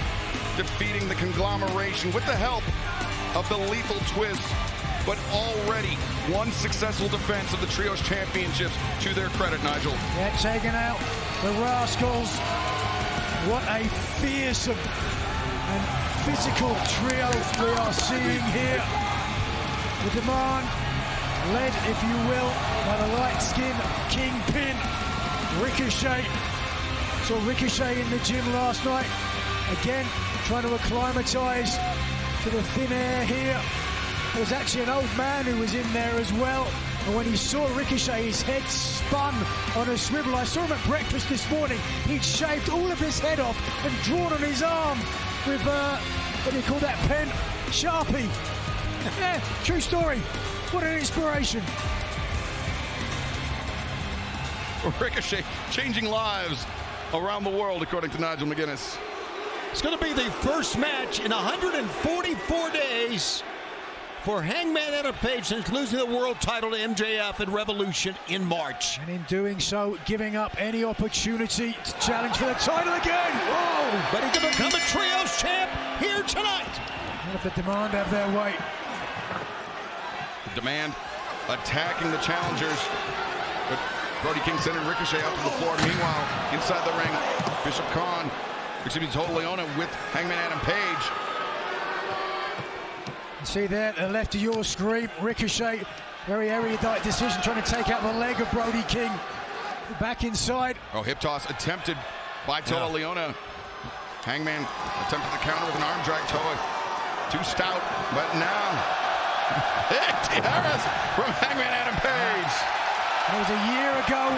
A: defeating the conglomeration with the help of the Lethal Twist, but already one successful defense of the Trios Championships to their credit, Nigel.
C: Yeah, taking out the Rascals. What a fearsome and physical trio we are seeing here. The Demand, led, if you will, by the light-skinned Kingpin, Ricochet. Saw Ricochet in the gym last night. Again, trying to acclimatise to the thin air here. There was actually an old man who was in there as well. And when he saw Ricochet, his head spun on a swivel. I saw him at breakfast this morning. He'd shaved all of his head off and drawn on his arm with, what do you call that pen? Sharpie. Yeah, true story. What an inspiration.
A: Ricochet changing lives around the world, according to Nigel McGuinness.
N: It's going to be the first match in 144 days for Hangman Adam Page since losing the world title to MJF at Revolution in March.
C: And in doing so, giving up any opportunity to challenge for the title again.
N: Whoa! Ready to become a Trios champ here tonight.
C: What if the Demand have their way?
A: The Demand attacking the challengers. But Brody King sending Ricochet out to the floor. Meanwhile, inside the ring, Bishop Khan, Toa Leona with Hangman Adam Page.
C: See there, to the left of your screen, Ricochet, very erudite decision, trying to take out the leg of Brody King. Back inside.
A: Oh, hip toss attempted by Toa Leona. Hangman attempted to counter with an arm drag. Toa too stout, but now big Harris from Hangman Adam Page.
C: It was a year ago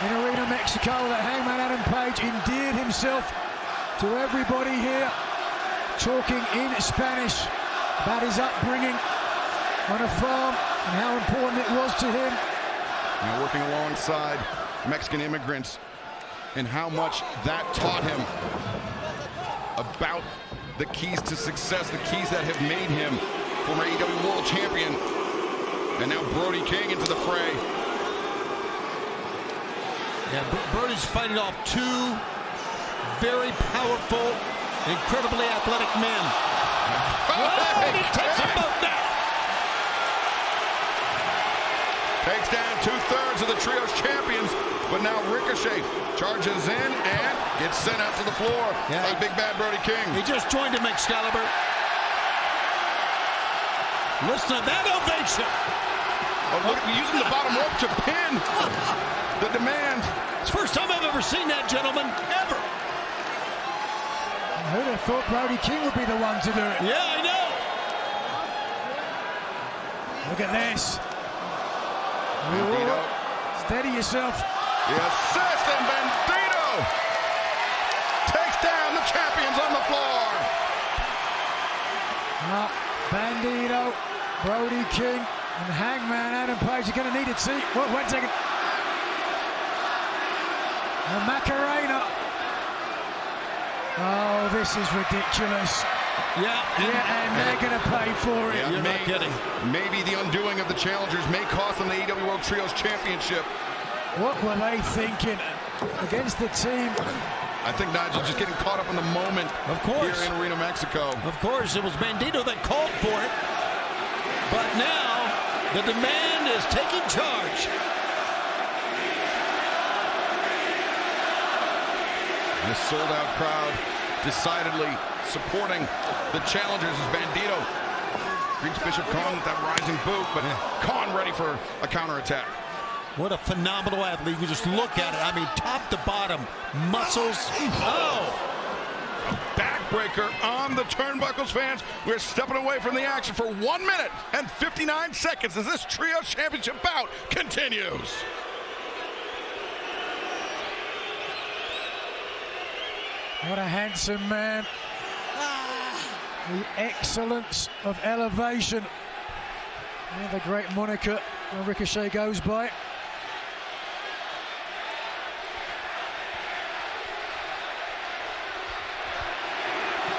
C: in Arena Mexico that Hangman Adam Page endeared himself to everybody here, talking in Spanish about his upbringing on a farm and how important it was to him.
A: Now working alongside Mexican immigrants and how much that taught him about the keys to success, the keys that have made him former AEW World Champion. And now Brody King into the fray.
N: Yeah, Brody's fighting off two very powerful, incredibly athletic men. Oh, he takes them both down.
A: Takes down 2/3 of the Trios champions, but now Ricochet charges in and gets sent out to the floor by Big Bad Brody King.
N: He just joined him, Excalibur. Listen to that ovation.
A: Oh, look, using the bottom rope to pin the Demand.
N: It's the first time I've ever seen that, gentlemen, ever.
C: Who'd have thought Brody King would be the one to do it?
N: Yeah, I know.
C: Look at this.
A: Bandito.
C: Steady yourself.
A: The assist, and Bandito takes down the champions on the floor.
C: Bandito, Brody King, and Hangman Adam Page are going to need it. See, wait a second. The Macarena. Oh, this is ridiculous.
N: Yeah,
C: and they're going to pay for it.
N: Yeah, you're not kidding.
A: Maybe the undoing of the challengers may cost them the AEW World Trios Championship.
C: What were they thinking against the team
A: I think Nigel just getting caught up in the moment.
N: Of course.
A: Here in Arena Mexico.
N: Of course, it was Bandito that called for it. But now the demand is taking charge.
A: This sold-out crowd decidedly supporting the challengers as Bandito greets Bishop Kaun with that rising boot, but Kaun ready for a counterattack.
N: What a phenomenal athlete. You just look at it. I mean, top to bottom, muscles. Oh!
A: A backbreaker on the turnbuckles, fans. We're stepping away from the action for 1 minute and 59 seconds as this Trio Championship bout continues.
C: What a handsome man. The excellence of elevation. The great moniker Ricochet goes by.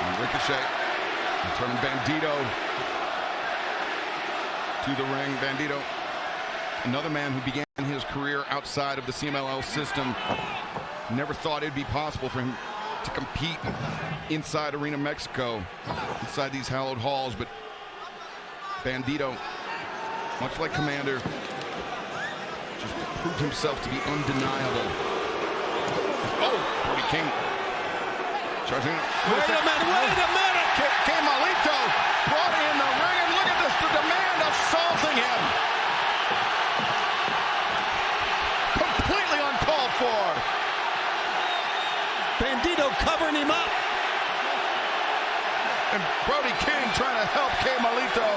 A: And Ricochet turning Bandito to the ring. Bandito, another man who began his career outside of the CMLL system. Never thought it'd be possible for him to compete inside Arena Mexico, inside these hallowed halls, but Bandito, much like Commander, just proved himself to be undeniable. Oh, Brody King. Charging up.
N: Wait a minute!
A: Kemalito brought in the ring, and look at this, the demand assaulting him. Completely uncalled for.
N: Bandito covering him up.
A: And Brody King trying to help Kemalito.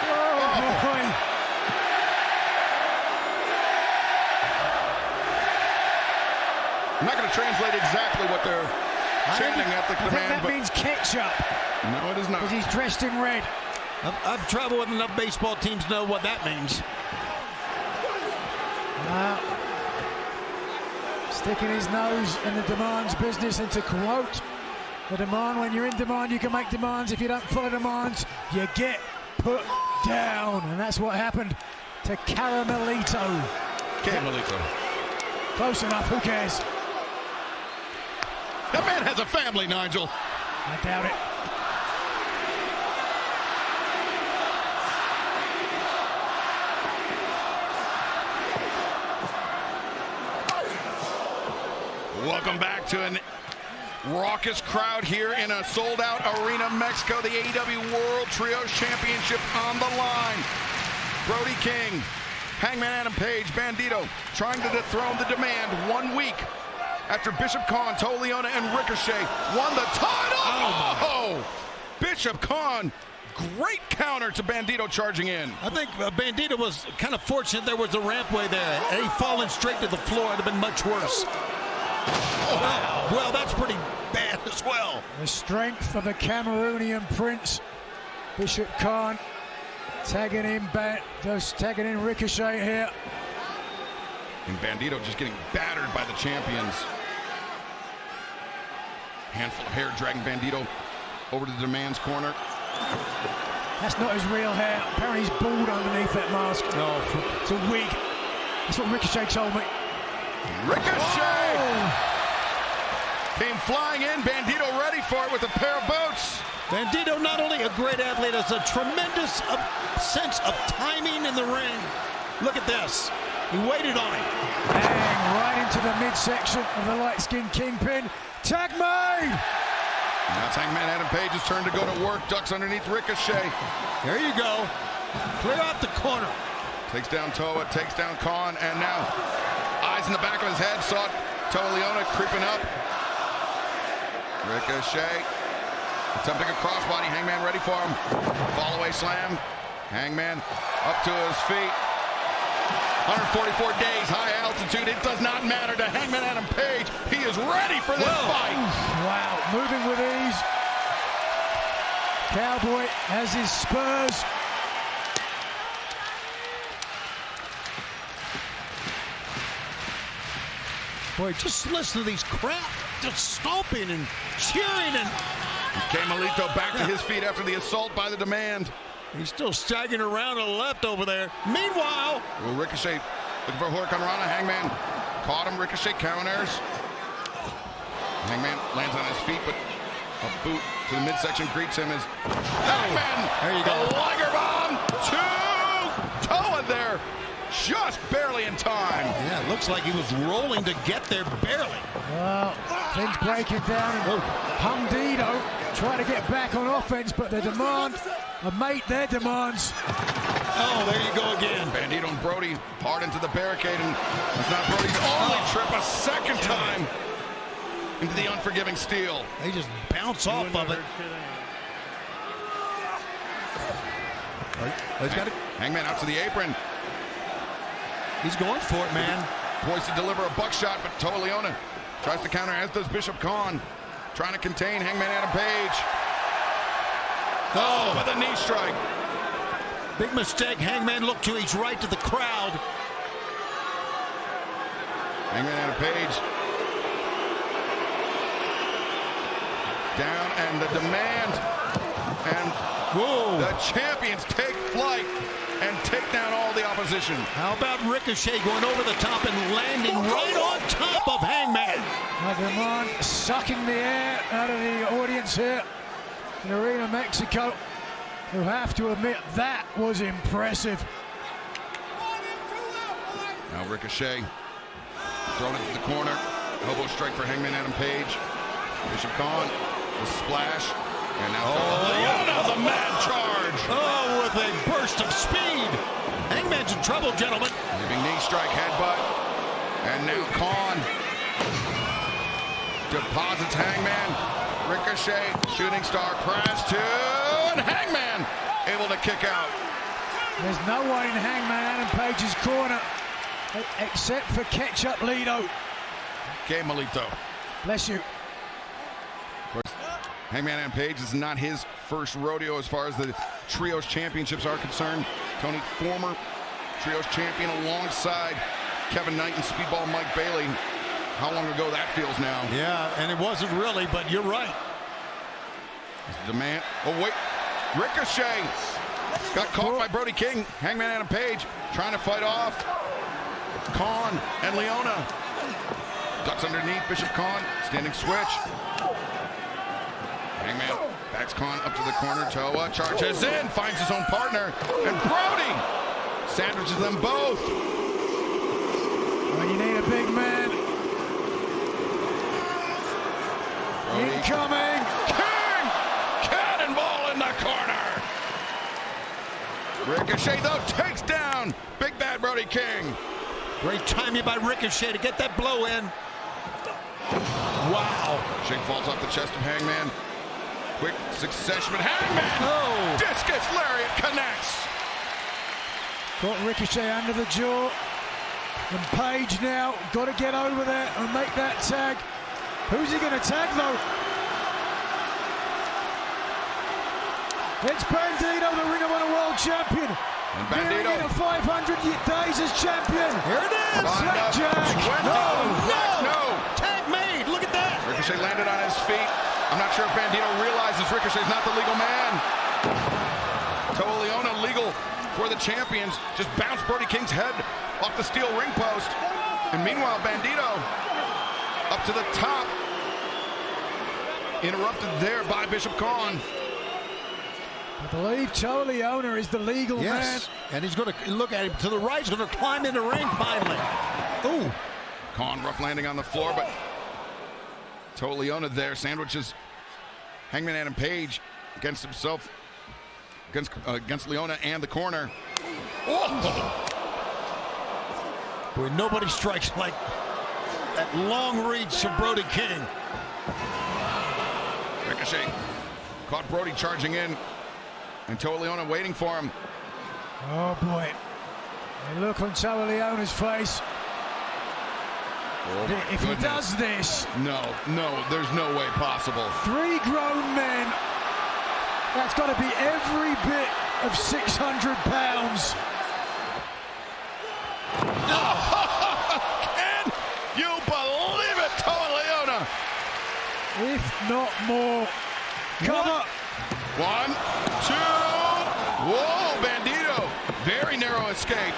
C: Oh, boy.
A: I'm not going to translate exactly what they're chanting at the command.
C: I think that means ketchup.
A: No, it is not.
C: Because he's dressed in red.
N: I've traveled with enough baseball teams to know what that means.
C: Sticking his nose in the demands business, and to quote the demand, when you're in demand, you can make demands. If you don't follow demands, you get put down. And that's what happened to Caramelito.
A: Caramelito.
C: Close enough, who cares?
A: That man has a family, Nigel.
C: I doubt it.
A: Welcome back to an raucous crowd here in a sold-out Arena Mexico. The AEW World Trios Championship on the line. Brody King, Hangman Adam Page, Bandito trying to dethrone the demand 1 week after Bishop Kaun, Toa Liona, and Ricochet won the title. Oh! Bishop Kaun, great counter to Bandito charging in.
N: I think Bandito was kind of fortunate there was a rampway there. Had he fallen straight to the floor, it would have been much worse. Oh, well, that's pretty bad as well.
C: The strength of the Cameroonian prince, Bishop Kaun, tagging in Ricochet here.
A: And Bandito just getting battered by the champions. Handful of hair dragging Bandito over to the Demand's corner.
C: That's not his real hair. Apparently he's bald underneath that mask.
N: No,
C: it's a wig. That's what Ricochet told me.
A: Ricochet! Oh! Came flying in, Bandito ready for it with a pair of boots.
N: Bandito, not only a great athlete, has a tremendous sense of timing in the ring. Look at this. He waited on him.
C: Bang, right into the midsection of the light-skinned Kingpin. Tag made!
A: Now it's Hangman Adam Page's turn to go to work. Ducks underneath Ricochet.
N: There you go. Clear out the corner.
A: Takes down Toa, takes down Kaun, and now eyes in the back of his head. Saw Toa Liona creeping up. Ricochet attempting a crossbody. Hangman ready for him. Fall away slam. Hangman up to his feet. 144 days, high altitude. It does not matter to Hangman Adam Page. He is ready for this fight.
C: Wow, moving with ease. Cowboy has his spurs.
N: Boy, just listen to these crowd just stomping and cheering. And
A: Kemalito back to his feet after the assault by the Demand.
N: He's still staggering around to the left over there. Meanwhile,
A: Ricochet looking for Hurricane Rana. Hangman caught him. Ricochet counters. Hangman lands on his feet, but a boot to the midsection greets him as Hangman.
N: There you go.
A: The Liger Bomb to Toa there, just barely in time.
N: Yeah, it looks like he was rolling to get there barely.
C: Well, things breaking down, and Bandito trying to get back on offense, but they demand their demands.
N: Oh, there you go again.
A: Bandito and Brody hard into the barricade, and it's not Brody's only trip, a second time into the unforgiving steel.
N: They just bounce off of it. He's got it.
A: Hangman out to the apron.
N: He's going for it, man.
A: Poised to deliver a buckshot, but Toa Liona tries to counter, as does Bishop Khan. Trying to contain Hangman Adam Page. Oh, with a knee strike.
N: Big mistake. Hangman looked to his right to the crowd.
A: Hangman Adam Page. Down, and the demand. And the champions take flight and take down all the opposition.
N: How about Ricochet going over the top and landing right on top of Hangman?
C: Hangman sucking the air out of the audience here in Arena Mexico. You have to admit that was impressive.
A: Now Ricochet thrown into the corner. Elbow strike for Hangman Adam Page. Bishop Khan, the splash. And now Leona, the mad charge.
N: Oh, with a burst of speed. Hangman's in trouble, gentlemen.
A: Leaving knee strike, headbutt. And now Khan deposits Hangman. Ricochet, shooting star press to, and Hangman able to kick out.
C: There's no one in Hangman Adam Page's corner except for Ketchup Lido.
A: Okay, Melito.
C: Bless you.
A: Hangman Adam Page is not his first rodeo as far as the Trios Championships are concerned. Tony, former Trios champion alongside Kevin Knight and Speedball Mike Bailey. How long ago that feels now.
N: Yeah, and it wasn't really, but you're right.
A: Demand. Oh, wait. Ricochet got caught by Brody King. Hangman Adam Page trying to fight off Khan and Leona. Ducks underneath Bishop Khan. Standing switch. Hangman backs Khan up to the corner. Toa charges in, finds his own partner, and Brody sandwiches them both.
C: When you need a big man.
A: Brody.
C: Incoming.
A: King! Cannonball in the corner. Ricochet, though, takes down Big Bad Brody King.
N: Great timing by Ricochet to get that blow in. Wow.
A: Shake falls off the chest of Hangman. Quick succession, but Hangman!
N: Oh!
A: Discus lariat connects!
C: Got Ricochet under the jaw. And Page now got to get over there and make that tag. Who's he going to tag, though? It's Bandito, the Ring of Honor World Champion.
A: And Bandito.
C: Nearing into 500 days as champion.
N: Here it is.
C: Slapjack.
A: No.
N: Tag made. Look at that.
A: Ricochet landed on his feet. I'm not sure if Bandito realizes Ricochet's not the legal man. Toa Liona legal for the champions. Just bounced Brody King's head off the steel ring post. And meanwhile, Bandito up to the top. Interrupted there by Bishop Khan.
C: I believe Toa Liona is the legal man.
N: And he's going to look at him to the right. He's going to climb in the ring finally. Ooh.
A: Khan rough landing on the floor, but Toa Liona there sandwiches Hangman Adam Page against himself, against Liona and the corner. Oh.
N: Boy, nobody strikes like that long reach of Brody King.
A: Ricochet caught Brody charging in, and Toa Liona waiting for him.
C: Oh boy, the look on Toa Leona's face.
A: Oh,
C: if he does this,
A: no, there's no way possible.
C: 3 grown men. That's got to be every bit of 600 pounds.
A: Can you believe it, Toa Liona?
C: If not more. Come on.
A: 1, 2. Whoa, Bandito. Very narrow escape.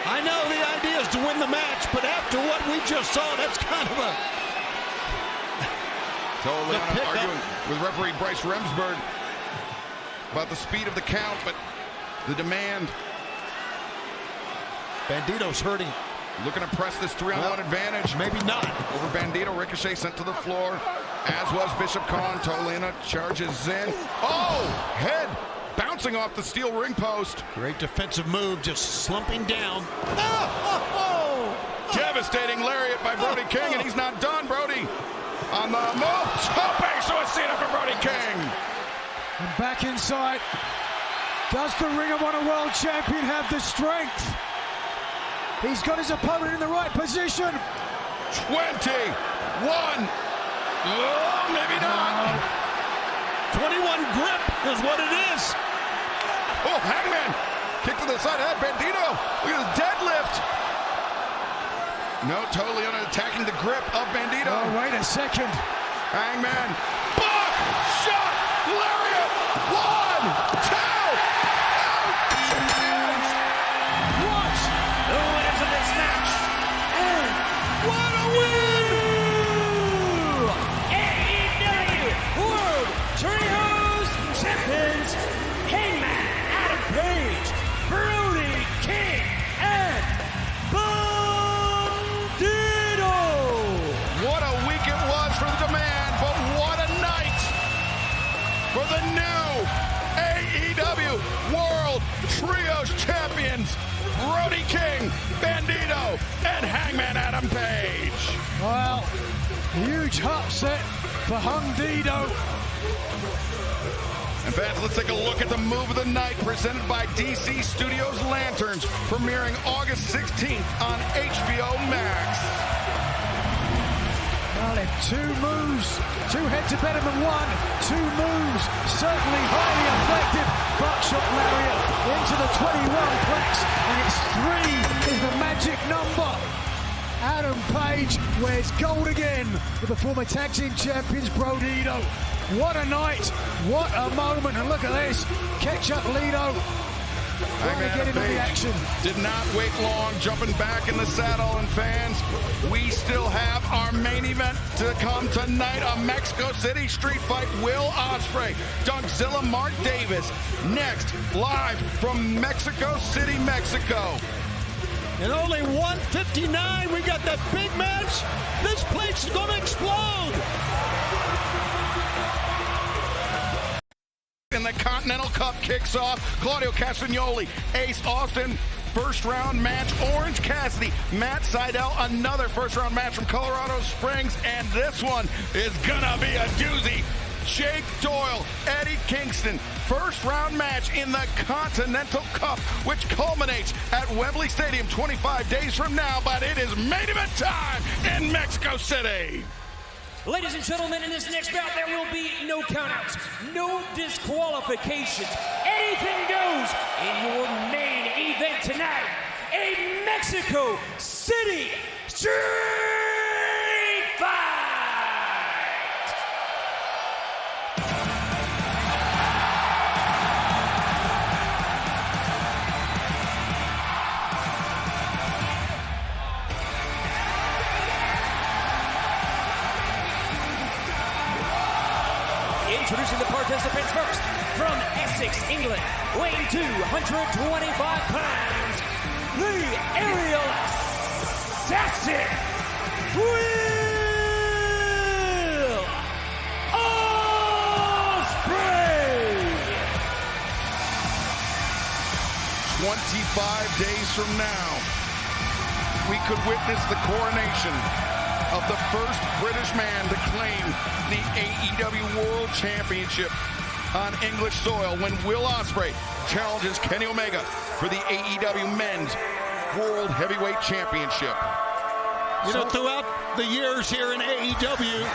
N: I know the idea is to win the match, but after what we just saw, that's kind of a
A: Totally arguing with referee Bryce Remsburg about the speed of the count, but the demand.
N: Bandito's hurting.
A: Looking to press this 3-on-1 advantage.
N: Maybe not.
A: Over Bandito, Ricochet sent to the floor, as was Bishop Khan. Tolina charges in. Oh, head bouncing off the steel ring post.
N: Great defensive move, just slumping down.
A: Devastating lariat by Brody King, and he's not done. Brody on the move. Tope Suicida for Brody King.
C: And back inside. Does the Ring of Honor World Champion have the strength? He's got his opponent in the right position.
A: 21. Oh, maybe not.
N: 21 grip is what it is.
A: Oh, Hangman. Kick to the side of Bandito. Look at his deadlift. No, totally attacking the grip of Bandito.
C: Oh, wait a second.
A: Hangman. Buck shot. Lariat. 1, 2. Trios champions, Brody King, Bandito, and Hangman Adam Page.
C: Well, huge upset for Hundido.
A: And fans, let's take a look at the move of the night presented by DC Studios Lanterns, premiering August 16th on HBO Max.
C: Well, if 2 moves, 2 heads are better than 1. 2 moves, certainly highly effective. Buckshot lariat into the 21-plex, and it's 3 is the magic number. Adam Page wears gold again with the former tag team champions Brodido. What a night, what a moment, and look at this. Catch up Lido. Trying to get into the action.
A: Did not wait long, jumping back in the saddle. And fans, we still have our main event to come tonight, a Mexico City street fight. Will Ospreay, Dougzilla Mark Davis, next, live from Mexico City, Mexico.
D: And only 159, we got that big match. This place is going to explode.
A: And the Continental Cup kicks off. Claudio Castagnoli, Ace Austin, first round match. Orange Cassidy, Matt Sydal, another first round match from Colorado Springs. And this one is gonna be a doozy. Jake Doyle, Eddie Kingston, first round match in the Continental Cup, which culminates at Wembley Stadium 25 days from now. But it is main event time in Mexico City.
B: Ladies and gentlemen, in this next bout, there will be no countouts, no disqualifications. Anything goes in your main event tonight. A Mexico City Street Fight! Introducing the participants first, from Essex, England, weighing 225 pounds, the aerial assassin, Will Ospreay!
A: 25 days from now, we could witness the coronation of the first British man to claim the AEW World Championship on English soil when Will Ospreay challenges Kenny Omega for the AEW Men's World Heavyweight Championship.
N: You know, throughout the years here in AEW,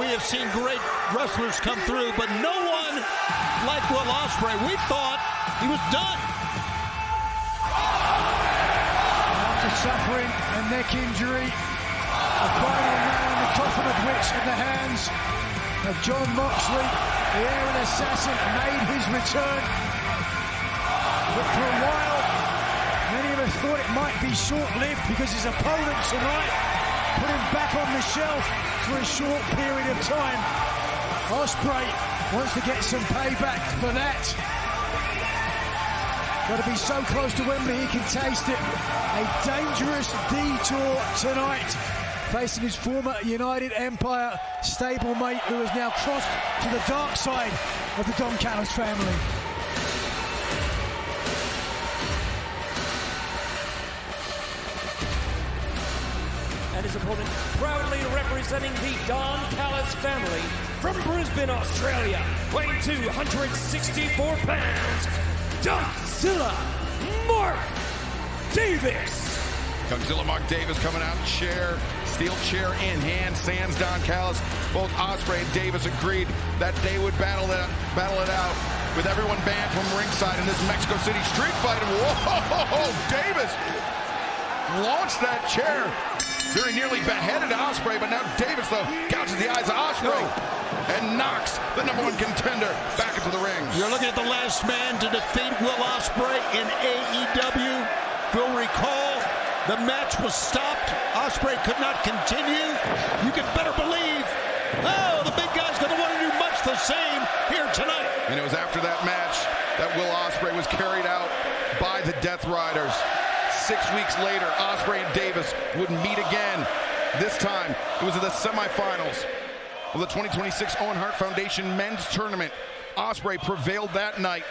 N: we have seen great wrestlers come through, but no one like Will Ospreay. We thought he was done.
C: After suffering a neck injury, a final round, the coffin of which at the hands of Jon Moxley, the aerial assassin, made his return. But for a while, many of us thought it might be short-lived because his opponent tonight put him back on the shelf for a short period of time. Ospreay wants to get some payback for that. Got to be so close to Wembley he can taste it. A dangerous detour tonight, facing his former United Empire stablemate, who has now crossed to the dark side of the Don Callis family.
B: And his opponent, proudly representing the Don Callis family from Brisbane, Australia, weighing 264 pounds, Dunkzilla Mark Davis.
A: Dunkzilla Mark Davis coming out, steel chair in hand, sans Don Callis. Both Ospreay and Davis agreed that they would battle it out with everyone banned from ringside in this Mexico City street fight. Whoa, Davis launched that chair. Very nearly beheaded Ospreay, but now Davis, though, gouges the eyes of Ospreay and knocks the #1 contender back into the ring.
D: You're looking at the last man to defeat Will Ospreay in AEW. If you'll recall, the match was stopped. Ospreay could not continue. You can better believe, the big guy's going to want to do much the same here tonight.
A: And it was after that match that Will Ospreay was carried out by the Death Riders. 6 weeks later, Ospreay and Davis would meet again. This time, it was in the semifinals of the 2026 Owen Hart Foundation Men's Tournament. Ospreay prevailed that night,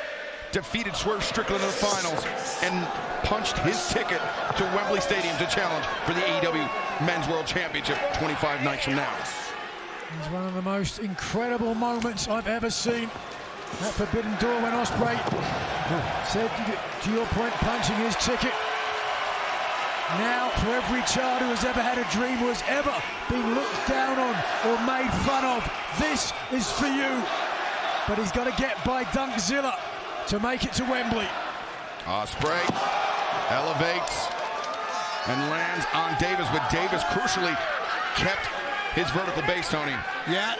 A: defeated Swerve Strickland in the finals, and punched his ticket to Wembley Stadium to challenge for the AEW Men's World Championship 25 nights from now.
C: It's one of the most incredible moments I've ever seen. That Forbidden Door when Ospreay said, to your point, punching his ticket. Now, for every child who has ever had a dream, who has ever been looked down on or made fun of, this is for you. But he's got to get by Dunkzilla to make it to Wembley.
A: Ospreay elevates and lands on Davis, but Davis crucially kept his vertical base, Tony.
D: Yeah,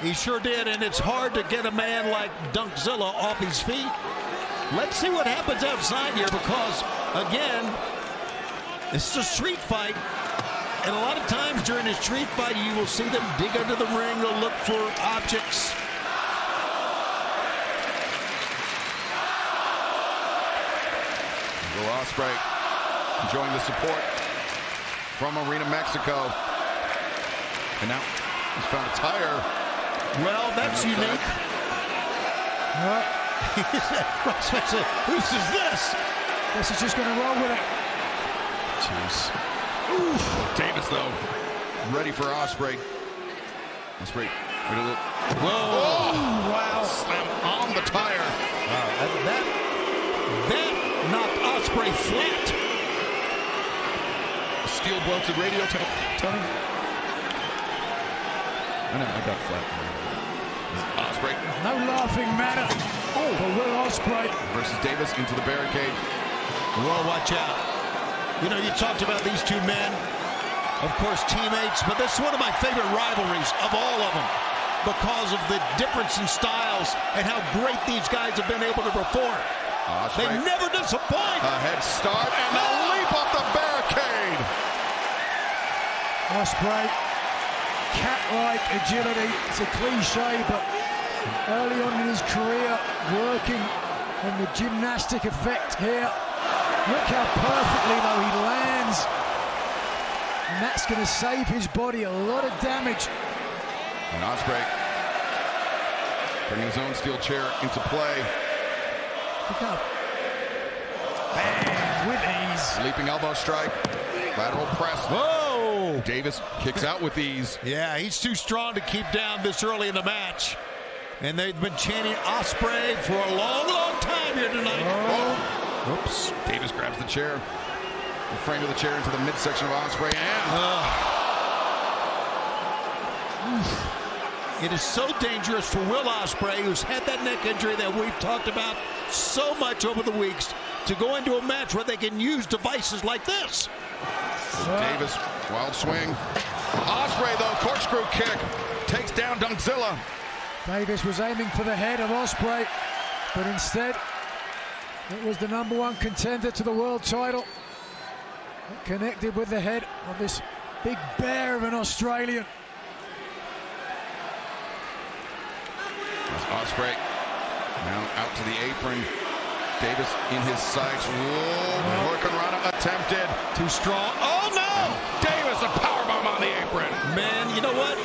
D: he sure did, and it's hard to get a man like Dunkzilla off his feet. Let's see what happens outside here, because, again, it's a street fight, and a lot of times during a street fight, you will see them dig under the ring or look for objects.
A: Will Ospreay enjoying the support from Arena Mexico. And now he's found a tire.
D: Well, that's unique. Who's this?
C: Guess he's just going to roll with it.
A: Jeez. Oof. Davis, though, ready for Ospreay. Ospreay.
D: Whoa.
A: Oh, wow. Slam on the tire.
D: That knocked Ospreay flat.
A: A steel belted radio, Tony. I know, I got flat. Ospreay.
C: No laughing matter for Will Ospreay.
A: Versus Davis into the barricade.
D: Whoa, watch out. You know, you talked about these two men, of course, teammates, but this is one of my favorite rivalries of all of them because of the difference in styles and how great these guys have been able to perform. They never disappoint.
A: A head start and a leap off the barricade.
C: Ospreay, cat-like agility. It's a cliche, but early on in his career, working on the gymnastic effect here. Look how perfectly, though, he lands. And that's going to save his body a lot of damage.
A: And Ospreay bringing his own steel chair into play.
C: Look up. Bang, with ease.
A: Leaping elbow strike. Lateral press.
D: Whoa!
A: Davis kicks out with ease.
D: Yeah, he's too strong to keep down this early in the match. And they've been chanting Ospreay for a long, long time here tonight.
A: Oh. Oops. Davis grabs the chair. The frame of the chair into the midsection of Ospreay.
D: It is so dangerous for Will Ospreay, who's had that neck injury that we've talked about so much over the weeks, to go into a match where they can use devices like this.
A: Davis, wild swing. Ospreay, though, corkscrew kick, takes down Dunkzilla.
C: Davis was aiming for the head of Ospreay, but instead, it was the #1 contender to the world title. It connected with the head of this big bear of an Australian.
A: Ospreay now out to the apron. Davis in his sights. Whoa, Hurricanrana attempted.
N: Too strong. Oh, no!
A: Davis, a powerbomb on the apron.
N: Man, you know what?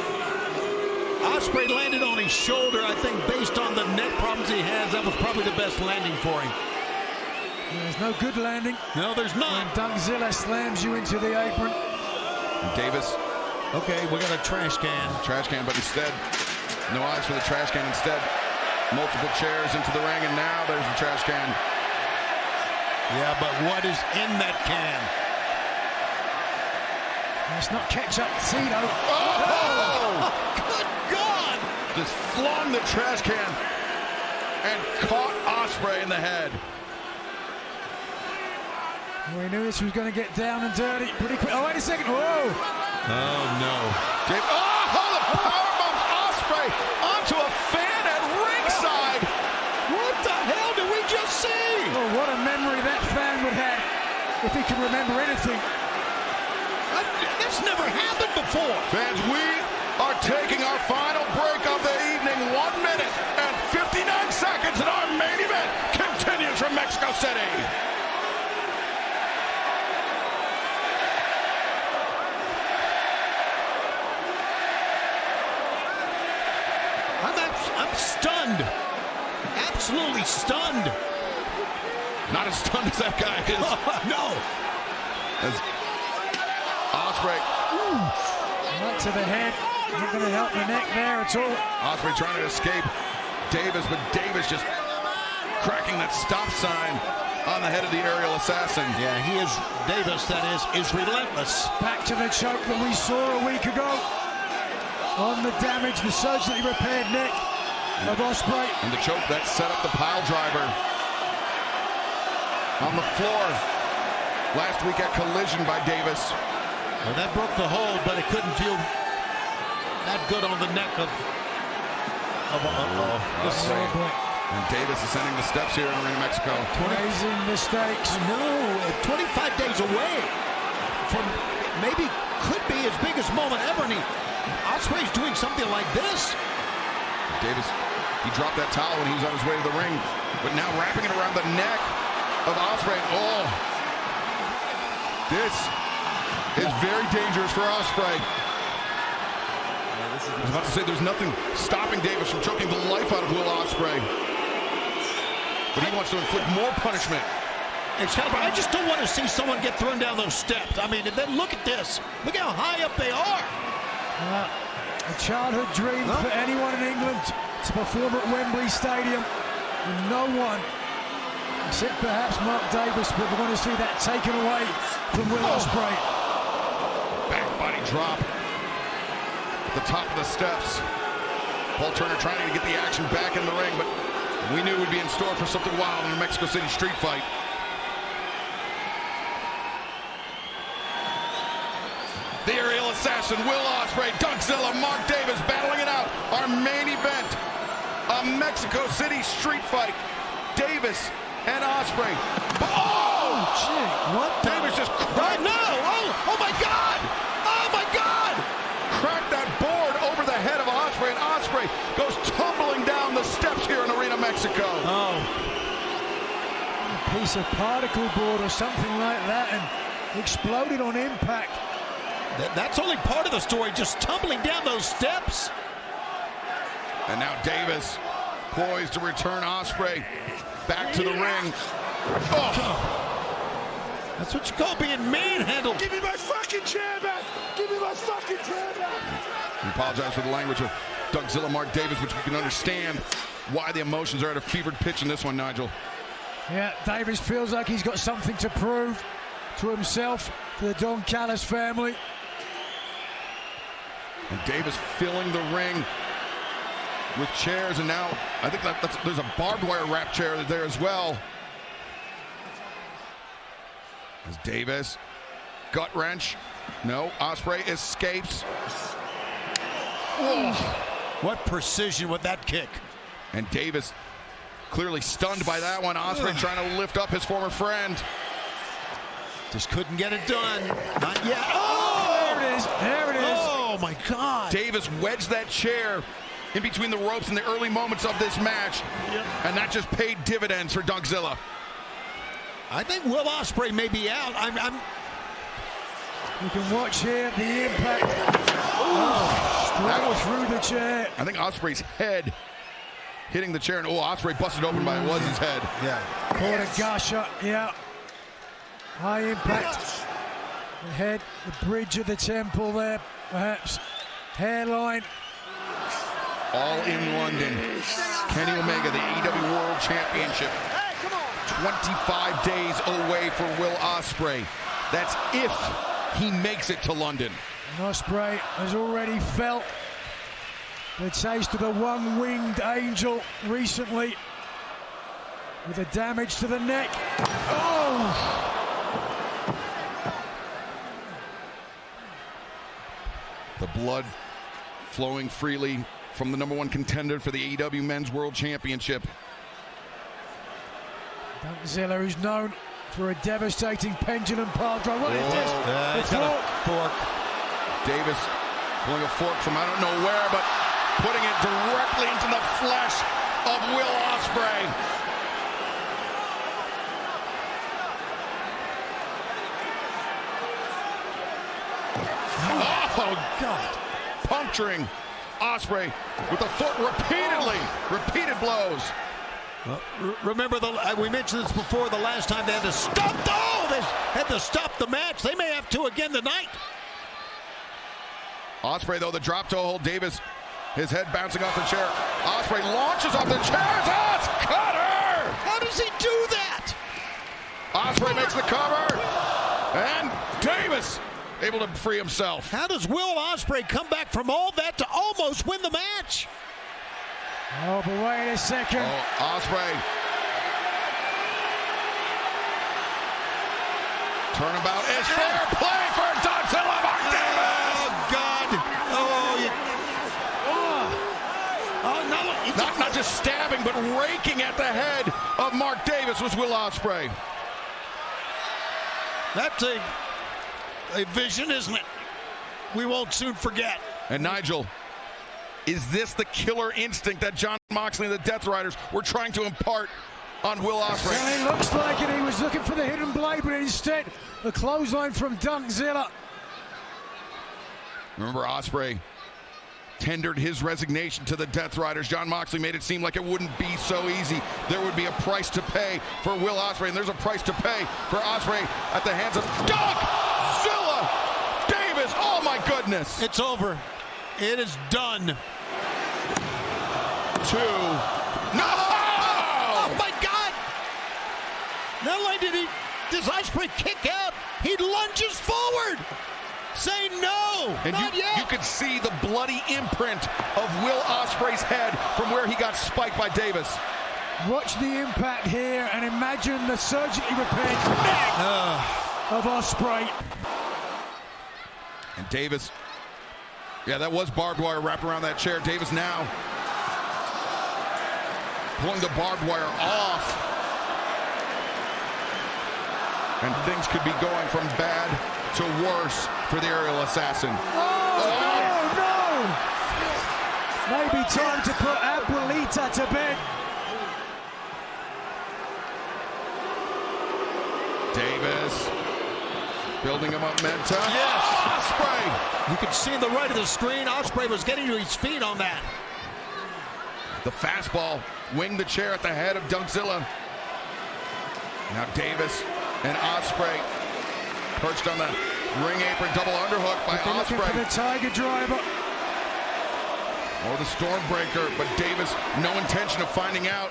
N: Ospreay landed on his shoulder. I think based on the neck problems he has, that was probably the best landing for him.
C: There's no good landing.
N: No, there's not.
C: When Dougzilla slams you into the apron.
A: And Davis.
N: Okay, we got a trash can.
A: Trash can, but instead, no eyes for the trash can. Instead, multiple chairs into the ring, and now there's the trash can.
N: Yeah, but what is in that can?
C: It's not ketchup, Tito.
A: Oh! Good God! Just flung the trash can and caught Ospreay in the head.
C: We knew this was going to get down and dirty pretty quick. Oh, wait a second. Whoa!
N: Oh, no.
A: The powerbombs Ospreay onto a fan at ringside.
N: What the hell did we just see?
C: Oh, what a memory that fan would have if he could remember anything.
N: That's never happened before.
A: Fans, we are taking our final break of the evening. 1 minute and 59 seconds, and our main event continues from Mexico City.
N: I'm stunned. Absolutely stunned.
A: Not as stunned as that guy is.
N: No.
A: As Ospreay.
C: Right to the head. Not going to help the neck there at all.
A: Ospreay trying to escape Davis, but Davis just cracking that stop sign on the head of the aerial assassin.
N: Yeah, he is, Davis, that is relentless.
C: Back to the choke that we saw a week ago. On the damage, the surgically repaired neck of Ospreay.
A: And the choke that set up the pile driver on the floor last week at Collision by Davis.
N: Well, that broke the hold, but it couldn't feel that good on the neck of
A: Ospreay. And Davis ascending the steps here in Arena Mexico.
C: Raising the stakes.
N: No, 25 days away from maybe could be his biggest moment ever. And Ospreay's doing something like this.
A: Davis, he dropped that towel when he was on his way to the ring, but now wrapping it around the neck of Ospreay. Oh, this is very dangerous for Ospreay. I was about to say there's nothing stopping Davis from choking the life out of Will Ospreay, but he wants to inflict more punishment.
N: Excalibur, I just don't want to see someone get thrown down those steps. I mean, and then look at this. Look how high up they are.
C: A childhood dream for anyone in England to perform at Wembley Stadium. And no one, except perhaps Mark Davis, would want to see that taken away from Will Ospreay.
A: Back body drop at the top of the steps. Paul Turner trying to get the action back in the ring, but we knew we'd be in store for something wild in a Mexico City street fight. The aerial assassin, Will Ospreay, Dougzilla, Mark Davis battling it out. Our main event, a Mexico City street fight. Davis and Ospreay. Oh!
C: Gee, what?
A: Davis just cracked.
N: No! Oh my God! Oh my God!
A: Cracked that board over the head of Ospreay, and Ospreay goes tumbling down the steps here in Arena Mexico.
N: Oh.
C: A piece of particle board or something like that, and exploded on impact.
N: That's only part of the story, just tumbling down those steps.
A: And now Davis poised to return Ospreay back to the ring. Oh.
N: That's what you call being manhandled.
J: Give me my fucking chair back! Give me my fucking chair back!
A: We apologize for the language of Dougzilla, Mark Davis, which we can understand why the emotions are at a fevered pitch in this one, Nigel.
C: Yeah, Davis feels like he's got something to prove to himself, to the Don Callis family.
A: And Davis filling the ring with chairs, and now I think there's a barbed wire wrap chair there as well. As Davis, gut wrench. No, Ospreay escapes.
N: Oh. What precision with that kick.
A: And Davis clearly stunned by that one. Ospreay trying to lift up his former friend.
N: Just couldn't get it done. Not yet.
C: Oh, there it is. There it is.
N: Oh, my God.
A: Davis wedged that chair in between the ropes in the early moments of this match. And that just paid dividends for Dunkzilla.
N: I think Will Ospreay may be out.
C: You can watch here the impact. Straight through the chair.
A: I think Ospreay's head hitting the chair, and Ospreay busted open by it was his head.
N: Yeah.
C: Caught a gasher, yeah. High impact. The head, the bridge of the temple there, perhaps. Hairline.
A: All in London. Kenny Omega, the AEW World Championship. 25 days away for Will Ospreay. That's if he makes it to London.
C: And Ospreay has already felt the taste of the one-winged angel recently with the damage to the neck. Oh!
A: The blood flowing freely from the #1 contender for the AEW Men's World Championship.
C: Dunkzilla, who's known for a devastating pendulum pile drive. What is this?
N: He's got a fork.
A: Davis pulling a fork from I don't know where, but putting it directly into the flesh of Will Ospreay. Oh, God. Puncturing Ospreay with the foot repeatedly. Repeated blows.
N: Remember, we mentioned this before, the last time they had to stop. They had to stop the match. They may have to again tonight.
A: Ospreay, though, the drop toe hold. Davis, his head bouncing off the chair. Ospreay launches off the chair. Cutter!
N: How does he do that?
A: Ospreay makes the cover. And Davis able to free himself.
N: How does Will Ospreay come back from all that to almost win the match?
C: Oh, but wait a second.
A: Ospreay. Turnabout is fair play for Dunkzilla. Mark Davis.
N: Oh, God.
A: Not just stabbing, but raking at the head of Mark Davis was Will Ospreay.
N: That's a vision, isn't it? We won't soon forget.
A: And Nigel, is this the killer instinct that Jon Moxley and the Death Riders were trying to impart on Will Ospreay?
C: Well, it looks like it. He was looking for the hidden blade, but instead, the clothesline from Dunkzilla.
A: Remember, Ospreay tendered his resignation to the Death Riders. Jon Moxley made it seem like it wouldn't be so easy. There would be a price to pay for Will Ospreay, and there's a price to pay for Ospreay at the hands of Dunkzilla Davis. Oh, my goodness.
N: It's over. It is done.
A: 2. No!
N: Oh, my God! Not only does Ospreay kick out, he lunges forward. Say no,
A: and
N: not yet.
A: You could see the bloody imprint of Will Ospreay's head from where he got spiked by Davis.
C: Watch the impact here and imagine the surgically repaired neck of Ospreay.
A: And Davis, yeah, that was barbed wire wrapped around that chair. Davis now pulling the barbed wire off. And things could be going from bad to worse for the aerial assassin.
C: Oh, no! Maybe time to put Abuelita to bed.
A: Davis building a momentum.
N: Yes!
A: Ospreay!
N: You can see in the right of the screen, Ospreay was getting to his feet on that.
A: The fastball winged the chair at the head of Dunkzilla. Now Davis and Ospreay perched on the ring apron, double underhook by
C: Ospreay. Looking for the Tiger Driver.
A: Or the Stormbreaker, but Davis, no intention of finding out.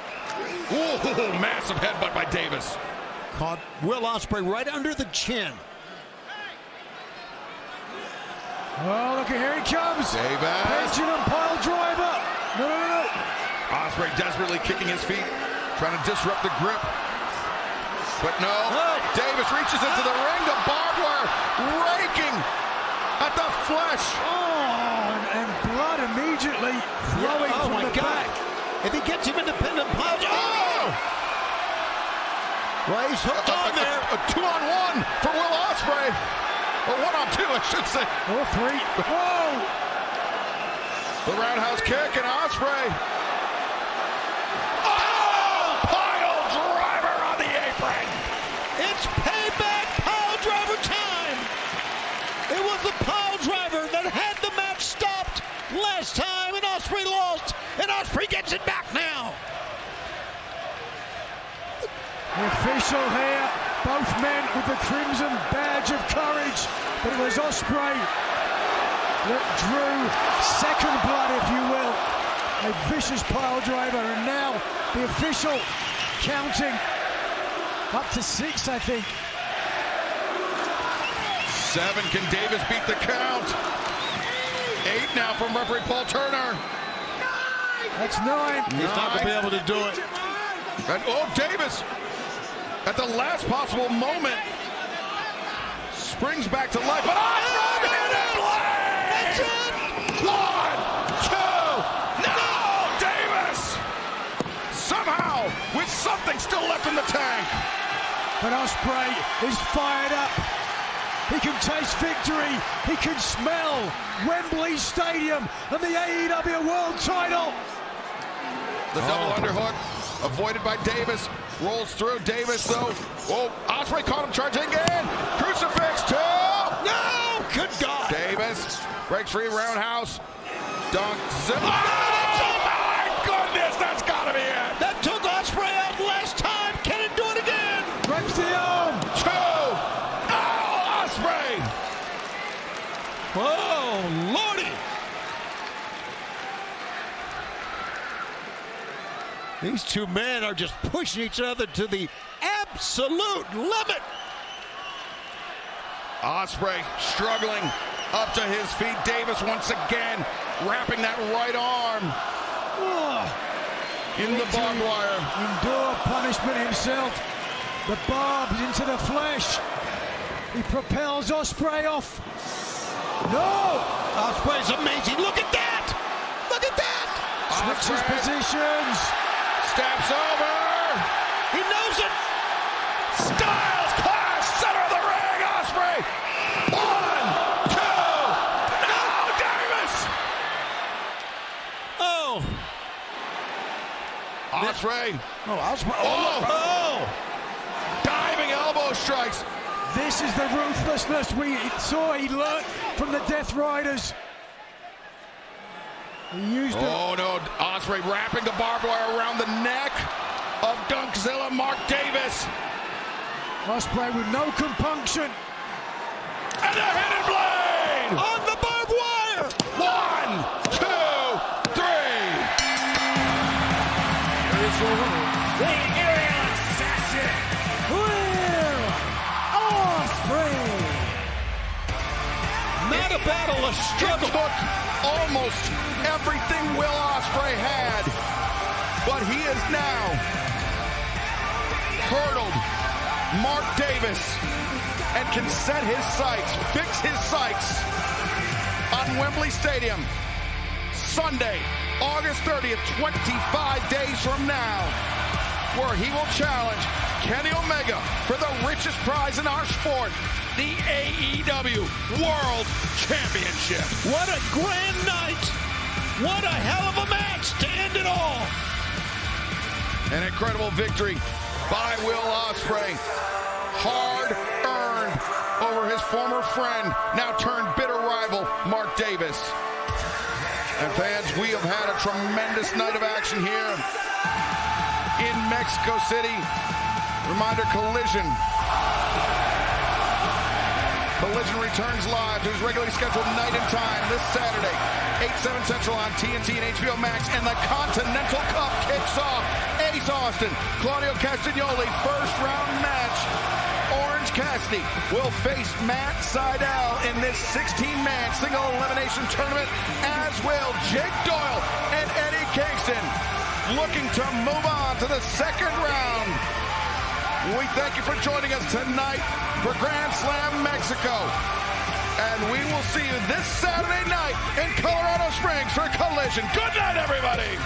A: Ooh, massive headbutt by Davis.
N: Caught Will Ospreay right under the chin.
C: Oh, look, here he comes.
A: Davis.
C: Pendulum pile driver. No.
A: Ospreay desperately kicking his feet, trying to disrupt the grip. But no, Davis reaches into the ring, the barbed wire raking at the flesh.
C: Oh, and blood immediately flowing from the back.
N: If he gets him independent piles, well, he's hooked on there.
A: A 2-on-1 for Will Ospreay. Or 1-on-2, I should say.
C: Or 3. Whoa!
A: The roundhouse kick and Ospreay. Oh! Pile driver on the apron.
D: It's payback pile driver time. It was the pile driver that had the match stopped last time, and Ospreay lost, and Ospreay gets it back now.
C: The official here, both men with the crimson badge of courage, but it was Ospreay that drew second blood, if you will. A vicious pile driver, and now the official counting up to 6, I think.
A: 7. Can Davis beat the count? 8 now from referee Paul Turner.
C: That's 9.
N: He's not going to be able to do it.
A: And, Davis, at the last possible moment, springs back to life. But Ospreay hit it! That's it! 1, 2, no! Davis! Somehow, with something still left in the tank.
C: But Ospreay is fired up. He can taste victory. He can smell Wembley Stadium and the AEW World Title.
A: The double underhook avoided by Davis. Rolls through. Davis, though. Oh, Ospreay caught him charging again. Crucifix, 2.
D: No! Good God.
A: Davis breaks free. Roundhouse. Dunk. Zip. Oh, my goodness, that's got to be it.
D: That took Ospreay out last time. Can it do it again?
C: Grabs the arm.
A: 2. Oh, Ospreay.
D: Oh, Lordy. These two men are just pushing each other to the absolute limit.
A: Ospreay struggling up to his feet. Davis once again wrapping that right arm in the barbed wire.
C: Endure punishment himself. The barbs into the flesh. He propels Ospreay off. No!
D: Ospreay's amazing. Look at that! Look at that!
C: Switches positions.
A: Steps over.
D: He knows it.
A: Styles Clash, center of the ring. Ospreay. 1, 2. No, Davis.
D: Oh.
A: Ospreay.
D: Ospreay.
A: Oh. Diving elbow strikes.
C: This is the ruthlessness we saw he learned from the Death Riders. He used it.
A: Oh no, Ospreay wrapping the barbed wire around the neck of Dunkzilla Mark Davis.
C: Ospreay with no compunction.
A: And a hidden blade!
D: On the barbed wire!
A: 1, 2, 3.
B: Here's the winner, the aerial assassin, Will Ospreay.
D: Not a battle, a struggle.
A: It took almost everything Will Ospreay had, but he is now hurdled Mark Davis and can set his sights, fix his sights on Wembley Stadium Sunday, August 30th, 25 days from now, where he will challenge Kenny Omega for the richest prize in our sport, the AEW World Championship.
D: What a grand night! What a hell of a match to end it all!
A: An incredible victory by Will Ospreay. Hard-earned over his former friend, now turned bitter rival, Mark Davis. And fans, we have had a tremendous night of action here in Mexico City. Reminder, Collision returns live to his regularly scheduled night and time this Saturday, 8/7 Central on TNT and HBO Max, and the Continental Cup kicks off. Ace Austin, Claudio Castagnoli, first round match. Orange Cassidy will face Matt Sydal in this 16-man single elimination tournament, as will Jake Doyle and Eddie Kingston, looking to move on to the second round. We thank you for joining us tonight for Grand Slam Mexico. And we will see you this Saturday night in Colorado Springs for Collision. Good night, everybody.